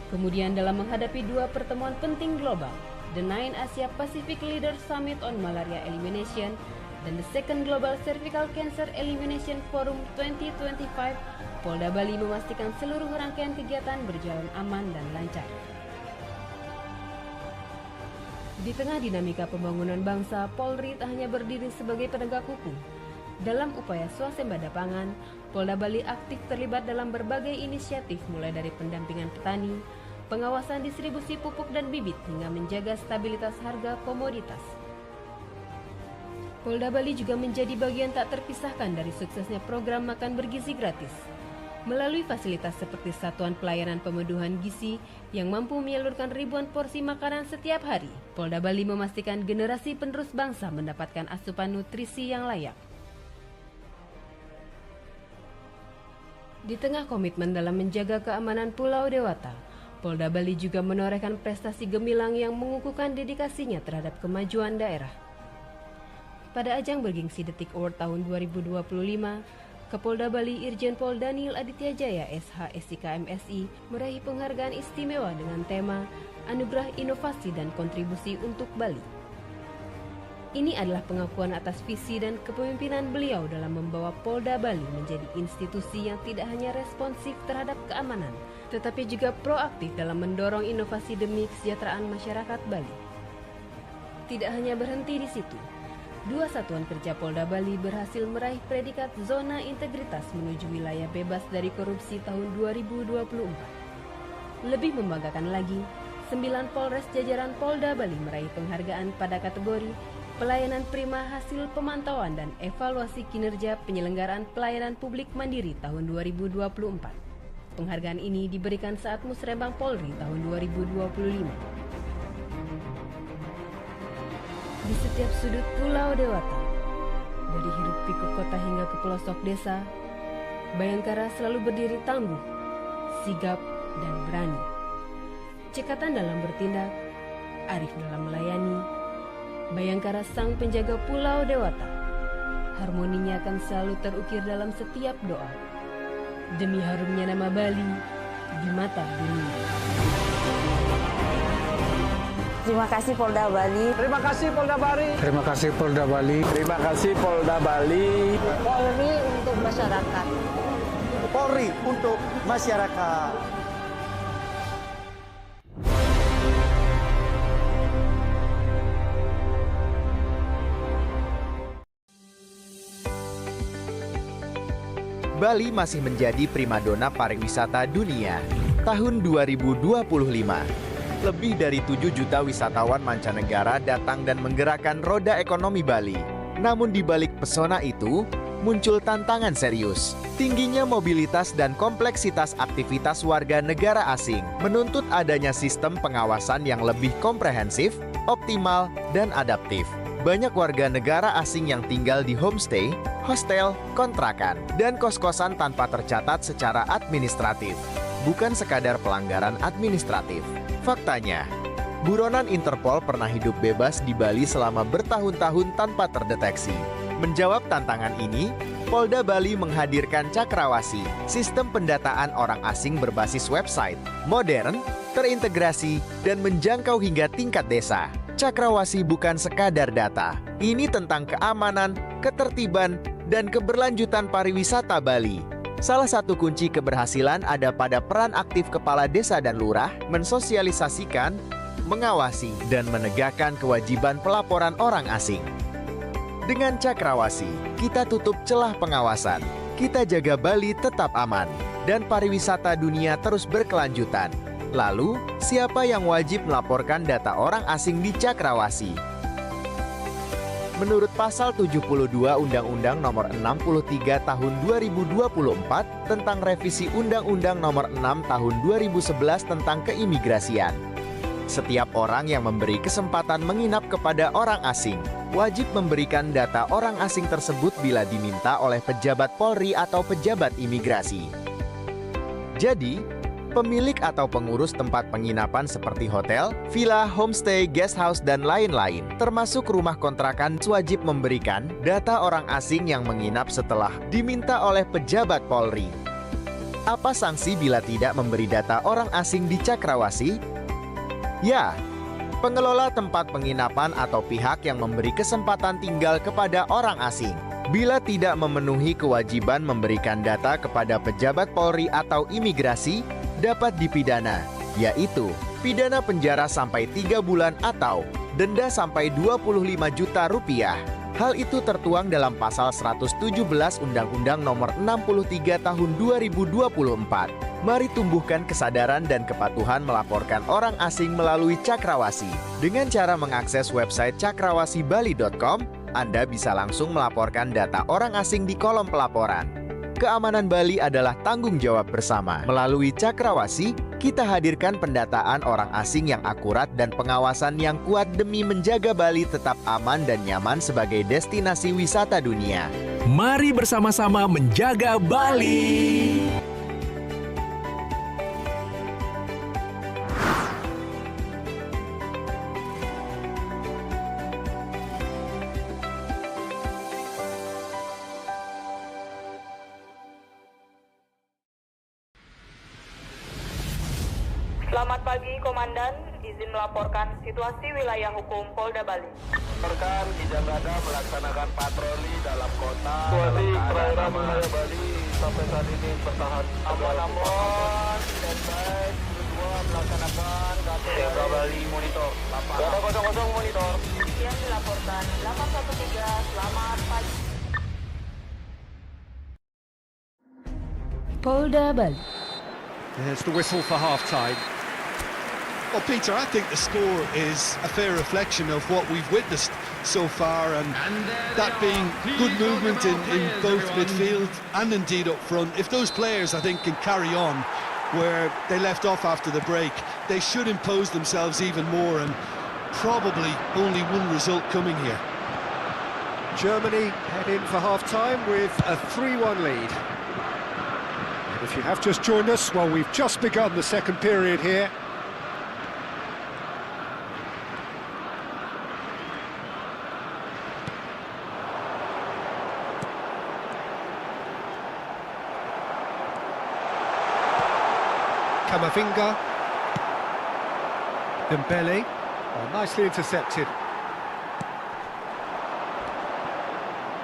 Kemudian dalam menghadapi 2 pertemuan penting global, The 9 Asia Pacific Leaders Summit on Malaria Elimination dan The Second Global Cervical Cancer Elimination Forum 2025, Polda Bali memastikan seluruh rangkaian kegiatan berjalan aman dan lancar. Di tengah dinamika pembangunan bangsa, Polri tak hanya berdiri sebagai penegak hukum. Dalam upaya swasembada pangan, Polda Bali aktif terlibat dalam berbagai inisiatif mulai dari pendampingan petani, pengawasan distribusi pupuk dan bibit hingga menjaga stabilitas harga komoditas. Polda Bali juga menjadi bagian tak terpisahkan dari suksesnya program makan bergizi gratis. Melalui fasilitas seperti Satuan Pelayanan Pemenuhan Gizi yang mampu menyalurkan ribuan porsi makanan setiap hari, Polda Bali memastikan generasi penerus bangsa mendapatkan asupan nutrisi yang layak. Di tengah komitmen dalam menjaga keamanan Pulau Dewata, Polda Bali juga menorehkan prestasi gemilang yang mengukuhkan dedikasinya terhadap kemajuan daerah. Pada ajang bergengsi Detik Award tahun 2025, Kapolda Bali Irjen Pol Daniel Aditya Jaya SH SIK MSI meraih penghargaan istimewa dengan tema Anugerah Inovasi dan Kontribusi untuk Bali. Ini adalah pengakuan atas visi dan kepemimpinan beliau dalam membawa Polda Bali menjadi institusi yang tidak hanya responsif terhadap keamanan, tetapi juga proaktif dalam mendorong inovasi demi kesejahteraan masyarakat Bali. Tidak hanya berhenti di situ, 2 satuan kerja Polda Bali berhasil meraih predikat Zona Integritas menuju Wilayah Bebas dari Korupsi tahun 2024. Lebih membanggakan lagi, 9 Polres jajaran Polda Bali meraih penghargaan pada kategori Pelayanan Prima Hasil Pemantauan dan Evaluasi Kinerja Penyelenggaraan Pelayanan Publik Mandiri tahun 2024. Penghargaan ini diberikan saat Musrembang Polri tahun 2025. Di setiap sudut Pulau Dewata, dari hiruk pikuk kota hingga ke pelosok desa, Bayangkara selalu berdiri tangguh, sigap, dan berani. Cekatan dalam bertindak, arif dalam melayani, Bayangkara sang penjaga Pulau Dewata. Harmoninya akan selalu terukir dalam setiap doa, demi harumnya nama Bali di mata dunia. Terima kasih Polda Bali. Terima kasih Polda Bali. Terima kasih Polda Bali. Terima kasih Polda Bali. Polri untuk masyarakat. Polri untuk masyarakat. Bali masih menjadi primadona pariwisata dunia. Tahun 2025, lebih dari 7 juta wisatawan mancanegara datang dan menggerakkan roda ekonomi Bali. Namun di balik pesona itu, muncul tantangan serius. Tingginya mobilitas dan kompleksitas aktivitas warga negara asing menuntut adanya sistem pengawasan yang lebih komprehensif, optimal, dan adaptif. Banyak warga negara asing yang tinggal di homestay, hostel, kontrakan, dan kos-kosan tanpa tercatat secara administratif. Bukan sekadar pelanggaran administratif. Faktanya, buronan Interpol pernah hidup bebas di Bali selama bertahun-tahun tanpa terdeteksi. Menjawab tantangan ini, Polda Bali menghadirkan Cakrawasi, sistem pendataan orang asing berbasis website, modern, terintegrasi, dan menjangkau hingga tingkat desa. Cakrawasi bukan sekadar data. Ini tentang keamanan, ketertiban, dan keberlanjutan pariwisata Bali. Salah satu kunci keberhasilan ada pada peran aktif kepala desa dan lurah, mensosialisasikan, mengawasi, dan menegakkan kewajiban pelaporan orang asing. Dengan Cakrawasi, kita tutup celah pengawasan, kita jaga Bali tetap aman, dan pariwisata dunia terus berkelanjutan. Lalu, siapa yang wajib melaporkan data orang asing di Cakrawasi? Menurut pasal 72 Undang-Undang Nomor 63 Tahun 2024 tentang revisi Undang-Undang Nomor 6 Tahun 2011 tentang keimigrasian, setiap orang yang memberi kesempatan menginap kepada orang asing wajib memberikan data orang asing tersebut bila diminta oleh pejabat Polri atau pejabat imigrasi. Jadi, pemilik atau pengurus tempat penginapan seperti hotel, villa, homestay, guest house, dan lain-lain, termasuk rumah kontrakan, wajib memberikan data orang asing yang menginap setelah diminta oleh pejabat Polri. Apa sanksi bila tidak memberi data orang asing di Cakrawasi? Ya, pengelola tempat penginapan atau pihak yang memberi kesempatan tinggal kepada orang asing, bila tidak memenuhi kewajiban memberikan data kepada pejabat Polri atau imigrasi, dapat dipidana, yaitu pidana penjara sampai 3 bulan atau denda sampai 25 juta rupiah. Hal itu tertuang dalam pasal 117 Undang-Undang Nomor 63 Tahun 2024. Mari tumbuhkan kesadaran dan kepatuhan melaporkan orang asing melalui Cakrawasi. Dengan cara mengakses website cakrawasibali.com, Anda bisa langsung melaporkan data orang asing di kolom pelaporan. Keamanan Bali adalah tanggung jawab bersama. Melalui Cakrawasi, kita hadirkan pendataan orang asing yang akurat dan pengawasan yang kuat demi menjaga Bali tetap aman dan nyaman sebagai destinasi wisata dunia. Mari bersama-sama menjaga Bali. Selamat pagi, Komandan. Izin melaporkan situasi wilayah hukum Polda Bali. Melaporkan Diselenggarakan melaksanakan patroli dalam kota. Situasi perairan wilayah Bali sampai saat ini bertahan Aman-aman, terbaik, melaksanakan Siaga Bali monitor. Data 00 monitor. Yang dilaporkan 813, selamat pagi. Polda Bali. There's the whistle for half-time. Well, Peter, I think the score is a fair reflection of what we've witnessed so far, and that being good movement in both midfield and indeed up front. If those players, I think, can carry on where they left off after the break, they should impose themselves even more, and probably only one result coming here. Germany head in for half-time with a 3-1 lead. And if you have just joined us, well, we've just begun the second period here. Kamavinga, Dembele, nicely intercepted.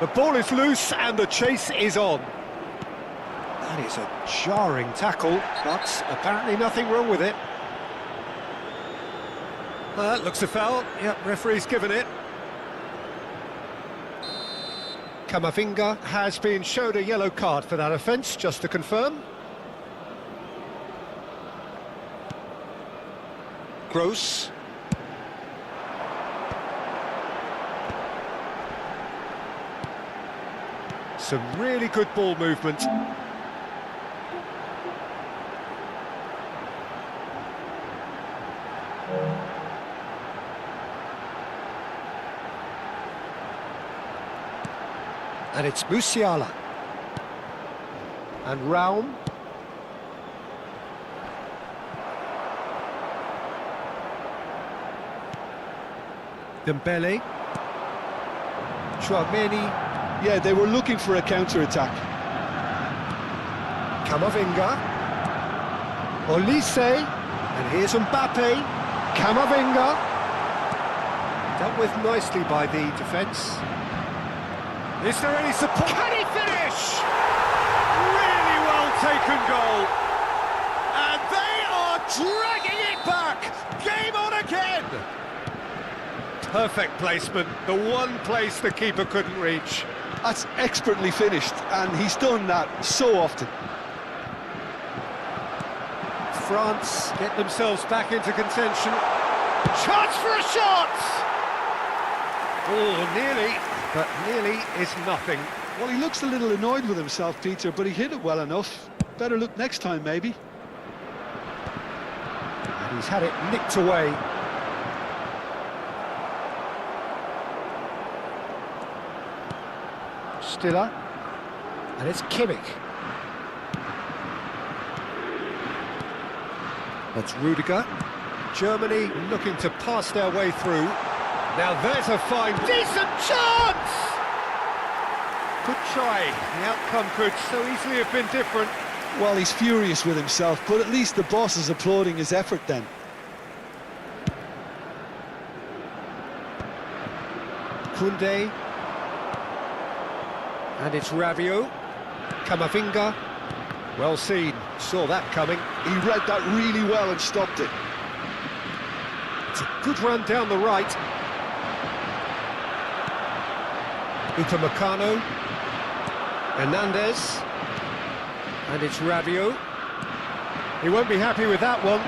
The ball is loose and the chase is on. That is a jarring tackle, but apparently nothing wrong with it. Looks a foul. Yep, referee's given it. Camavinga has been showed a yellow card for that offence, just to confirm. Gross. Some really good ball movement. And it's Musiala. And Raum. Dembele. Chouameni. Yeah, they were looking for a counter-attack. Camavinga. Olise. And here's Mbappe. Camavinga. Dealt with nicely by the defence. Is there any support? Can he finish? Really well taken goal. And they are dragging it back. Game on again. Perfect placement. The one place the keeper couldn't reach. That's expertly finished, and he's done that so often. France get themselves back into contention. Chance for a shot! Oh, nearly. But nearly is nothing. Well, he looks a little annoyed with himself, Peter, but he hit it well enough. Better look next time, maybe. And he's had it nicked away. Stiller. And it's Kimmich. That's Rudiger. Germany looking to pass their way through. Now there's a fine, decent chance! Good try. The outcome could so easily have been different. Well, he's furious with himself, but at least the boss is applauding his effort then. Koundé. And it's Rabiot. Camavinga. Well seen. Saw that coming. He read that really well and stopped it. It's a good run down the right. Upamecano. Hernandez. And it's Rabiot. He won't be happy with that one.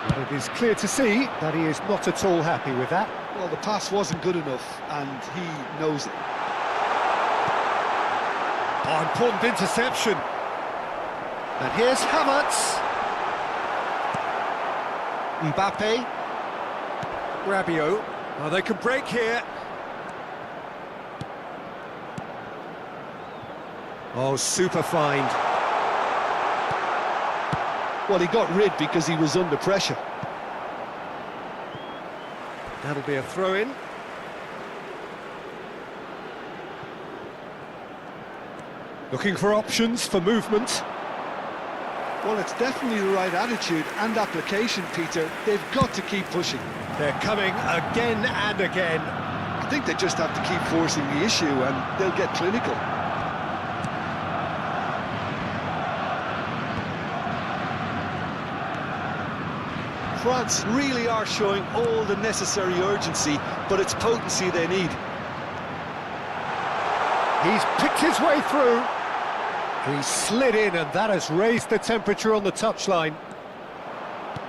But it is clear to see that he is not at all happy with that. Well, the pass wasn't good enough, and he knows it. Oh, important interception. And here's Havertz. Mbappe. Rabiot. Oh, they can break here. Oh, super find. Well, he got rid because he was under pressure. That'll be a throw-in. Looking for options for movement. Well, it's definitely the right attitude and application, Peter. They've got to keep pushing. They're coming again and again. I think they just have to keep forcing the issue and they'll get clinical. France really are showing all the necessary urgency, but it's potency they need. He's picked his way through. He slid in, and that has raised the temperature on the touchline.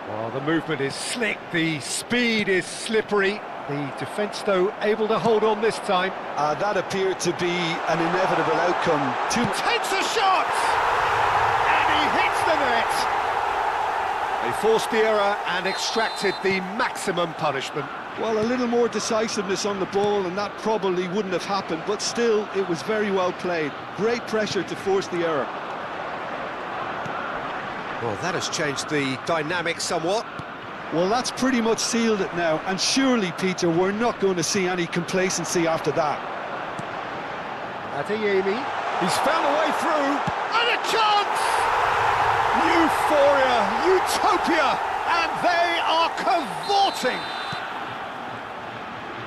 Well, the movement is slick, the speed is slippery. The defence, though, able to hold on this time. That appeared to be an inevitable outcome. Takes a shot! And he hits the net! They forced the error and extracted the maximum punishment. Well, a little more decisiveness on the ball and that probably wouldn't have happened, but still, it was very well played. Great pressure to force the error. Well, that has changed the dynamic somewhat. Well, that's pretty much sealed it now, and surely, Peter, we're not going to see any complacency after that. Adeyemi, he's found a way through, and a chance! Euphoria, utopia, and they are cavorting.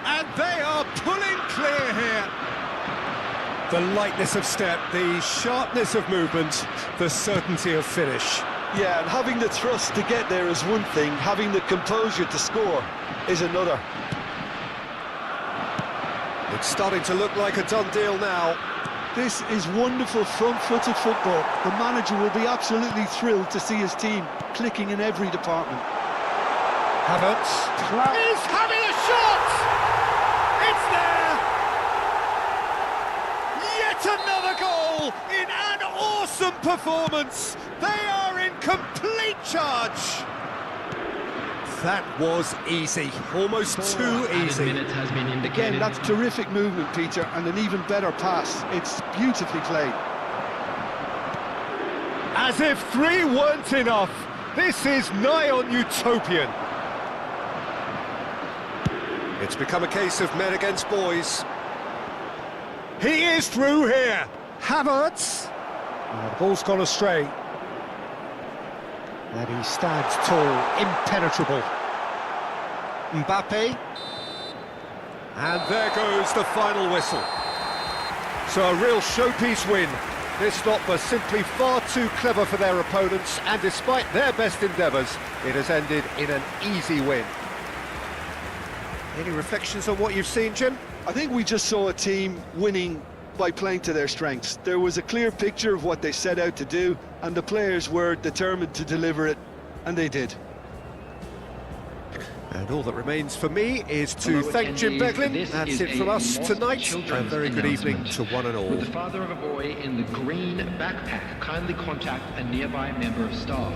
And they are pulling clear here. The lightness of step, the sharpness of movement, the certainty of finish. Yeah, and having the thrust to get there is one thing, having the composure to score is another. It's starting to look like a done deal now. This is wonderful front-footed football. The manager will be absolutely thrilled to see his team clicking in every department. Havertz is having a shot! It's there! Yet another goal in an awesome performance! They are in complete charge! That was easy, almost too easy. Again, that's terrific movement, Peter, and an even better pass. It's beautifully played. As if 3 weren't enough, this is nigh on utopian. It's become a case of men against boys. He is through here. Havertz. The ball's gone astray. And he stands tall, impenetrable. Mbappe. And there goes the final whistle. So a real showpiece win. This lot was simply far too clever for their opponents, and despite their best endeavours, it has ended in an easy win. Any reflections on what you've seen, Jim? I think we just saw a team winning by playing to their strengths. There was a clear picture of what they set out to do, and the players were determined to deliver it, and they did. And all that remains for me is to thank Jim Beglin. That's it from us tonight. A very good evening to one and all. With the father of a boy in the green backpack, kindly contact a nearby member of staff.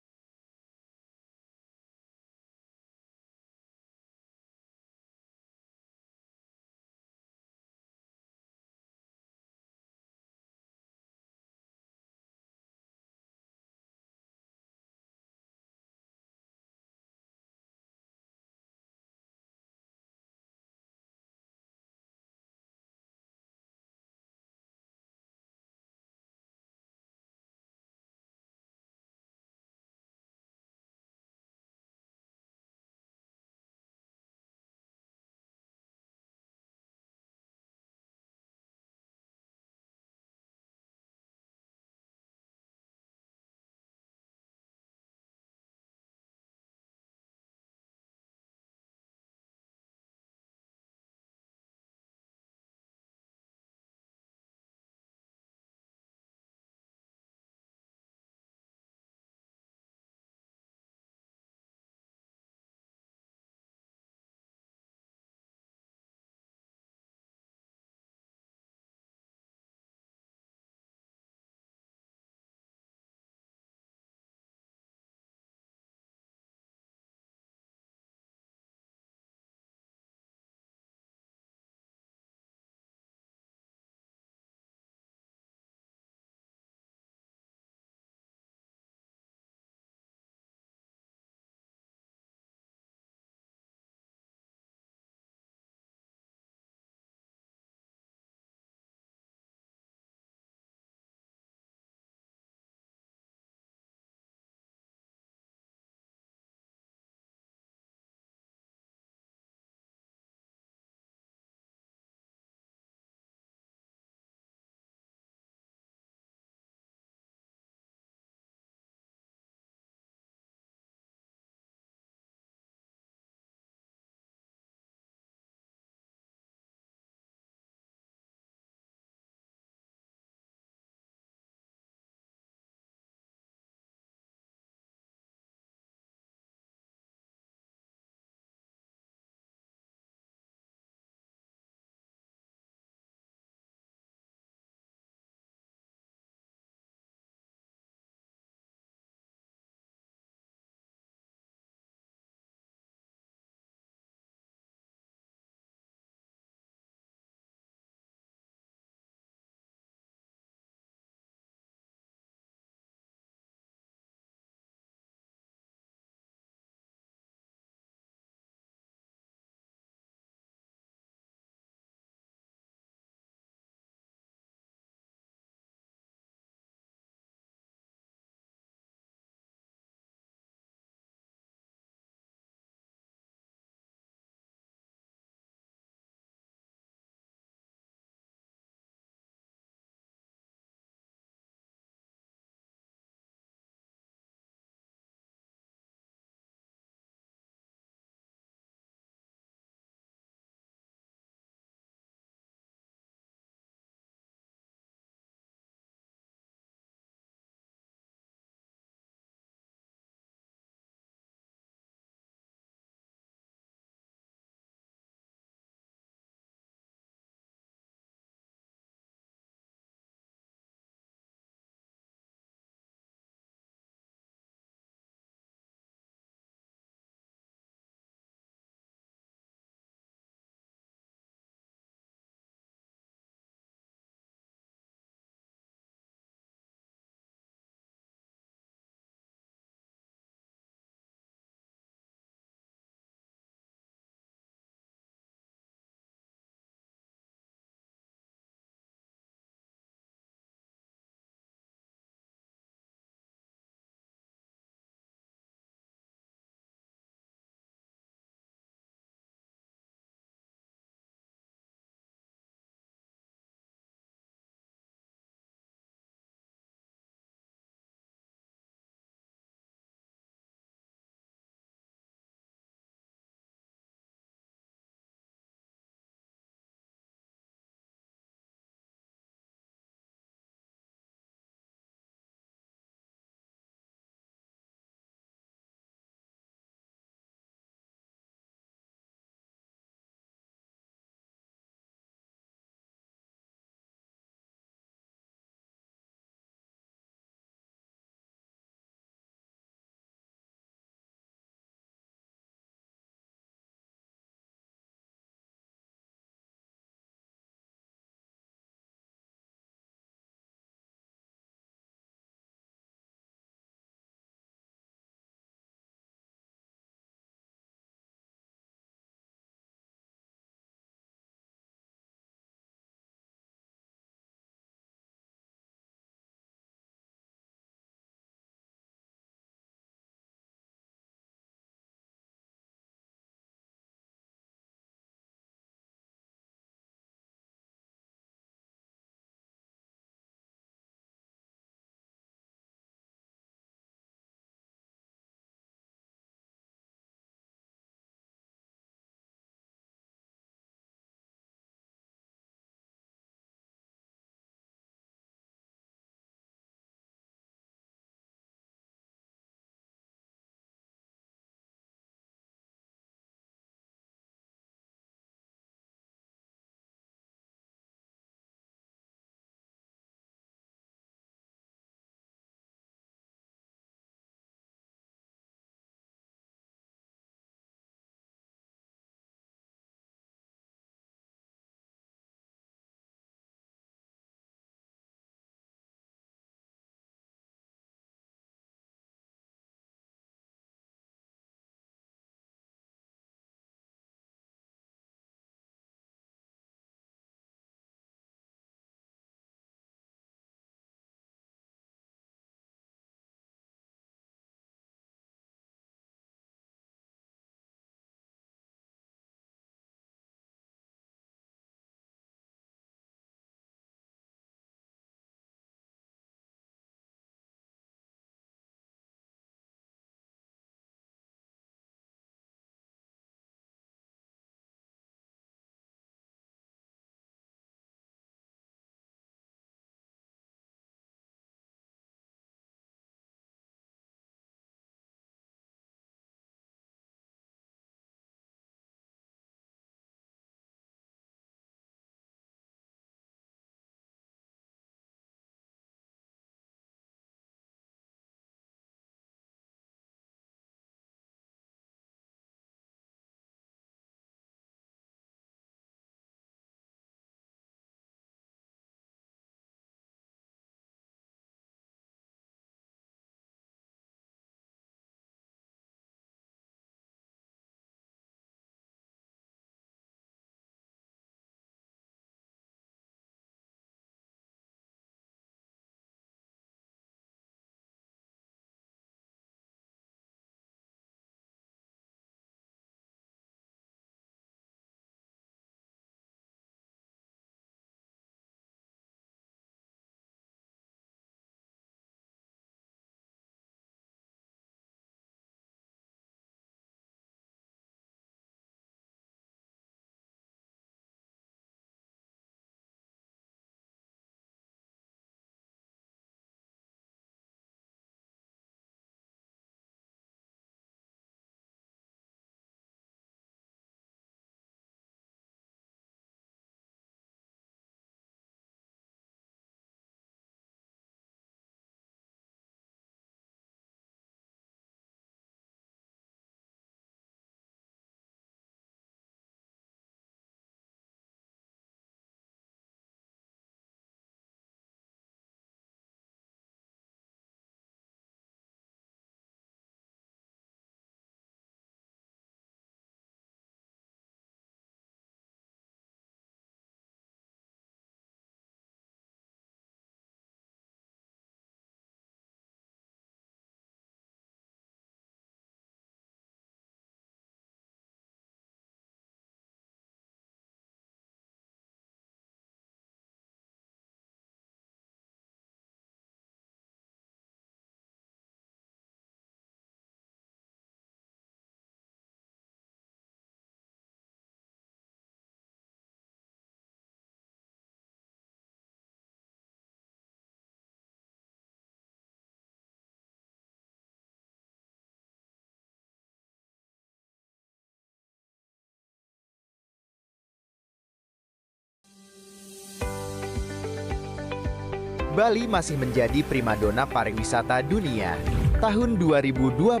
Bali masih menjadi primadona pariwisata dunia. Tahun 2025,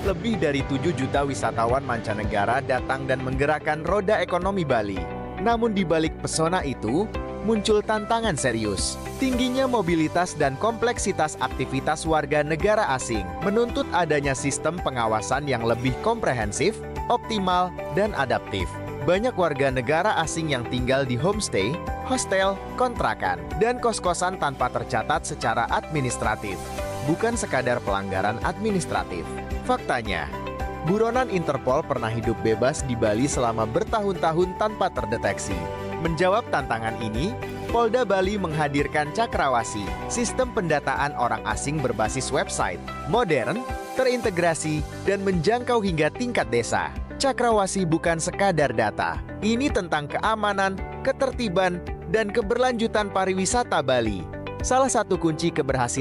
lebih dari 7 juta wisatawan mancanegara datang dan menggerakkan roda ekonomi Bali. Namun di balik pesona itu, muncul tantangan serius. Tingginya mobilitas dan kompleksitas aktivitas warga negara asing menuntut adanya sistem pengawasan yang lebih komprehensif, optimal, dan adaptif. Banyak warga negara asing yang tinggal di homestay, hostel, kontrakan, dan kos-kosan tanpa tercatat secara administratif. Bukan sekadar pelanggaran administratif. Faktanya, buronan Interpol pernah hidup bebas di Bali selama bertahun-tahun tanpa terdeteksi. Menjawab tantangan ini, Polda Bali menghadirkan Cakrawasi, sistem pendataan orang asing berbasis website, modern, terintegrasi, dan menjangkau hingga tingkat desa. Cakrawasi bukan sekadar data. Ini tentang keamanan, ketertiban, dan keberlanjutan pariwisata Bali. Salah satu kunci keberhasilan